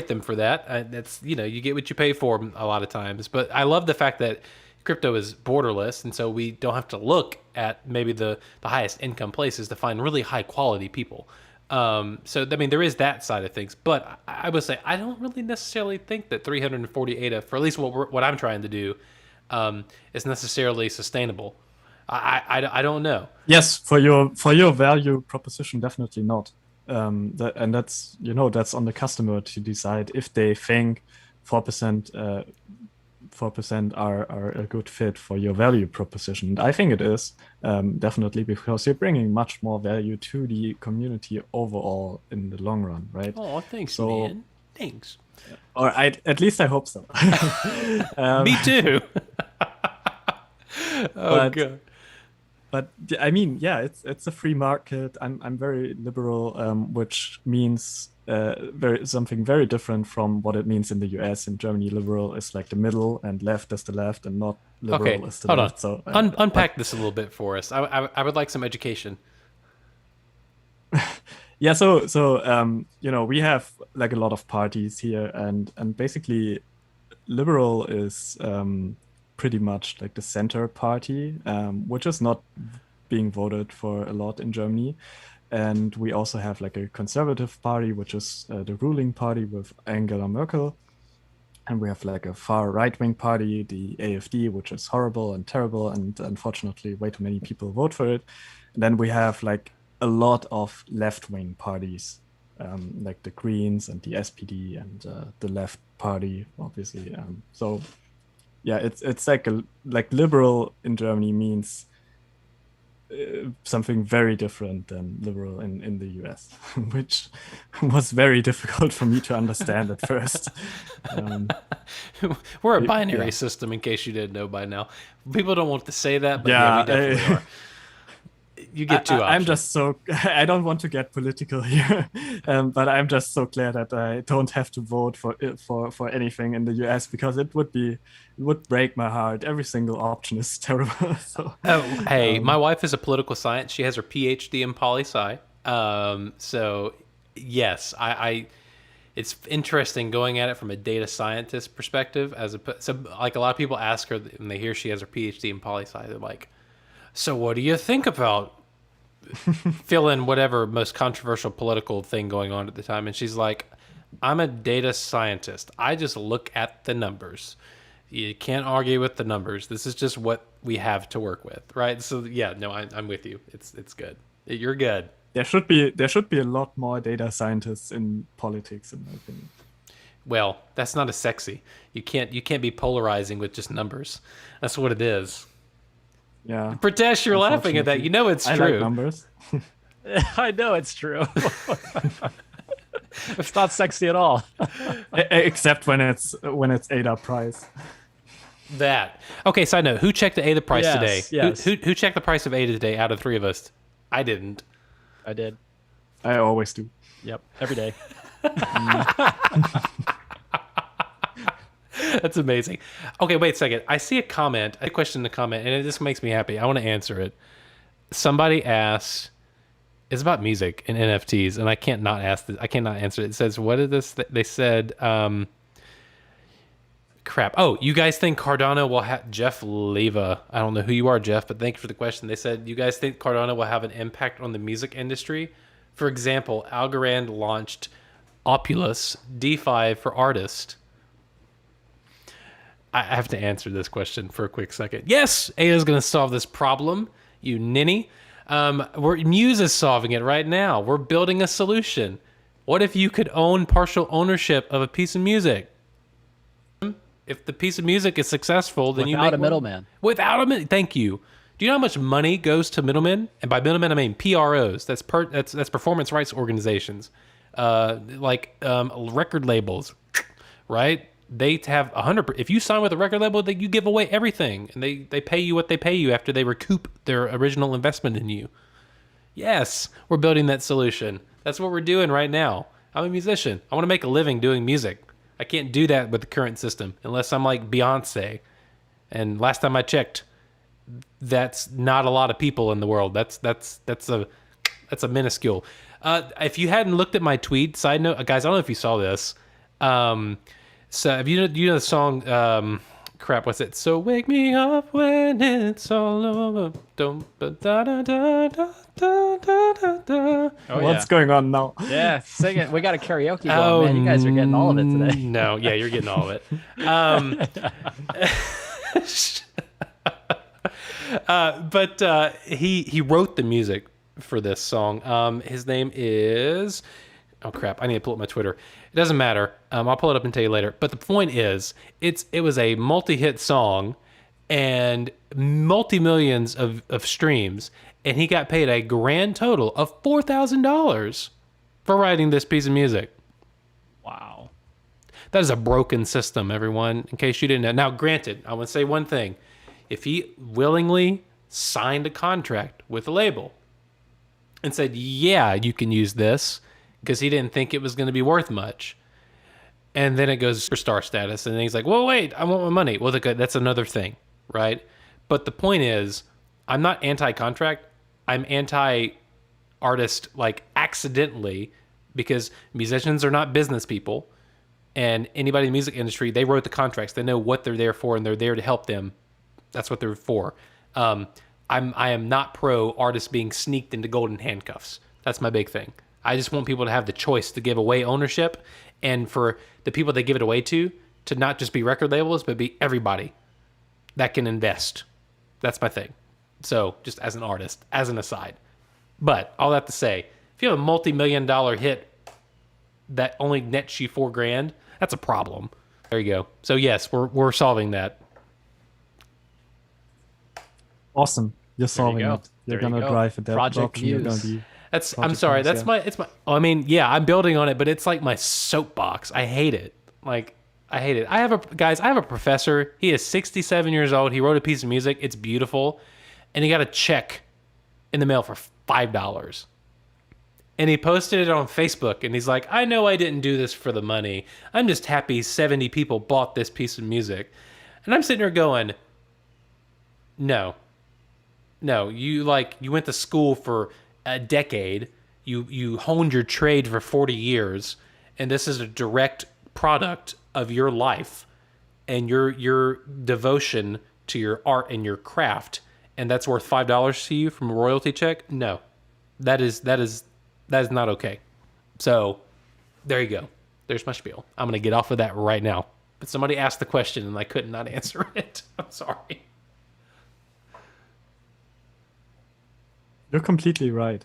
them for that. That's you get what you pay for a lot of times. But I love the fact that crypto is borderless, and so we don't have to look at maybe the highest income places to find really high quality people. So I mean, there is that side of things, but I would say I don't really necessarily think that 340 ADA, for at least what I'm trying to do, is necessarily sustainable. I don't know. Yes, for your value proposition, definitely not. That's that's on the customer to decide if they think 4% are a good fit for your value proposition. And I think it is, definitely, because you're bringing much more value to the community overall in the long run, right? Oh, thanks, man. Thanks. Or at least I hope so. Me too. God. But I mean, yeah, it's a free market. I'm very liberal, which means something very different from what it means in the US. In Germany, liberal is like the middle, and left is the left, and not liberal is the left. On. So unpack this a little bit for us. I would like some education. Yeah, so we have like a lot of parties here, and basically, liberal is pretty much like the center party, which is not being voted for a lot in Germany. And we also have like a conservative party, which is the ruling party with Angela Merkel. And we have like a far right-wing party, the AfD, which is horrible and terrible, and unfortunately way too many people vote for it. And then we have like a lot of left-wing parties, like the Greens and the SPD and the Left Party, obviously. So yeah, it's like liberal in Germany means something very different than liberal in the US, which was very difficult for me to understand at first. We're a binary system, in case you didn't know by now. People don't want to say that, but yeah, we definitely are. You get two options. I don't want to get political here, but I'm just so glad that I don't have to vote for anything in the US, because it would break my heart. Every single option is terrible. So, my wife is a political science. She has her PhD in poli-sci. So yes, it's interesting going at it from a data scientist perspective. So like a lot of people ask her when they hear she has her PhD in poli-sci, they're like, so what do you think about fill in whatever most controversial political thing going on at the time? And she's like, I'm a data scientist. I just look at the numbers. You can't argue with the numbers. This is just what we have to work with, right? So yeah, no, I'm with you. It's good. You're good. There should be a lot more data scientists in politics, in my opinion. Well, that's not as sexy. You can't be polarizing with just numbers. That's what it is. Yeah. Pritesh, you're laughing at that. You know it's true. I like numbers. I know it's true. It's not sexy at all. Except when it's ADA price. That. Okay, side note. Who checked the ADA price today? Yes. Who checked the price of ADA today out of the three of us? I didn't. I did. I always do. Yep, every day. That's amazing. Okay, wait a second. I see a question in the comment, and it just makes me happy. I want to answer it. Somebody asked, it's about music and NFTs, and I can't not ask this. I cannot answer it. It says, what is this? They said, Crap. Oh, you guys think Cardano will have Jeff Leva? I don't know who you are, Jeff, but thank you for the question. They said, you guys think Cardano will have an impact on the music industry? For example, Algorand launched Opulus DeFi for artists. I have to answer this question for a quick second. Yes, AI is going to solve this problem, you ninny. Muse is solving it right now. We're building a solution. What if you could own partial ownership of a piece of music? If the piece of music is successful, then you make without a middleman. Without a middleman. Thank you. Do you know how much money goes to middlemen? And by middlemen, I mean PROs. That's performance rights organizations, record labels, right? They have 100. If you sign with a record label, you give away everything, and they pay you what they pay you after they recoup their original investment in you. Yes, we're building that solution. That's what we're doing right now. I'm a musician. I want to make a living doing music. I can't do that with the current system unless I'm like Beyonce. And last time I checked, that's not a lot of people in the world. That's a minuscule. If you hadn't looked at my tweet, side note, guys, I don't know if you saw this. So if you know the song, what's it? So wake me up when it's all over. What's going on now? Yeah, sing it. We got a karaoke going, man. You guys are getting all of it today. No, yeah, you're getting all of it. But he wrote the music for this song. His name is... Oh crap! I need to pull up my Twitter. It doesn't matter. I'll pull it up and tell you later. But the point is, it was a multi-hit song and multi-millions of streams, and he got paid a grand total of $4,000 for writing this piece of music. Wow. That is a broken system, everyone, in case you didn't know. Now, granted, I want to say one thing. If he willingly signed a contract with a label and said, yeah, you can use this, because he didn't think it was going to be worth much. And then it goes superstar status. And then he's like, well, wait, I want my money. Well, that's another thing, right? But the point is, I'm not anti-contract. I'm anti-artist, like, accidentally, because musicians are not business people. And anybody in the music industry, they wrote the contracts. They know what they're there for, and they're there to help them. That's what they're for. I am not pro artists being sneaked into golden handcuffs. That's my big thing. I just want people to have the choice to give away ownership, and for the people they give it away to not just be record labels, but be everybody that can invest. That's my thing. So just as an artist, as an aside. But all that to say, if you have a multi-million-dollar hit that only nets you $4,000, that's a problem. There you go. So yes, we're solving that. Awesome. You're solving it. You're going to drive a dev adoption. You're going to be... I'm sorry. That's my. I mean, yeah, I'm building on it, but it's like my soapbox. I hate it. Like, I hate it. I have a professor. He is 67 years old. He wrote a piece of music. It's beautiful, and he got a check in the mail for $5. And he posted it on Facebook, and he's like, "I know I didn't do this for the money. I'm just happy 70 people bought this piece of music." And I'm sitting there going, "No, you went to school for a decade, you honed your trade for 40 years, and this is a direct product of your life and your devotion to your art and your craft, and that's worth $5 to you from a royalty check? No, that is not okay." So there you go. There's my spiel. I'm gonna get off of that right now. But somebody asked the question and I could not answer it. I'm sorry. You're completely right.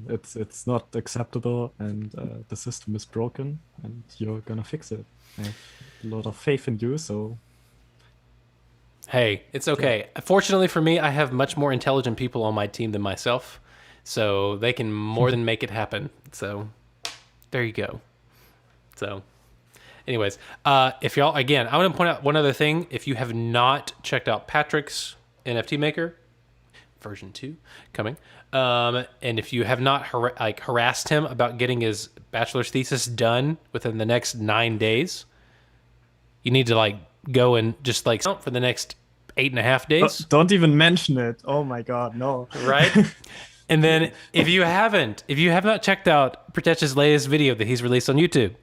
It's not acceptable, and the system is broken, and you're gonna fix it. I have a lot of faith in you, so... Hey, it's okay. Yeah. Fortunately for me, I have much more intelligent people on my team than myself, so they can more than make it happen. So there you go. So anyways, if y'all, again, I want to point out one other thing. If you have not checked out Patrick's NFT Maker, version 2 coming. And if you have not harassed him about getting his bachelor's thesis done within the next 9 days, you need to go and just for the next 8.5 days. Don't even mention it. Oh my God, no. Right? And then if you have not checked out Pratesh's latest video that he's released on YouTube,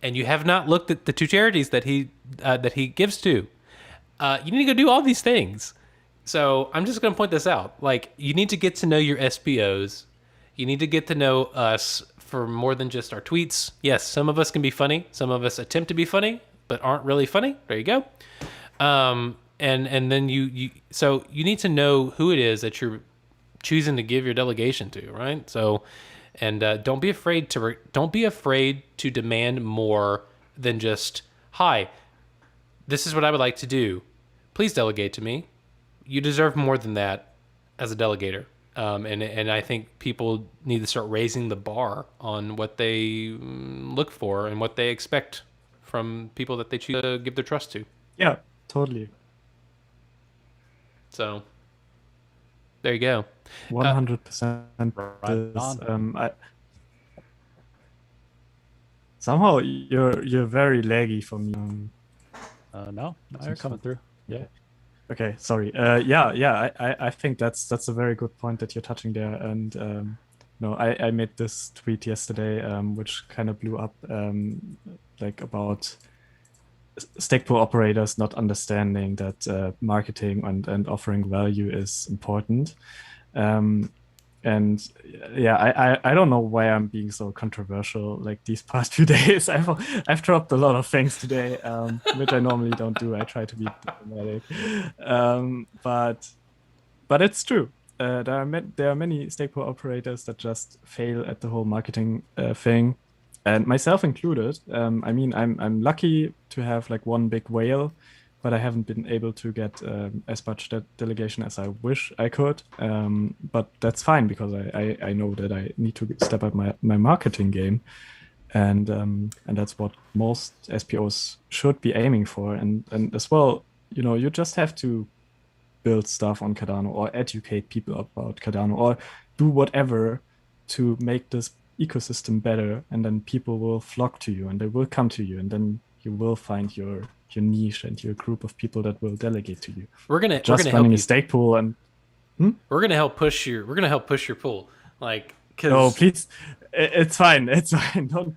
and you have not looked at the 2 charities that he gives to, you need to go do all these things. So I'm just going to point this out. Like, you need to get to know your SPOs. You need to get to know us for more than just our tweets. Yes, some of us can be funny. Some of us attempt to be funny, but aren't really funny. There you go. And then so you need to know who it is that you're choosing to give your delegation to, right? So, and don't be afraid to demand more than just, hi, this is what I would like to do. Please delegate to me. You deserve more than that as a delegator. And I think people need to start raising the bar on what they look for and what they expect from people that they choose to give their trust to. Yeah, totally. So there you go. 100%. Right Somehow you're very laggy for me. No, you're coming through. Yeah. Okay, sorry. Yeah. I think that's a very good point that you're touching there. And no, I made this tweet yesterday, which kind of blew up, like about stake pool operators not understanding that marketing and offering value is important. And yeah, I don't know why I'm being so controversial like these past few days. I've dropped a lot of things today, which I normally don't do. I try to be diplomatic, but it's true. There are many stake pool operators that just fail at the whole marketing thing, and myself included. I mean, I'm lucky to have like one big whale, but I haven't been able to get as much delegation as I wish I could. But that's fine because I know that I need to step up my marketing game, and that's what most SPOs should be aiming for. And as well, you just have to build stuff on Cardano or educate people about Cardano or do whatever to make this ecosystem better, and then people will flock to you and they will come to you, and then you will find your niche and your group of people that will delegate to you. We're gonna running help a you. stake pool and We're gonna help push your pool. Like, no, please, it's fine.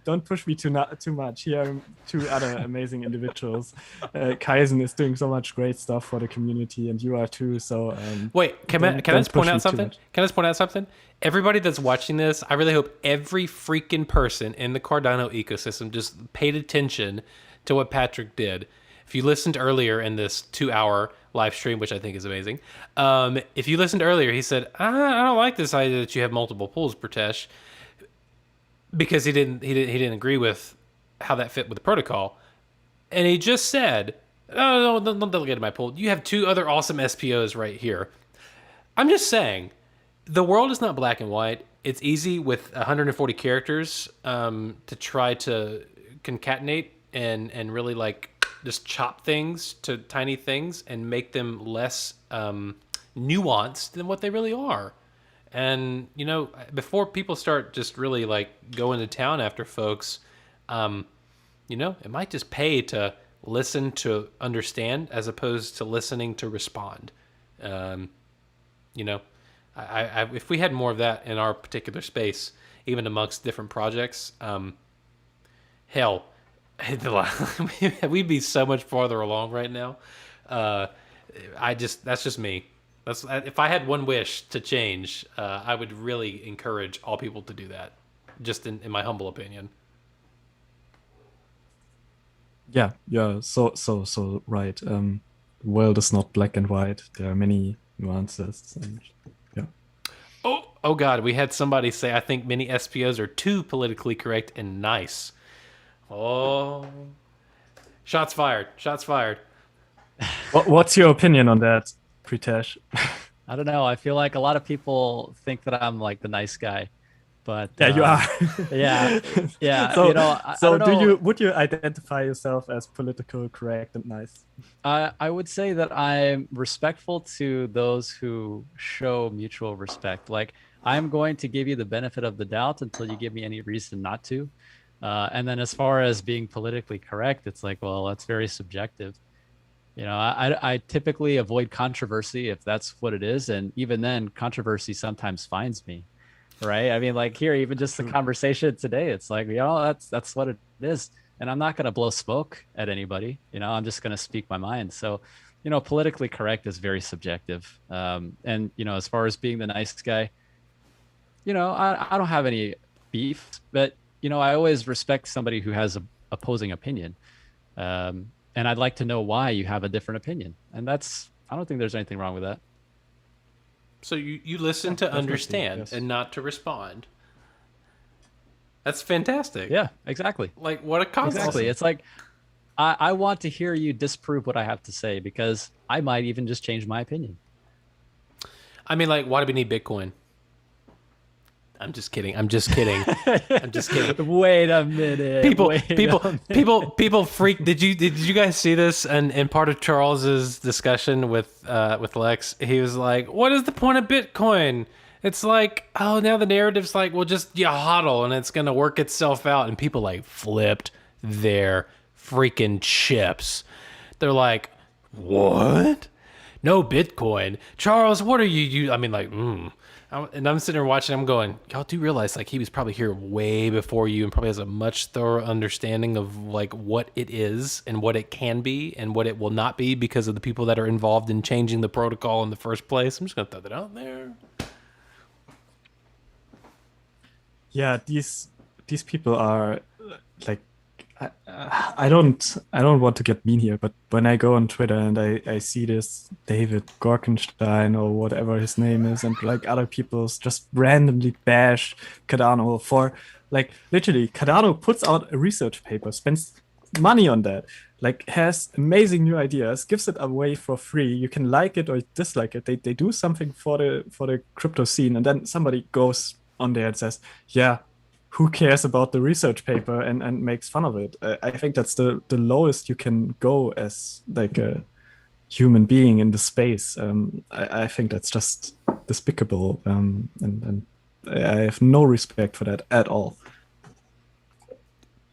Don't push me too much. Here are 2 other amazing individuals. Kaizen is doing so much great stuff for the community, and you are too. So wait, can I just point out something? Can I just point out something? Everybody that's watching this, I really hope every freaking person in the Cardano ecosystem just paid attention to what Patrick did. If you listened earlier in this 2-hour live stream, which I think is amazing, if you listened earlier, he said, I don't like this idea that you have multiple pools, Pratesh, because he didn't agree with how that fit with the protocol. And he just said, oh, no, don't delegate to my pool. You have 2 other awesome SPOs right here. I'm just saying, the world is not black and white. It's easy with 140 characters to try to concatenate and really like just chop things to tiny things and make them less nuanced than what they really are. And before people start just really like going to town after folks, it might just pay to listen to understand as opposed to listening to respond. If we had more of that in our particular space, even amongst different projects, hell, we'd be so much farther along right now. That's just me. If I had one wish to change, I would really encourage all people to do that, just in my humble opinion. Yeah, so right. The world is not black and white. There are many nuances, and yeah. Oh God, we had somebody say, I think many SPOs are too politically correct and nice. Oh, shots fired. What's your opinion on that, Pritesh? I don't know. I feel like a lot of people think that I'm like the nice guy, but yeah, you are. yeah. So, would you identify yourself as political correct and nice? I would say that I'm respectful to those who show mutual respect. Like, I'm going to give you the benefit of the doubt until you give me any reason not to. And then as far as being politically correct, it's like, well, that's very subjective. I typically avoid controversy if that's what it is. And even then, controversy sometimes finds me, right? I mean, like here, even just the conversation today, it's like, that's what it is. and I'm not going to blow smoke at anybody. I'm just going to speak my mind. So, politically correct is very subjective. And as far as being the nice guy, I don't have any beef, but I always respect somebody who has a opposing opinion. And I'd like to know why you have a different opinion. And I don't think there's anything wrong with that. So you listen to understand yes. and not to respond. That's fantastic. Yeah, exactly. Like, what a concept. Exactly. It's like, I want to hear you disprove what I have to say because I might even just change my opinion. I mean, like, why do we need Bitcoin? I'm just kidding. I'm just kidding. Wait a minute. People freak. Did you guys see this? And in part of Charles's discussion with Lex, he was like, "What is the point of Bitcoin?" It's like, oh, now the narrative's like, well, just hodl and it's gonna work itself out. And people like flipped their freaking chips. They're like, what? No Bitcoin, Charles. What are you? I mean, like, And I'm sitting there watching. I'm going, y'all do realize like he was probably here way before you, and probably has a much thorough understanding of like what it is and what it can be and what it will not be because of the people that are involved in changing the protocol in the first place. I'm just gonna throw that out there. Yeah, these people are like, I don't want to get mean here, but when I go on Twitter and I see this David Gorkenstein or whatever his name is, and like other people just randomly bash Cardano for like literally Cardano puts out a research paper, spends money on that, like has amazing new ideas, gives it away for free. You can like it or dislike it. They do something for the crypto scene, and then somebody goes on there and says, yeah, who cares about the research paper, and makes fun of it. I think that's the lowest you can go as like a human being in the space. I think that's just despicable, and I have no respect for that at all.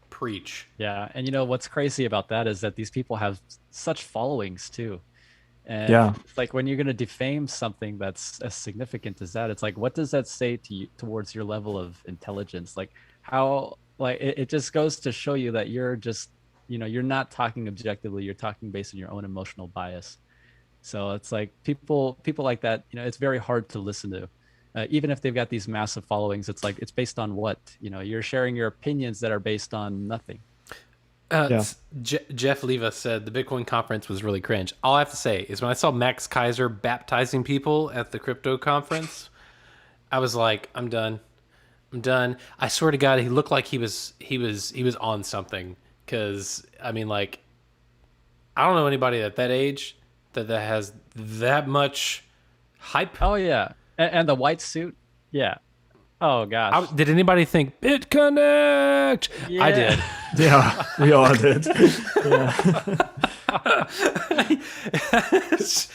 Preach. Yeah, and what's crazy about that is that these people have such followings too. And yeah, like when you're going to defame something that's as significant as that, it's like, what does that say to you towards your level of intelligence? Like how, like it just goes to show you that you're just, you're not talking objectively. You're talking based on your own emotional bias. So it's like people like that, it's very hard to listen to. Even if they've got these massive followings, it's like, it's based on what? You're sharing your opinions that are based on nothing. Jeff Leva said the Bitcoin conference was really cringe. All I have to say is when I saw Max Kaiser baptizing people at the crypto conference, I was like, I'm done. I swear to God, he looked like he was on something. Because I mean, like, I don't know anybody at that age that has that much hype. Oh yeah, and the white suit, yeah. Oh gosh. Did anybody think BitConnect? Yeah. I did. Yeah, we all did. Yeah.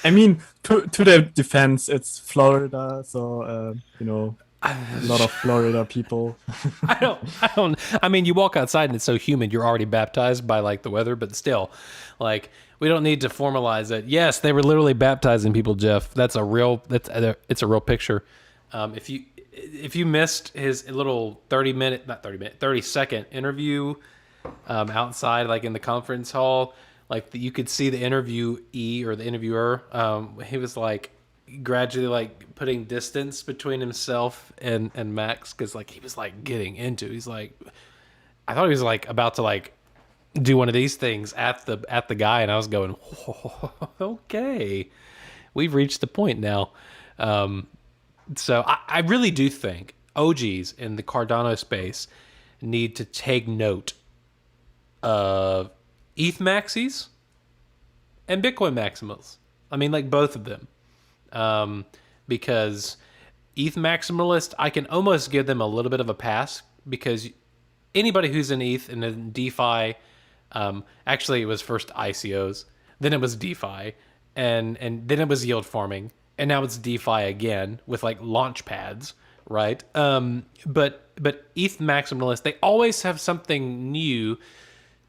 I mean, to their defense, it's Florida, so a lot of Florida people. I mean, you walk outside and it's so humid, you're already baptized by like the weather, but still, like, we don't need to formalize it. Yes, they were literally baptizing people, Jeff. It's a real picture. If you missed his little 30-second interview outside, like in the conference hall, like you could see the interviewee or the interviewer. He was like gradually like putting distance between himself and Max, because like he was like getting into. He's like, I thought he was like about to like do one of these things at the guy, and I was going, oh, okay, we've reached the point now. So I really do think OGs in the Cardano space need to take note of ETH maxis and Bitcoin maximals. I mean, like both of them. Because ETH maximalist, I can almost give them a little bit of a pass, because anybody who's in ETH and in DeFi, actually it was first ICOs, then it was DeFi, and then it was yield farming. And now it's DeFi again with like launch pads, right? But ETH maximalists, they always have something new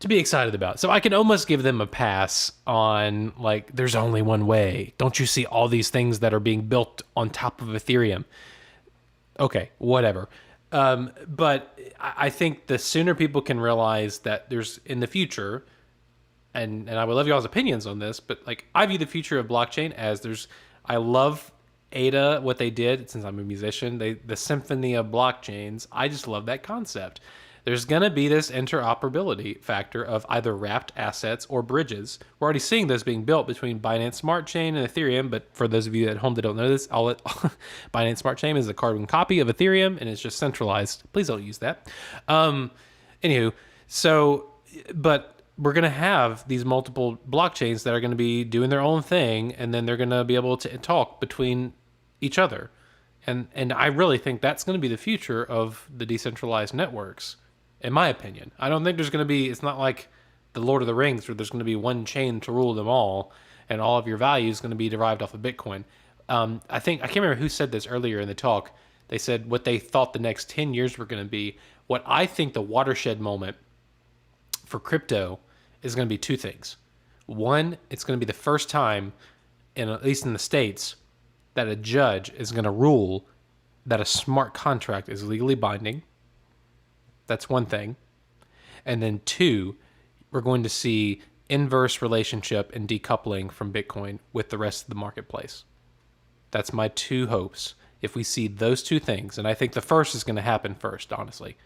to be excited about. So I can almost give them a pass on like, there's only one way. Don't you see all these things that are being built on top of Ethereum? Okay, whatever. But I think the sooner people can realize that there's in the future, and I would love y'all's opinions on this, but like I view the future of blockchain as I love Ada, what they did, since I'm a musician, the symphony of blockchains. I just love that concept. There's going to be this interoperability factor of either wrapped assets or bridges. We're already seeing those being built between Binance Smart Chain and Ethereum, but for those of you at home that don't know this, Binance Smart Chain is a carbon copy of Ethereum and it's just centralized. Please don't use that. Anywho, so, but we're going to have these multiple blockchains that are going to be doing their own thing, and then they're going to be able to talk between each other. And I really think that's going to be the future of the decentralized networks, in my opinion. I don't think there's going to be, it's not like the Lord of the Rings where there's going to be one chain to rule them all, and all of your value is going to be derived off of Bitcoin. I can't remember who said this earlier in the talk. They said what they thought the next 10 years were going to be. What I think the watershed moment for crypto is going to be two things. One, it's going to be the first time, at least in the States, that a judge is going to rule that a smart contract is legally binding. That's one thing. And then two, we're going to see inverse relationship and decoupling from Bitcoin with the rest of the marketplace. That's my two hopes. If we see those two things, and I think the first is going to happen first, honestly.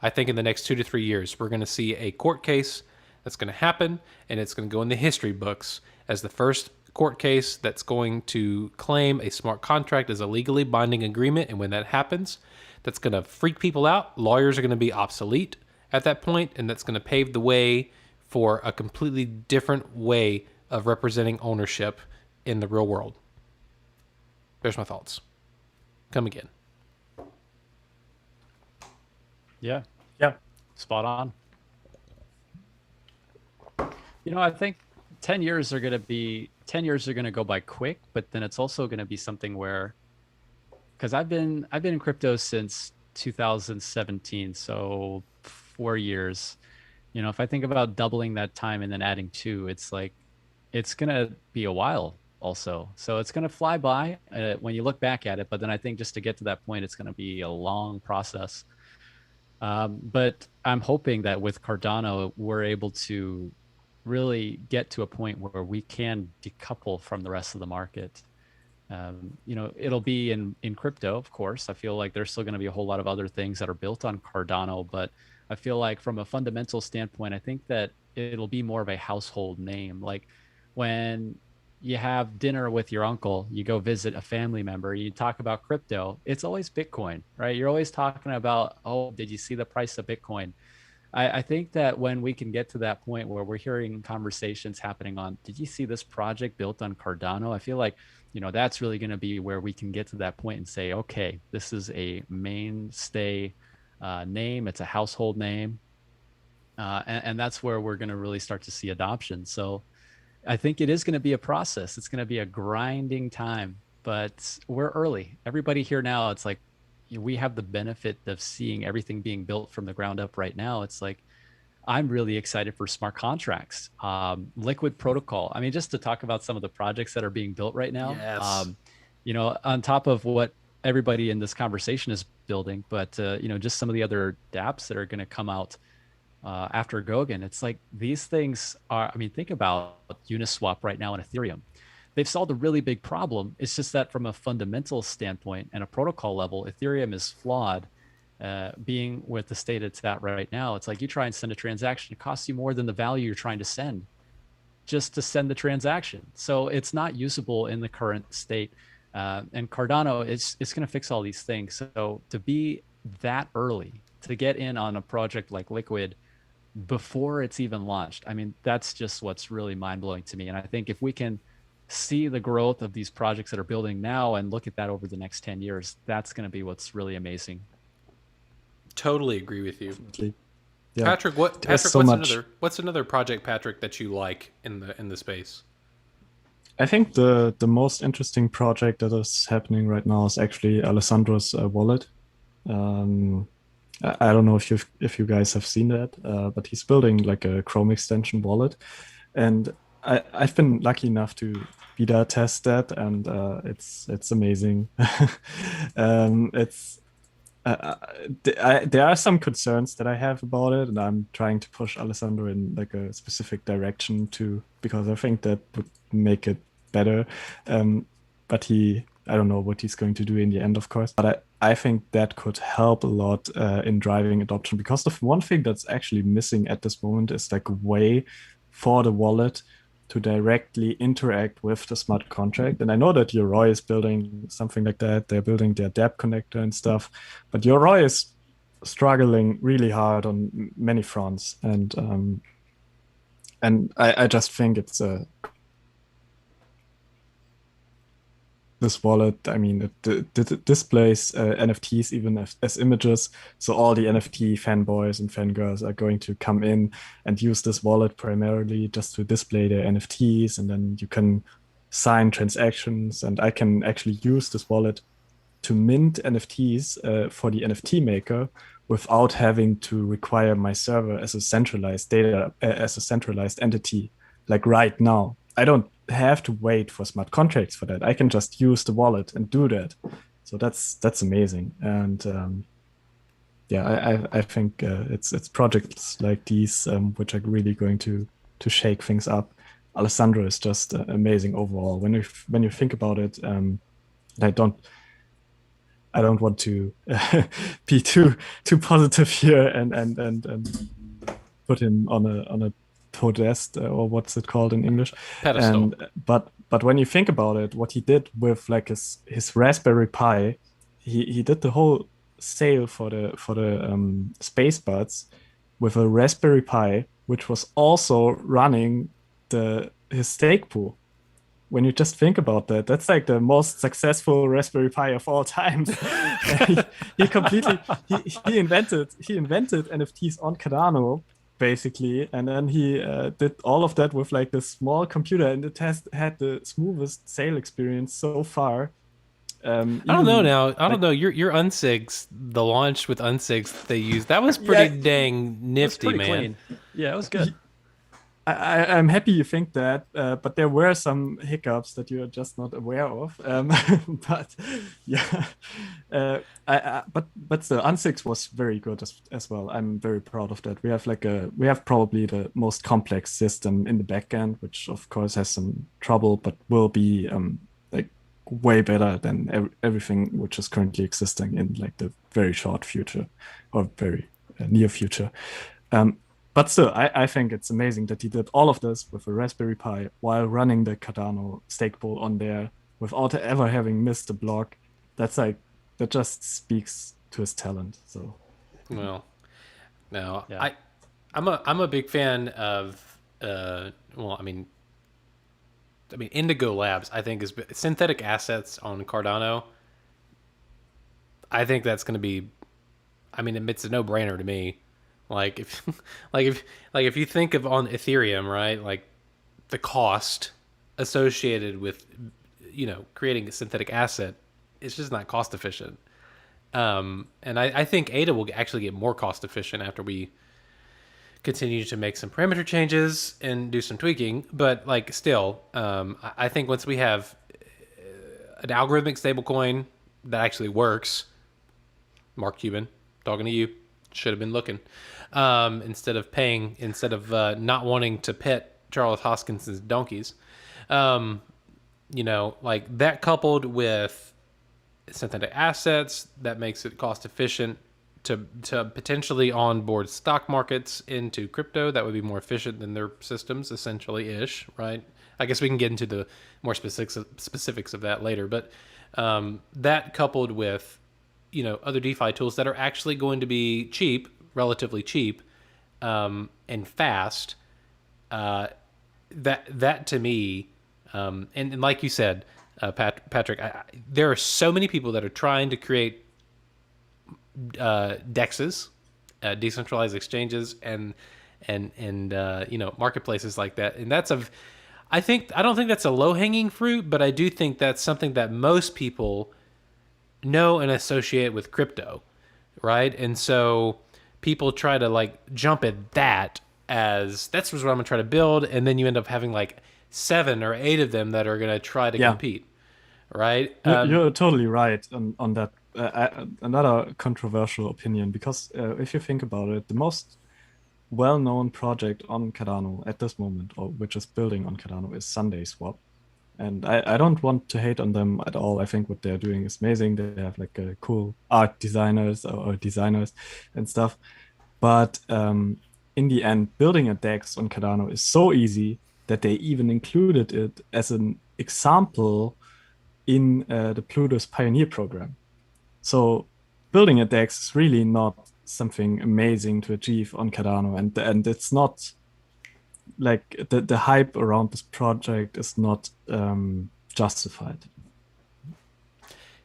I think in the next 2 to 3 years, we're going to see a court case that's going to happen, and it's going to go in the history books as the first court case that's going to claim a smart contract as a legally binding agreement. And when that happens, that's going to freak people out. Lawyers are going to be obsolete at that point, and that's going to pave the way for a completely different way of representing ownership in the real world. There's my thoughts. Come again. Yeah, Yeah. spot on. I think 10 years are going to go by quick, but then it's also going to be something where, because I've been in crypto since 2017, so 4 years. If I think about doubling that time and then adding 2, it's like it's going to be a while also. So it's going to fly by when you look back at it, but then I think just to get to that point, it's going to be a long process. But I'm hoping that with Cardano, we're able to really get to a point where we can decouple from the rest of the market. It'll be in crypto, of course. I feel like there's still going to be a whole lot of other things that are built on Cardano, but I feel like from a fundamental standpoint, I think that it'll be more of a household name. Like when you have dinner with your uncle, you go visit a family member, you talk about crypto, it's always Bitcoin, right? You're always talking about, oh, did you see the price of Bitcoin? I think that when we can get to that point where we're hearing conversations happening on, did you see this project built on Cardano? I feel like, that's really going to be where we can get to that point and say, okay, this is a mainstay name. It's a household name. And that's where we're going to really start to see adoption. So I think it is going to be a process. It's going to be a grinding time, but we're early. Everybody here now, it's like, we have the benefit of seeing everything being built from the ground up right now. It's like, I'm really excited for smart contracts, liquid protocol. I mean, just to talk about some of the projects that are being built right now, Yes. On top of what everybody in this conversation is building, but, just some of the other dApps that are going to come out after Goguen. It's like these things are, I mean, think about Uniswap right now in Ethereum. They've solved a really big problem. It's just that from a fundamental standpoint and a protocol level, Ethereum is flawed. Being with the state it's at right now, it's like you try and send a transaction, it costs you more than the value you're trying to send just to send the transaction. So it's not usable in the current state. And Cardano, it's going to fix all these things. So to be that early, to get in on a project like Liquid before it's even launched, I mean, that's just what's really mind-blowing to me. And I think if we can see the growth of these projects that are building now and look at that over the next 10 years, that's going to be what's really amazing. Totally agree with you. Definitely. Yeah. Patrick, what's another project, Patrick, that you like in the space? I think the most interesting project that is happening right now is actually Alessandro's wallet. I don't know if you guys have seen that, but he's building like a Chrome extension wallet, and I've been lucky enough to beta test that, and it's amazing. It's there are some concerns that I have about it, and I'm trying to push Alessandro in like a specific direction too, because I think that would make it better. But I don't know what he's going to do in the end, of course. But I think that could help a lot in driving adoption, because the one thing that's actually missing at this moment is like a way for the wallet to directly interact with the smart contract. And I know that Yoroi is building something like that. They're building their dApp connector and stuff, but Yoroi is struggling really hard on many fronts. And I just think it's this wallet, I mean, it displays NFTs even as images. So all the NFT fanboys and fangirls are going to come in and use this wallet primarily just to display their NFTs. And then you can sign transactions. And I can actually use this wallet to mint NFTs for the NFT maker without having to require my server as a centralized as a centralized entity, like right now. I don't have to wait for smart contracts for that. I can just use the wallet and do that. So that's amazing. And yeah, I think it's projects like these which are really going to shake things up. Alessandro is just amazing overall. When you think about it, I don't want to be too positive here and put him on a podest, or what's it called in English? Pedestal. And but when you think about it, what he did with like his Raspberry Pi, he did the whole sale for the space buds with a Raspberry Pi, which was also running his stake pool. When you just think about that, that's like the most successful Raspberry Pi of all times. he completely he invented NFTs on Cardano basically, and then he did all of that with like this small computer, and it has had the smoothest sale experience so far. I don't know now. I don't know. Your unsigs, the launch with unsigs they used, that was pretty dang nifty, pretty man. clean. Yeah, it was good. I'm happy you think that, but there were some hiccups that you're just not aware of. But yeah, but the Unsix was very good as well. I'm very proud of that. We have probably the most complex system in the backend, which of course has some trouble, but will be like way better than everything which is currently existing in like the very short future or very near future. But still, I think it's amazing that he did all of this with a Raspberry Pi while running the Cardano stake pool on there without ever having missed a block. That just speaks to his talent. So, well, no, yeah. I'm a big fan of I mean Indigo Labs. I think is synthetic assets on Cardano. I think that's going to be. I mean, it's a no-brainer to me. Like if if you think of on Ethereum, right? Like the cost associated with creating a synthetic asset, it's just not cost efficient. And I think ADA will actually get more cost efficient after we continue to make some parameter changes and do some tweaking. But like still, I think once we have an algorithmic stablecoin that actually works, Mark Cuban, talking to you, should have been looking. Instead of not wanting to pet Charles Hoskinson's donkeys, like that coupled with synthetic assets, that makes it cost efficient to potentially onboard stock markets into crypto. That would be more efficient than their systems, essentially ish, right? I guess we can get into the more specifics of that later, but that coupled with other DeFi tools that are actually going to be cheap, relatively cheap, and fast. That to me, and like you said, Patrick, there are so many people that are trying to create dexes, decentralized exchanges, and marketplaces like that, and I don't think that's a low hanging fruit, but I do think that's something that most people know and associate with crypto, right? And so people try to like jump at that as that's what I'm gonna try to build, and then you end up having like 7 or 8 of them that are gonna try to compete, right? You're totally right on that another controversial opinion, because if you think about it, the most well-known project on Cardano at this moment, or which is building on Cardano, is Sunday Swap. And I don't want to hate on them at all. I think what they're doing is amazing. They have like cool art designers or designers and stuff. But in the end, building a DEX on Cardano is so easy that they even included it as an example in the Plutus Pioneer program. So building a DEX is really not something amazing to achieve on Cardano, and it's not like the hype around this project is not justified.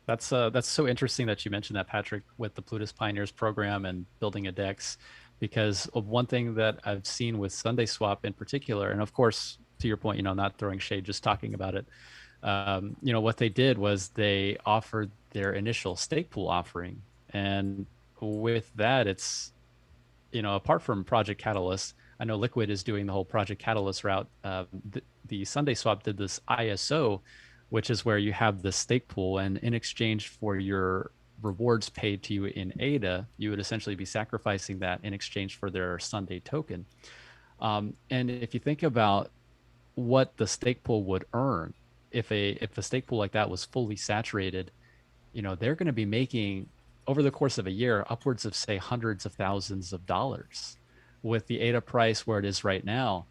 That's so interesting that you mentioned that, Patrick, with the Plutus Pioneers program and building a DEX, because of one thing that I've seen with Sunday Swap in particular, and of course, to your point, not throwing shade, just talking about it. What they did was they offered their initial stake pool offering, and with that, it's apart from Project Catalyst, I know Liquid is doing the whole Project Catalyst route. The Sunday Swap did this ISO, which is where you have the stake pool, and in exchange for your rewards paid to you in ADA, you would essentially be sacrificing that in exchange for their Sunday token. And if you think about what the stake pool would earn, if a stake pool like that was fully saturated, they're going to be making over the course of a year upwards of, say, hundreds of thousands of dollars with the ADA price where it is right now.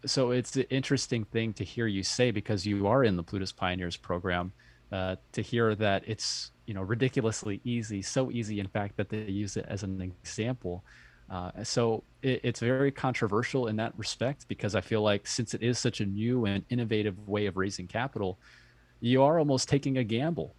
So it's an interesting thing to hear you say, because you are in the Plutus Pioneers program, to hear that it's ridiculously easy, so easy in fact that they use it as an example. So it's very controversial in that respect, because I feel like since it is such a new and innovative way of raising capital, you are almost taking a gamble.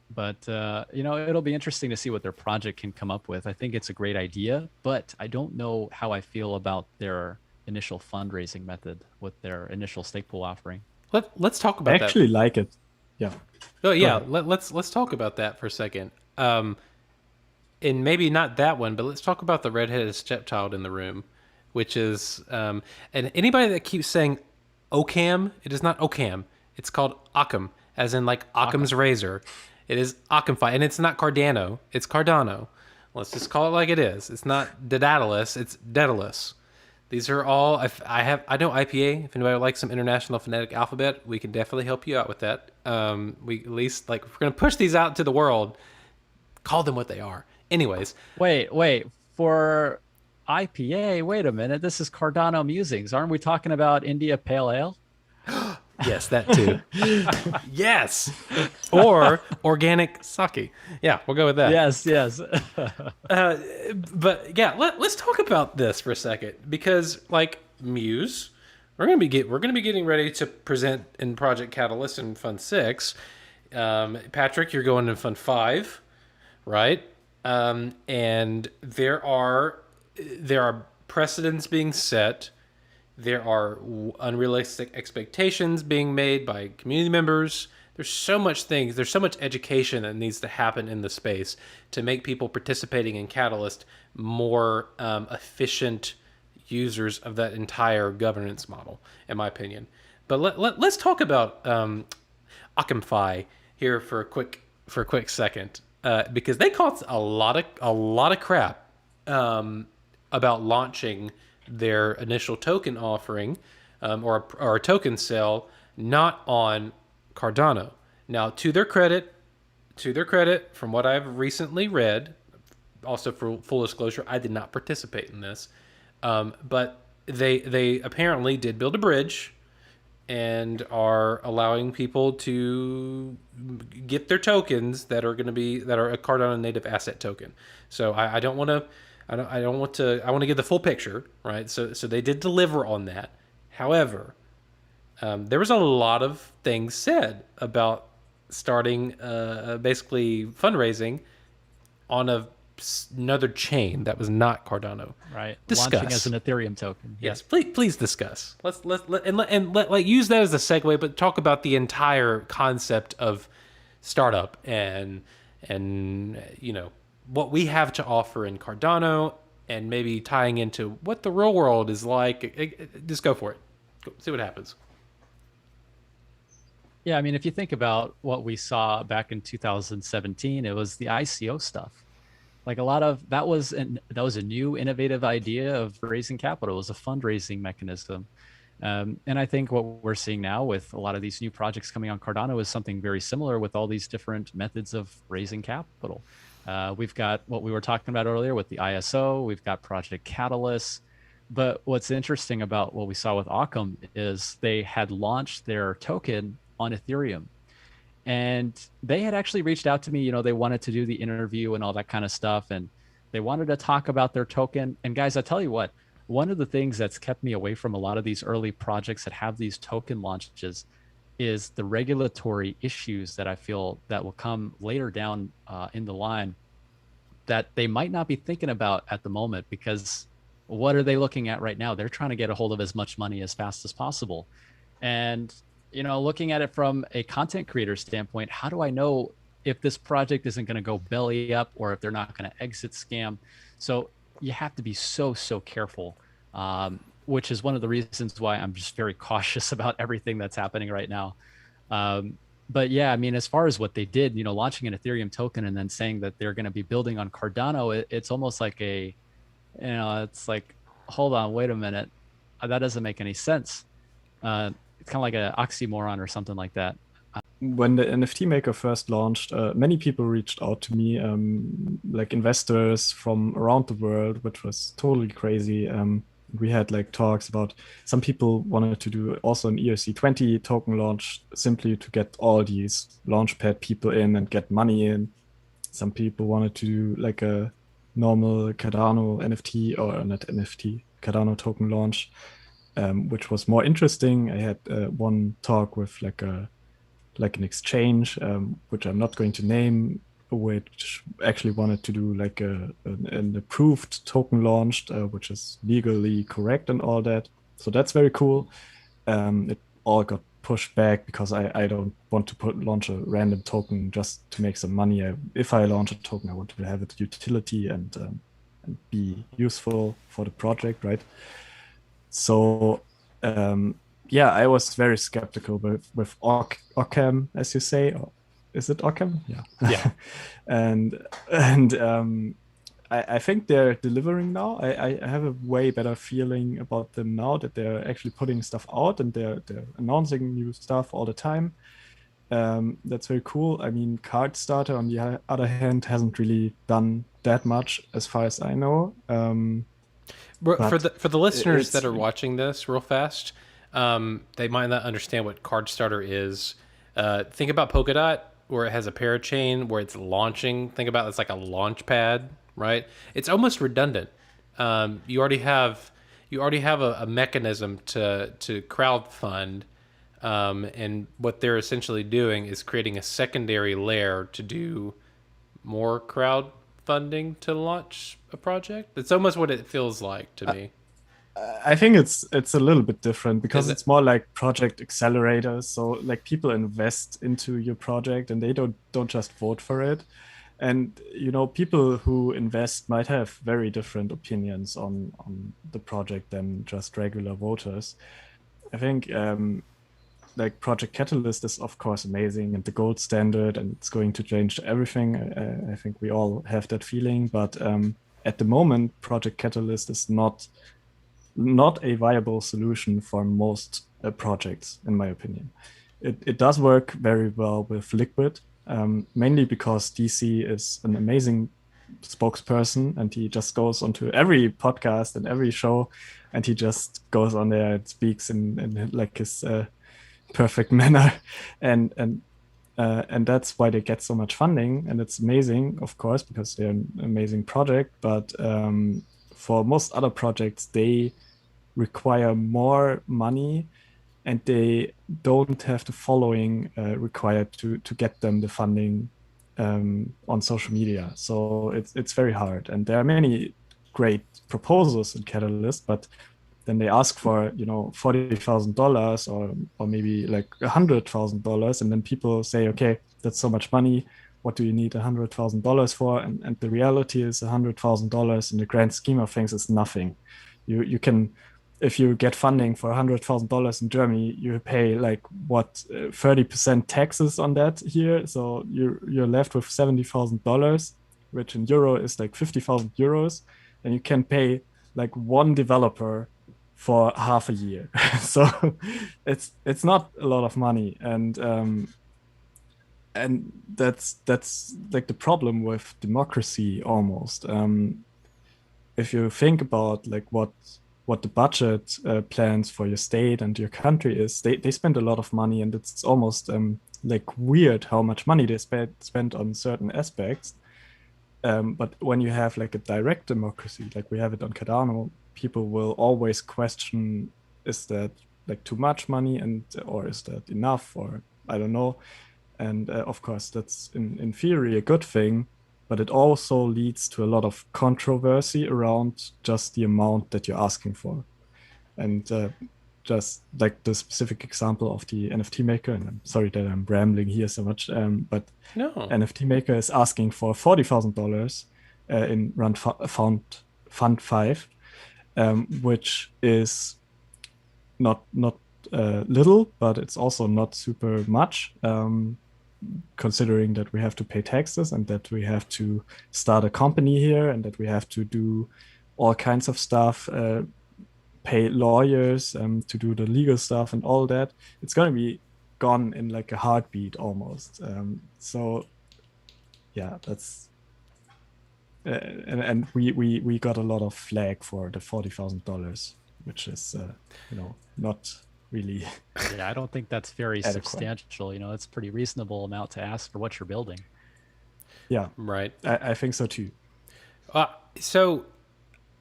But it'll be interesting to see what their project can come up with. I think it's a great idea, but I don't know how I feel about their initial fundraising method with their initial stake pool offering. Let's talk about that. I actually like it. Yeah. Oh yeah, let's talk about that for a second. And maybe not that one, but let's talk about the redheaded stepchild in the room, which is and anybody that keeps saying Occam, it is not Occam. It's called Occam, as in like Occam's razor. It is Occamfi, and it's not Cardano. It's Cardano. Let's just call it like it is. It's not Daedalus. It's Daedalus. These are all. I know IPA. If anybody would like some International Phonetic Alphabet, we can definitely help you out with that. We at least, like, if we're gonna push these out to the world, call them what they are. Anyways. Wait. For IPA, wait a minute. This is Cardano Musings. Aren't we talking about India Pale Ale? Yes, that too. Yes. Or organic sake. Yeah, we'll go with that. Yes. But yeah, let's talk about this for a second, because like Muse, we're gonna be getting ready to present in Project Catalyst in Fund 6. Patrick, you're going in Fund 5, right? And there are precedents being set. There are unrealistic expectations being made by community members. There's so much education that needs to happen in the space to make people participating in Catalyst more efficient users of that entire governance model, in my opinion. But let's talk about Occamfi here for a quick second, because they caused a lot of crap about launching their initial token offering or a token sale not on Cardano. Now, to their credit, from what I've recently read, also for full disclosure, I did not participate in this, but they apparently did build a bridge and are allowing people to get their tokens that are a Cardano native asset token. So I want to give the full picture, right? So they did deliver on that. However, there was a lot of things said about starting basically fundraising on another chain that was not Cardano. Right. Discuss. Launching as an Ethereum token. Yes, please discuss. Let's use that as a segue, but talk about the entire concept of startup and what we have to offer in Cardano, and maybe tying into what the real world is like. Just go for it. See what happens. Yeah, I mean, if you think about what we saw back in 2017, it was the ICO stuff. Like a lot of that was a new innovative idea of raising capital. It was a fundraising mechanism. And I think what we're seeing now with a lot of these new projects coming on Cardano is something very similar with all these different methods of raising capital. We've got what we were talking about earlier with the ISO, we've got Project Catalyst. But what's interesting about what we saw with Occam is they had launched their token on Ethereum. And they had actually reached out to me. They wanted to do the interview and all that kind of stuff. And they wanted to talk about their token. And guys, I tell you what, one of the things that's kept me away from a lot of these early projects that have these token launches is the regulatory issues that I feel that will come later down in the line that they might not be thinking about at the moment, because what are they looking at right now? They're trying to get a hold of as much money as fast as possible. And, looking at it from a content creator standpoint, how do I know if this project isn't going to go belly up or if they're not going to exit scam? So you have to be so, so careful, which is one of the reasons why I'm just very cautious about everything that's happening right now. But yeah, I mean, as far as what they did, launching an Ethereum token and then saying that they're going to be building on Cardano, it's almost like it's like, hold on, wait a minute. That doesn't make any sense. It's kind of like an oxymoron or something like that. When the NFT Maker first launched, many people reached out to me, like investors from around the world, which was totally crazy. We had like talks about some people wanted to do also an ERC20 token launch simply to get all these launchpad people in and get money in. Some people wanted to do like a normal Cardano NFT, or not NFT, Cardano token launch, which was more interesting. I had one talk with like an exchange, which I'm not going to name, which actually wanted to do like an approved token launched, which is legally correct and all that. So that's very cool. It all got pushed back because I don't want to launch a random token just to make some money. If I launch a token, I want to have it utility and be useful for the project, right? So yeah, I was very skeptical with Occam, as you say. Or is it Occam? Yeah. Yeah. and I think they're delivering now. I have a way better feeling about them now that they're actually putting stuff out and they're announcing new stuff all the time. That's very cool. I mean, Cardstarter, on the other hand, hasn't really done that much as far as I know. For the listeners it's that are watching this real fast, they might not understand what Cardstarter is. Think about Polkadot, where it has a parachain where it's launching. Think about it's like a launch pad, right? It's almost redundant. You already have a mechanism to crowd fund, and what they're essentially doing is creating a secondary layer to do more crowd funding to launch a project. That's almost what it feels like to me. I think it's a little bit different because Is it? it's more like project accelerators. So like people invest into your project and they don't just vote for it. And people who invest might have very different opinions on the project than just regular voters. I think like Project Catalyst is of course amazing and the gold standard, and it's going to change everything. I think we all have that feeling, but at the moment, Project Catalyst is not a viable solution for most projects, in my opinion. It does work very well with Liquid, mainly because DC is an amazing spokesperson and he just goes onto every podcast and every show and he just goes on there and speaks in like his perfect manner, and that's why they get so much funding, and it's amazing, of course, because they're an amazing project. But for most other projects, they require more money and they don't have the following required to get them the funding on social media. So it's very hard, and there are many great proposals in Catalyst, but then they ask for $40,000 or maybe like $100,000, and then people say, okay, that's so much money. What do you need $100,000 for? And the reality is $100,000 in the grand scheme of things is nothing. You can if you get funding for $100,000 in Germany, you pay like what 30% taxes on that here. So you're left with $70,000, which in euro is like 50,000 euros, and you can pay like one developer for half a year. So it's not a lot of money, and that's like the problem with democracy almost. If you think about like what the budget plans for your state and your country is, they spend a lot of money, and it's almost like weird how much money they spend on certain aspects. But when you have like a direct democracy, like we have it on Cardano, people will always question: is that like too much money, and or is that enough, or I don't know. And of course, that's in theory a good thing, but it also leads to a lot of controversy around just the amount that you're asking for. And just like the specific example of the NFT maker, and I'm sorry that I'm rambling here so much, but No. NFT maker is asking for $40,000 in Fund 5, which is not little, but it's also not super much. Considering that we have to pay taxes and that we have to start a company here and that we have to do all kinds of stuff, pay lawyers to do the legal stuff and all that, it's going to be gone in like a heartbeat almost. So yeah, that's and we got a lot of flag for the $40,000, which is not really. Yeah, I don't think that's very Adequate. substantial. It's a pretty reasonable amount to ask for what you're building. Yeah, Right. I think so too. So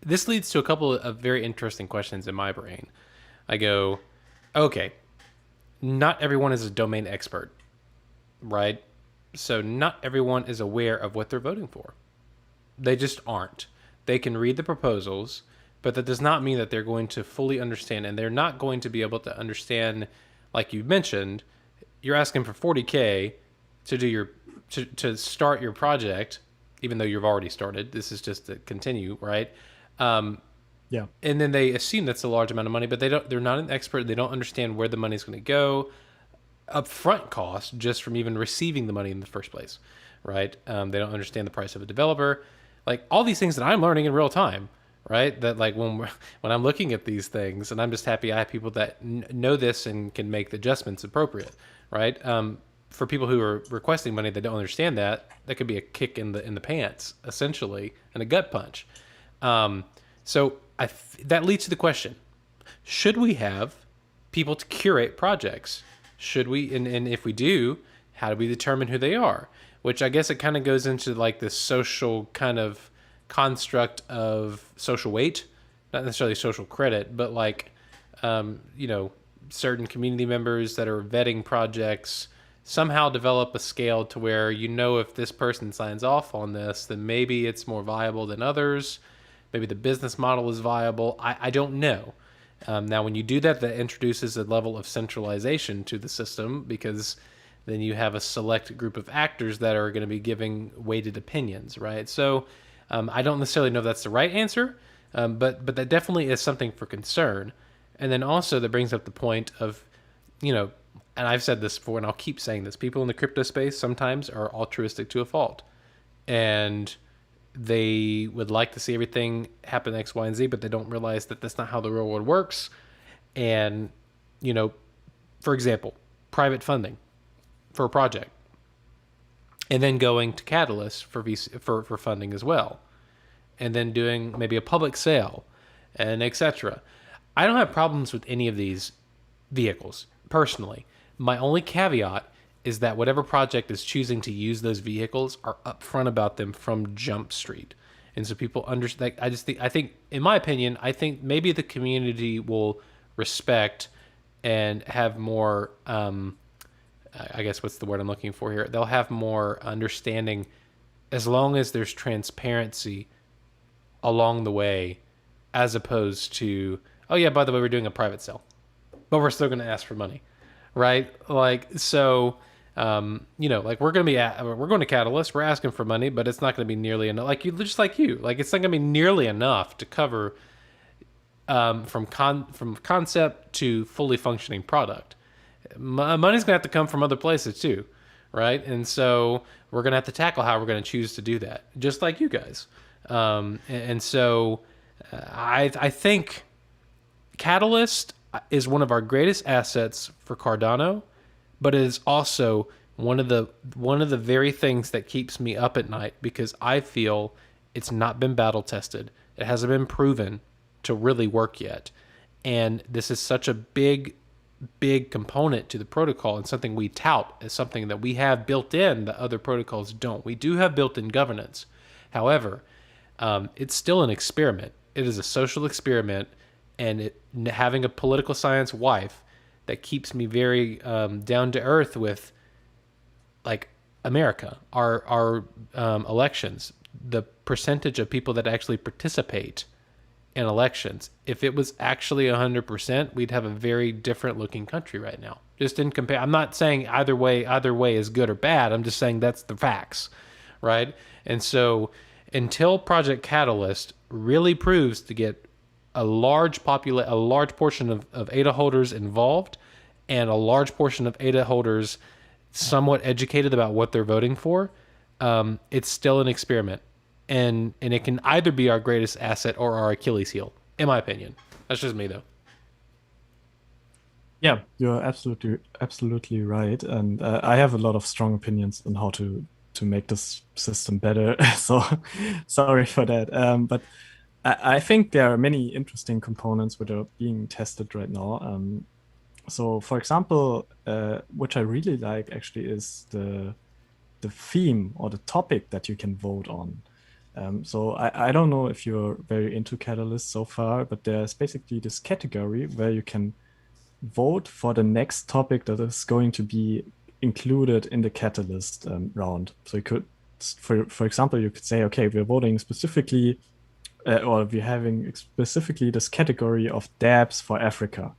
this leads to a couple of very interesting questions in my brain. I go, okay, not everyone is a domain expert, right? So not everyone is aware of what they're voting for. They just aren't. They can read the proposals, but that does not mean that they're going to fully understand, and they're not going to be able to understand, like you mentioned, you're asking for 40K to do to start your project, even though you've already started. This is just to continue, right? Yeah. And then they assume that's a large amount of money, but they're not an expert. They don't understand where the money's going to go. Upfront cost just from even receiving the money in the first place, right? They don't understand the price of a developer. Like all these things that I'm learning in real time, right? That like when I'm looking at these things, and I'm just happy I have people that know this and can make the adjustments appropriate, right? For people who are requesting money that don't understand that could be a kick in the pants, essentially, and a gut punch. So that leads to the question: should we have people to curate projects? Should we, and if we do, how do we determine who they are? Which I guess it kind of goes into like this social kind of construct of social weight, not necessarily social credit, but like, certain community members that are vetting projects somehow develop a scale to where, if this person signs off on this, then maybe it's more viable than others. Maybe the business model is viable. I don't know. Now, when you do that, that introduces a level of centralization to the system, because then you have a select group of actors that are going to be giving weighted opinions, right? So I don't necessarily know if that's the right answer, but that definitely is something for concern. And then also that brings up the point of, and I've said this before, and I'll keep saying this, people in the crypto space sometimes are altruistic to a fault. And they would like to see everything happen X, Y, and Z, but they don't realize that that's not how the real world works. And, for example, private funding for a project, and then going to Catalyst for funding as well, and then doing maybe a public sale, and etc. I don't have problems with any of these vehicles, personally. My only caveat is that whatever project is choosing to use those vehicles are upfront about them from Jump Street. And so people understand. I think, in my opinion, I think maybe the community will respect and have more, I guess what's the word I'm looking for here? They'll have more understanding as long as there's transparency along the way, as opposed to, oh yeah, by the way, we're doing a private sale, but we're still going to ask for money, right? Like, so, like we're going to Catalyst, we're asking for money, but it's not going to be nearly enough. Like it's not going to be nearly enough to cover from concept to fully functioning product. Money's gonna have to come from other places too, right? And so we're gonna have to tackle how we're gonna choose to do that, just like you guys. And so I think Catalyst is one of our greatest assets for Cardano, but it is also one of the very things that keeps me up at night because I feel it's not been battle tested. It hasn't been proven to really work yet. And this is such a big component to the protocol and something we tout as something that we have built in that other protocols don't. We do have built-in governance. However, it's still an experiment. It is a social experiment, and having a political science wife that keeps me very down to earth with like America, our elections, the percentage of people that actually participate in elections. If it was actually 100%, we'd have a very different looking country right now. Just in compare, I'm not saying either way is good or bad. I'm just saying that's the facts, right? And so until Project Catalyst really proves to get a large portion of ADA holders involved and a large portion of ADA holders somewhat educated about what they're voting for, it's still an experiment, and it can either be our greatest asset or our Achilles heel, in my opinion. That's just me, though. Yeah, you're absolutely right, and I have a lot of strong opinions on how to make this system better. So sorry for that. But I think there are many interesting components which are being tested right now. So, for example, which I really like actually is the theme or the topic that you can vote on. So I don't know if you're very into Catalyst so far, but there's basically this category where you can vote for the next topic that is going to be included in the Catalyst round. So you could, for example, you could say, okay, we're voting specifically, or we're having specifically this category of dApps for Africa.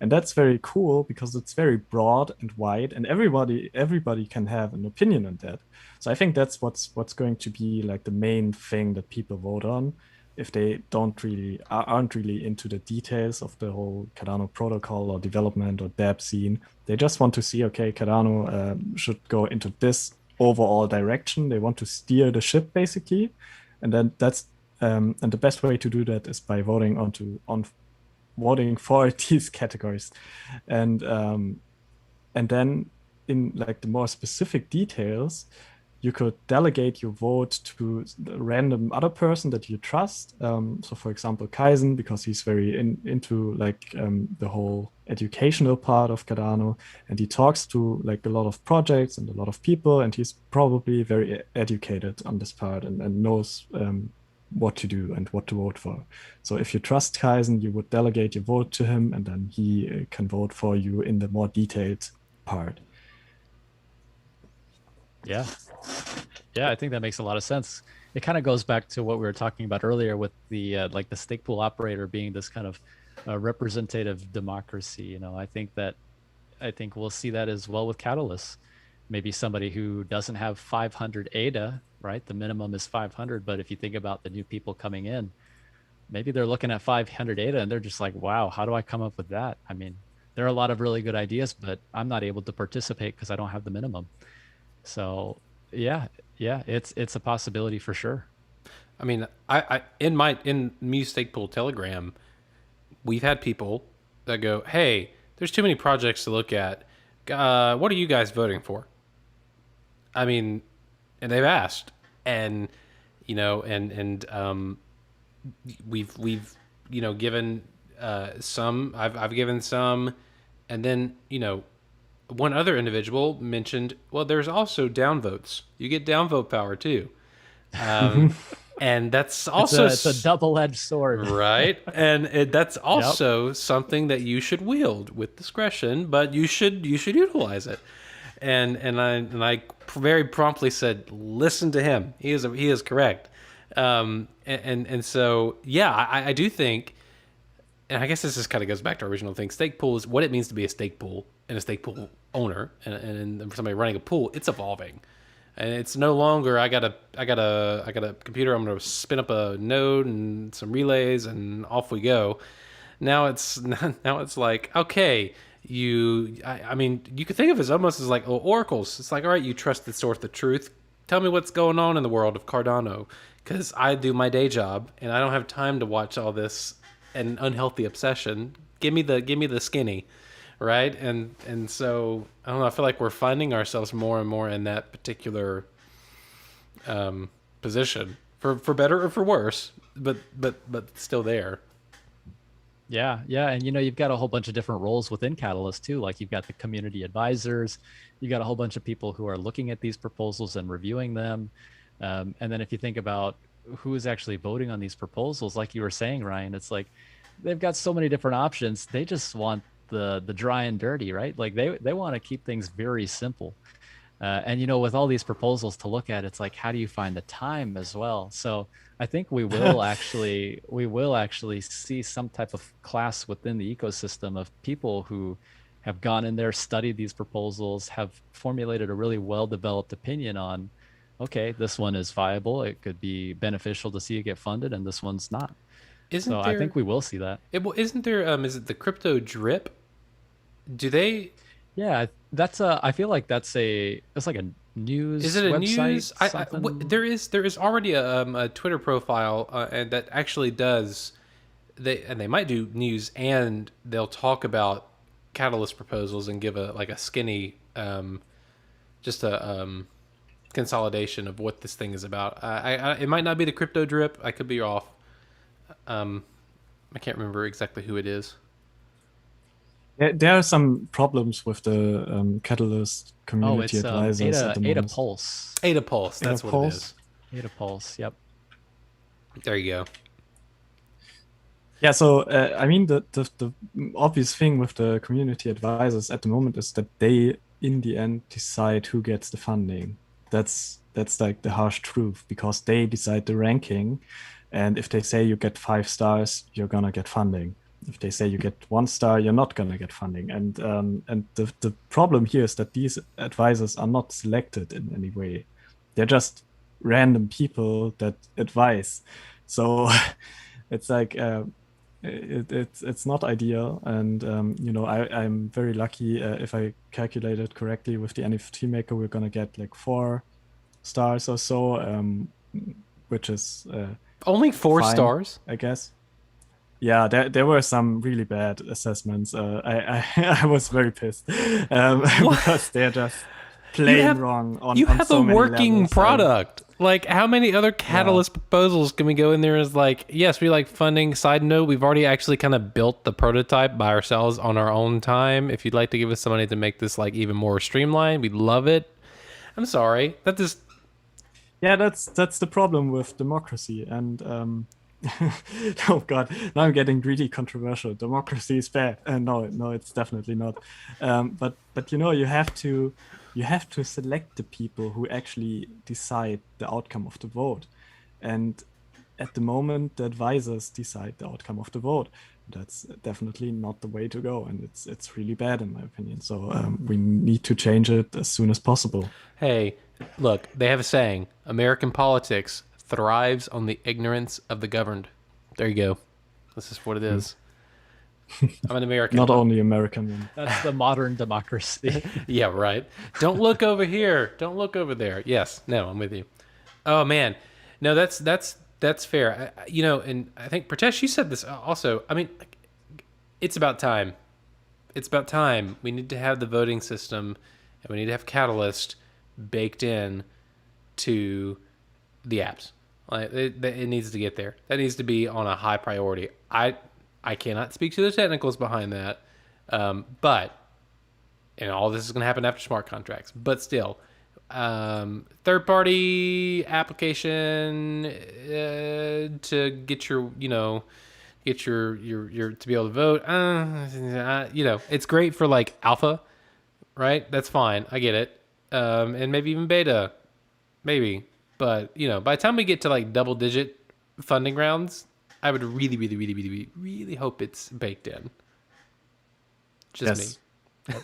And that's very cool because it's very broad and wide, and everybody can have an opinion on that. So I think that's what's going to be like the main thing that people vote on if they aren't really into the details of the whole Cardano protocol or development or dApp scene. They just want to see, okay, Cardano should go into this overall direction. They want to steer the ship basically, and then and the best way to do that is by voting voting for these categories, and then in like the more specific details, you could delegate your vote to the random other person that you trust. So, for example, Kaizen, because he's very into like the whole educational part of Cardano, and he talks to like a lot of projects and a lot of people, and he's probably very educated on this part and knows what to do and what to vote for. So if you trust Kaizen, you would delegate your vote to him, and then he can vote for you in the more detailed part. Yeah. Yeah, I think that makes a lot of sense. It kind of goes back to what we were talking about earlier with the like the stake pool operator being this kind of representative democracy. You know, I think we'll see that as well with Catalyst. Maybe somebody who doesn't have 500 ADA, right? The minimum is 500, but if you think about the new people coming in, maybe they're looking at 500 ADA and they're just like, wow, how do I come up with that? I mean, there are a lot of really good ideas, but I'm not able to participate because I don't have the minimum. So yeah, it's a possibility for sure. I mean, I in Muse Stake Pool Telegram, we've had people that go, "Hey, there's too many projects to look at. What are you guys voting for?" I mean, and they've asked, and you know, and we've given some. I've given some, and then one other individual mentioned, well, there's also downvotes. You get downvote power too. And that's also it's a double-edged sword, right? And that's also something that you should wield with discretion, but you should utilize it. And I very promptly said, listen to him. He is correct. And so yeah, I do think, and I guess this just kind of goes back to our original thing. Stake pool is what it means to be a stake pool and a stake pool owner, and somebody running a pool. It's evolving. and it's no longer I got a computer. I'm gonna spin up a node and some relays, and off we go. Now it's now it's like, okay, I mean, you could think of it as almost as like oracles. It's like, all right, you trust the source of truth. Tell me what's going on in the world of Cardano, because I do my day job and I don't have time to watch all this and unhealthy obsession. Give me the skinny, right? And so I don't know. I feel like we're finding ourselves more and more in that particular position, for better or for worse, but still there. Yeah, yeah, and you've got a whole bunch of different roles within Catalyst too. Like you've got the community advisors, you got a whole bunch of people who are looking at these proposals and reviewing them. And then if you think about who is actually voting on these proposals, like you were saying, Ryan, it's like they've got so many different options. They just want the dry and dirty, right? Like they want to keep things very simple. And with all these proposals to look at, it's like, how do you find the time as well? So I think we will actually see some type of class within the ecosystem of people who have gone in there, studied these proposals, have formulated a really well-developed opinion on, okay, this one is viable, it could be beneficial to see it get funded, and this one's not. So Isn't I there? think we will see that. Isn't there? Is it the crypto drip? Do they? Yeah, I feel like that's like a Is news it a website, news? something. There is already a Twitter profile and that actually does they might do news and they'll talk about catalyst proposals and give a skinny just a consolidation of what this thing is about. It might not be the crypto drip. I could be off. I can't remember exactly who it is. There are some problems with the Catalyst Oh, community it's advisors at Ada the Ada moment. Pulse. Ada Pulse. Ada That's what it Pulse? is. Ada Pulse. Yep. There you go. Yeah, so I mean, the obvious thing with the community advisors at the moment is that they, in the end, decide who gets the funding. That's like the harsh truth, because they decide the ranking, and if they say you get 5 stars, you're gonna get funding. If they say you get 1 star, you're not gonna get funding. And the problem here is that these advisors are not selected in any way. They're just random people that advise. So it's like it's not ideal, and I'm very lucky. If I calculated correctly with the NFT maker, we're gonna get like 4 stars or so, which is Only four fine, stars. I guess. Yeah, there were some really bad assessments. I was very pissed What? because they're just You plain have wrong you on have a so many working levels. product. Like, how many other Yeah. catalyst proposals can we go in there as like, yes, we like funding. Side note, we've already actually kind of built the prototype by ourselves on our own time. If you'd like to give us some money to make this like even more streamlined, we'd love it. I'm sorry. That just Yeah, that's the problem with democracy. And oh god, now I'm getting really controversial. Democracy is bad. No, it's definitely not. But you have to select the people who actually decide the outcome of the vote. And at the moment, the advisors decide the outcome of the vote. That's definitely not the way to go, and it's really bad in my opinion. So we need to change it as soon as possible. hey, look, they have a saying: American politics thrives on the ignorance of the governed. There you go. This is what it is. I'm an American. Not only American one. That's the modern democracy. Yeah, right. Don't look over here. Don't look over there. Yes. No, I'm with you. Oh man. No, that's fair. And I think Pritesh, you said this also. I mean, it's about time. It's about time. We need to have the voting system, and we need to have Catalyst baked in to the apps. Like it needs to get there. That needs to be on a high priority. I cannot speak to the technicals behind that, but and all this is going to happen after smart contracts. But still, third party application to get your to be able to vote. It's great for like alpha, right? That's fine. I get it. And maybe even beta, maybe. But by the time we get to like double digit funding rounds, I would really, really, really, really, really, really hope it's baked in. Just Yes. me.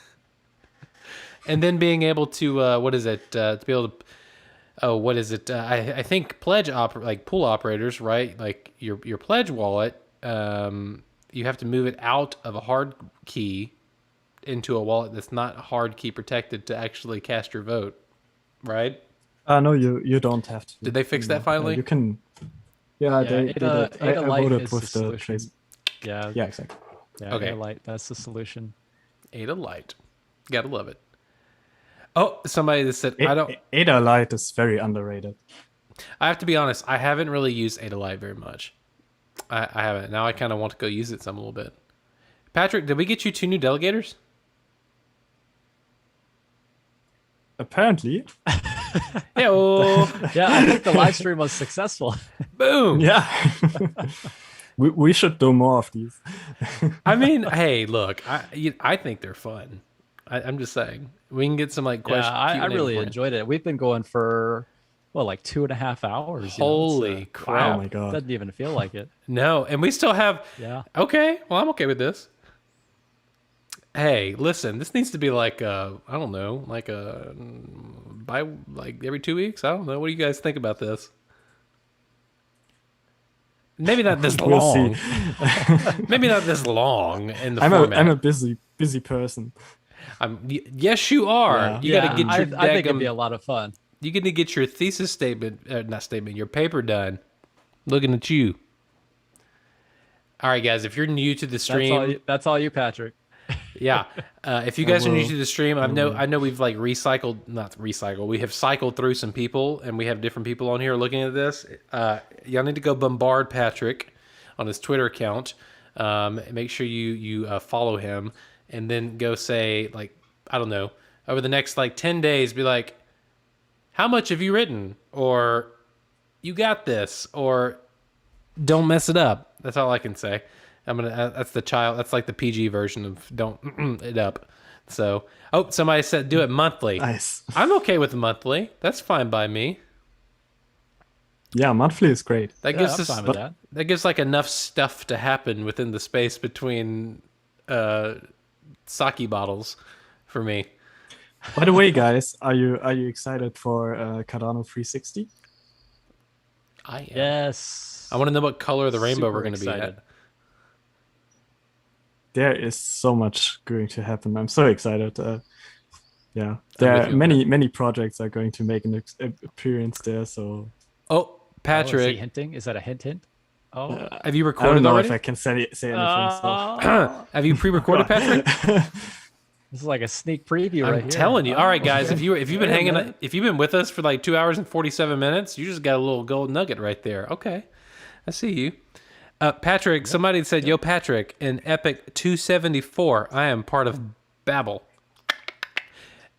And then being able to to be able to oh, what is it? I think like pool operators, right? Like your pledge wallet, you have to move it out of a hard key into a wallet that's not hard key protected to actually cast your vote, right? No, you don't have Did to they fix that anymore. finally? You can. Yeah, Yeah, they did. Ada I Lite voted is the with the trace. solution. Yeah, Yeah, exactly. yeah, Okay. Ada Lite. That's the solution. Ada Light, gotta love it. Oh, somebody that said I don't. Ada Lite is very underrated. I have to be honest. I haven't really used Ada Light very much. I haven't. Now I kind of want to go use it some a little bit. Patrick, did we get you 2 new delegators? Apparently, Yeah. Oh, Yeah, I think the live stream was successful. boom. yeah. we should do more of these. I mean, hey, look, I think they're fun. I'm just saying we can get some like Yeah, questions. I really enjoyed it. We've been going for like 2.5 hours. Holy crap! Oh my god. Doesn't even feel like it. No, and we still have. Yeah. Okay, well, I'm okay with this. Hey, listen, this needs to be like I don't know, like by like every 2 weeks. I don't know. What do you guys think about this? Maybe not this We'll long. see. Maybe not this long in the I'm format. a busy person. Yes, you are. Yeah. You got to get your. I think it'd be a lot of fun. You get to get your thesis statement, not statement, your paper done. Looking at you. All right, guys. If you're new to the stream, That's all you, Patrick. yeah. If you guys are new will. to the stream, I know we've like not recycled. We have cycled through some people, and we have different people on here looking at this. Y'all need to go bombard Patrick on his Twitter account. Make sure you follow him, and then go say like I don't know over the next like 10 days, be like, how much have you written? Or you got this, or don't mess it up. That's all I can say. That's like the PG version of don't it up. So, somebody said do it monthly. Nice. I'm okay with monthly. That's fine by me. Yeah, monthly is great. That Yeah, gives I'm us fine with that. that gives like enough stuff to happen within the space between sake bottles for me. By the way, guys, are you excited for Cardano 360? I am. Yes. I want to know what color of the rainbow Super we're going to be excited. at. There is so much going to happen. I'm so excited. Yeah, there with are you on many projects are going to make an appearance there. So Oh, Oh, is Patrick, he hinting? Is that a hint? Oh. have you I don't recorded know already? if I can say anything. Have you pre-recorded, Patrick? This is like a sneak preview right I'm here. telling you. All right, guys. If you've been Wait a hanging, minute. if you've been with us for like 2 hours and 47 minutes, you just got a little gold nugget right there. Okay, I see you. Patrick, somebody said, "Yo, Patrick, in Epic 274, I am part of Babel."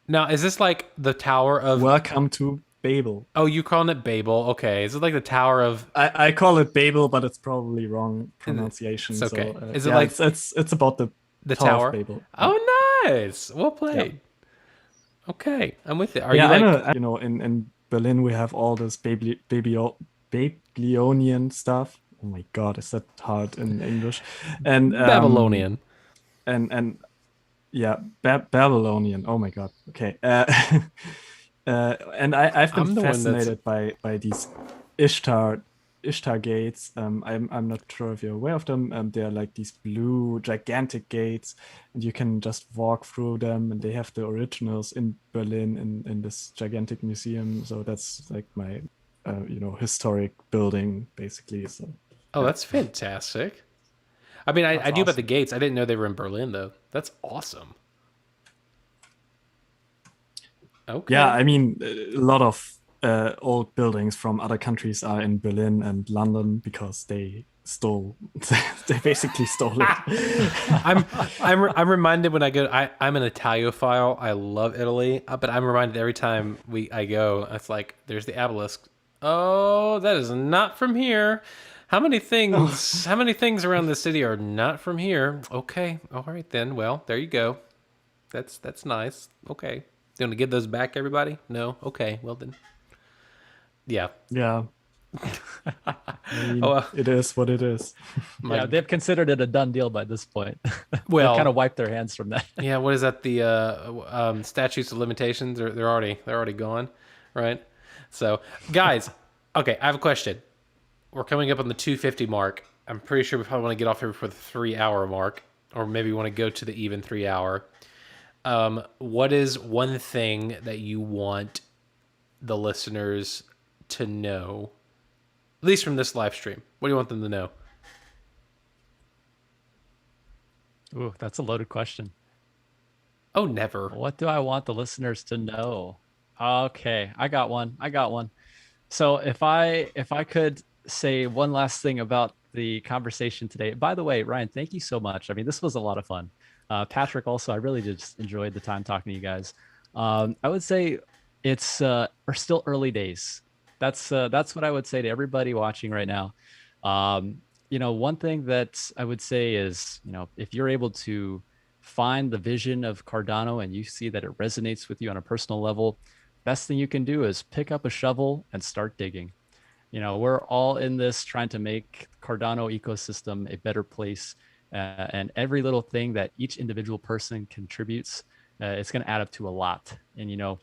Now, is this like the Tower of? Welcome to Babel. Oh, you calling it Babel? Okay, is it like the Tower of? I call it Babel, but it's probably wrong pronunciation. It's okay. So, Is it like- it's about the Tower? of Babel? Oh, nice. Well played. Okay, I'm with it. Are Yeah, you like? I know, in Berlin we have all this Babylonian stuff. Oh my god, is that hard in English? And Babylonian. and yeah, Babylonian. Oh my god. Okay. And I've I'm been the one that's- fascinated by these Ishtar gates. I'm not sure if you're aware of them. They're like these blue gigantic gates, and you can just walk through them. And they have the originals in Berlin in this gigantic museum. So that's like my historic building basically. So Oh, that's fantastic. I mean, I knew about the gates. I didn't know they were in Berlin, though. That's awesome. Okay. yeah, I mean, a lot of old buildings from other countries are in Berlin and London because they they basically stole it. I'm reminded when I go. I'm an Italophile. I love Italy, but I'm reminded every time I go. It's like there's the obelisk. Oh, that is not from here. How many things? How many things around the city are not from here? Okay, all right then. Well, there you go. That's nice. Okay, you want to give those back, everybody? No. Okay. Well then. Yeah. Yeah. I mean, Oh, it is what it is. Yeah, they've considered it a done deal by this point. Well, They've kind of wiped their hands from that. yeah. What is that? The statutes of limitations? They're already gone, right? So, guys, okay, I have a question. We're coming up on the 250 mark. I'm pretty sure we probably want to get off here before the 3 hour mark, or maybe we want to go to the even 3 hour. What is one thing that you want the listeners to know, at least from this live stream? What do you want them to know? Ooh, that's a loaded question. Oh, never. What do I want the listeners to know? Okay, I got one. I got one. So if I could say one last thing about the conversation today. By the way, Ryan, thank you so much. I mean, this was a lot of fun. Patrick, also, I really just enjoyed the time talking to you guys. I would say it's we're still early days. That's what I would say to everybody watching right now. One thing that I would say is, if you're able to find the vision of Cardano and you see that it resonates with you on a personal level, best thing you can do is pick up a shovel and start digging. We're all in this trying to make Cardano ecosystem a better place, and every little thing that each individual person contributes, it's going to add up to a lot. And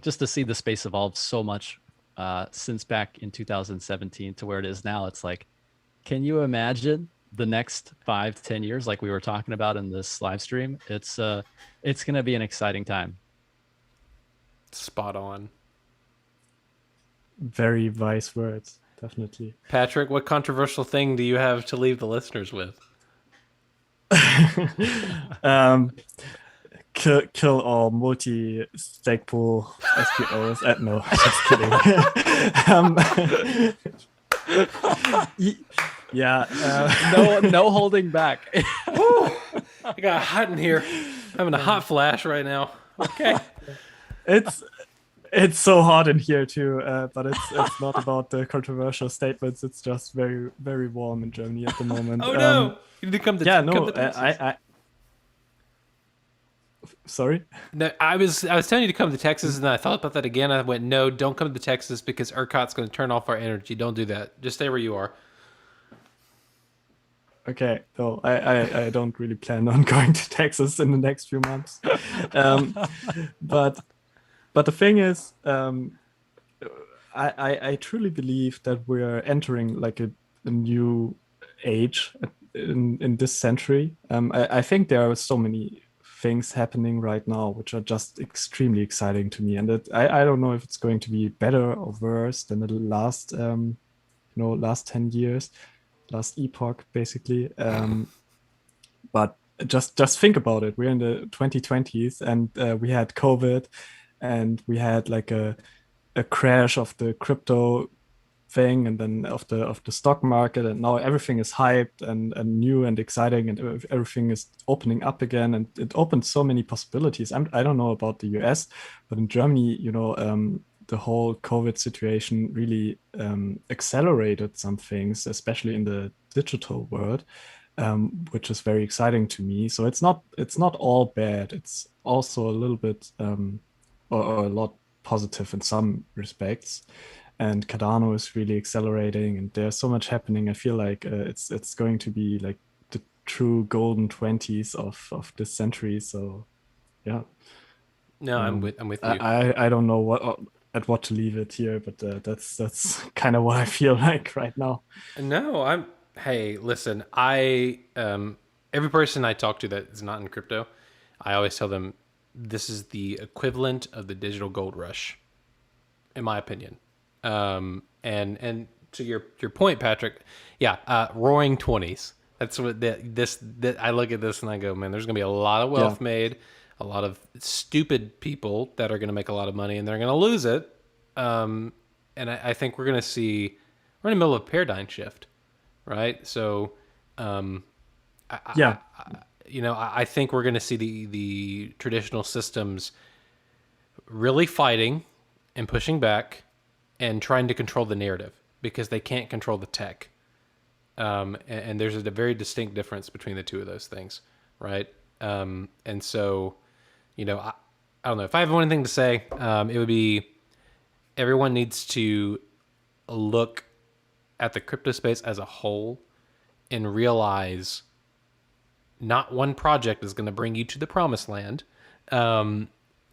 just to see the space evolve so much since back in 2017 to where it is now, it's like, can you imagine the next 5 to 10 years, like we were talking about in this live stream? It's going to be an exciting time. Spot on. Very wise words, definitely. Patrick, what controversial thing do you have to leave the listeners with? Kill all multi-stake pool SPOs. No, just kidding. Yeah. No holding back. I got hot in here. I'm having a hot flash right now. Okay. It's so hot in here too, but it's not about the controversial statements. It's just very, very warm in Germany at the moment. Oh no! You need to come to I sorry. No, I was telling you to come to Texas, and I thought about that again. I went, no, don't come to Texas because ERCOT's going to turn off our energy. Don't do that. Just stay where you are. Okay, no, I don't really plan on going to Texas in the next few months. But the thing is, I truly believe that we're entering like a new age in this century. I think there are so many things happening right now which are just extremely exciting to me, and I don't know if it's going to be better or worse than the last last 10 years, last epoch basically. But just think about it. We're in the 2020s, and we had COVID, and we had like a crash of the crypto thing, and then of the stock market, and now everything is hyped and new and exciting, and everything is opening up again, and it opened so many possibilities. I don't know about the US, but in Germany, the whole COVID situation really accelerated some things, especially in the digital world, which is very exciting to me. So it's not all bad. It's also a little bit or a lot positive in some respects. And Cardano is really accelerating, and there's so much happening. I feel like it's going to be like the true golden 20s of this century. So yeah. No, I'm with you. I don't know what to leave it here, but that's kind of what I feel like right now. No, hey, listen, every person I talk to that is not in crypto, I always tell them this is the equivalent of the digital gold rush, in my opinion. And to your point, Patrick, yeah, roaring 20s. That's what that I look at this and I go, man, there's gonna be a lot of wealth made, a lot of stupid people that are gonna make a lot of money, and they're gonna lose it. And I think we're in the middle of a paradigm shift, right? So, I think we're gonna see the traditional systems really fighting and pushing back and trying to control the narrative because they can't control the tech. And there's a very distinct difference between the two of those things, right? And so, I don't know. If I have one thing to say, it would be everyone needs to look at the crypto space as a whole and realize not one project is going to bring you to the promised land.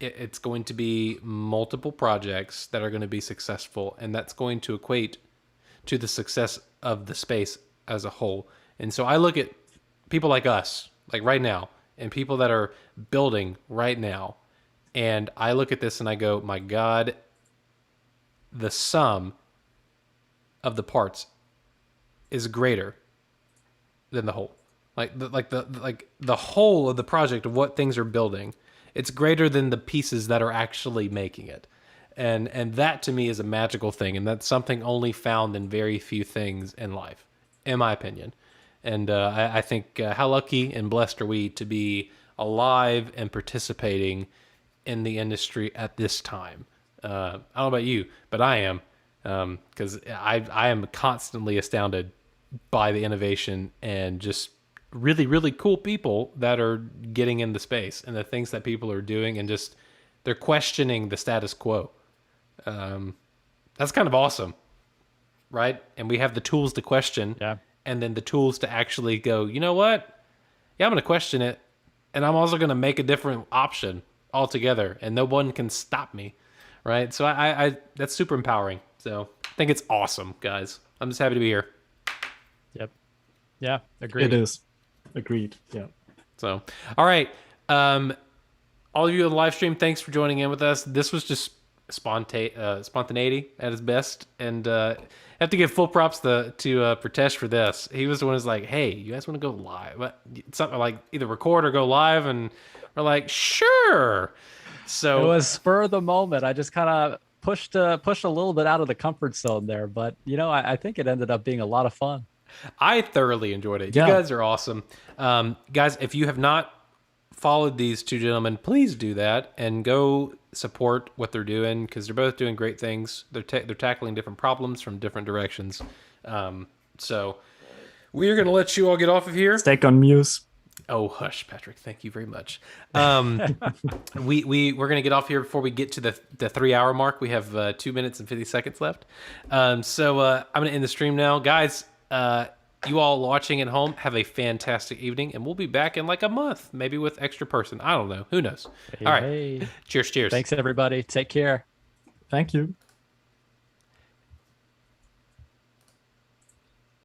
It's going to be multiple projects that are going to be successful, and that's going to equate to the success of the space as a whole. And so I look at people like us, like right now, and people that are building right now, and I look at this and I go, my God, the sum of the parts is greater than the whole. Like the whole of the project of what things are building, it's greater than the pieces that are actually making it. And that to me is a magical thing, and that's something only found in very few things in life, in my opinion. And I think how lucky and blessed are we to be alive and participating in the industry at this time. I don't know about you, but I am, because I am constantly astounded by the innovation and just really, really cool people that are getting into space and the things that people are doing, and just they're questioning the status quo. That's kind of awesome, right? And we have the tools to question, Yeah. and then the tools to actually go, you know what? Yeah, I'm going to question it, and I'm also going to make a different option altogether, and no one can stop me, right? So I that's super empowering. So I think it's awesome, guys. I'm just happy to be here. Yep. Yeah. Agreed. It is. Agreed. Yeah. So, all right. All of you on the live stream, thanks for joining in with us. This was just spontaneity at its best, and I have to give full props to Pratesh for this. He was the one who's like, "Hey, you guys want to go live? Something like either record or go live," and we're like, "Sure." So It was spur of the moment. I just kind of pushed a little bit out of the comfort zone there, but I think it ended up being a lot of fun. I thoroughly enjoyed it. Yeah. You guys are awesome. Guys, if you have not followed these two gentlemen, please do that and go support what they're doing, because they're both doing great things. They're tackling different problems from different directions. So we're going to let you all get off of here. Stake on Muse. Oh, hush, Patrick. Thank you very much. We're going to get off here before we get to the 3-hour mark. We have 2 minutes and 50 seconds left. So I'm going to end the stream now. Guys, you all watching at home, have a fantastic evening, and we'll be back in like a month, maybe with extra person. I don't know. Who knows? Hey, All right. hey. Cheers. Thanks, everybody. Take care. Thank you.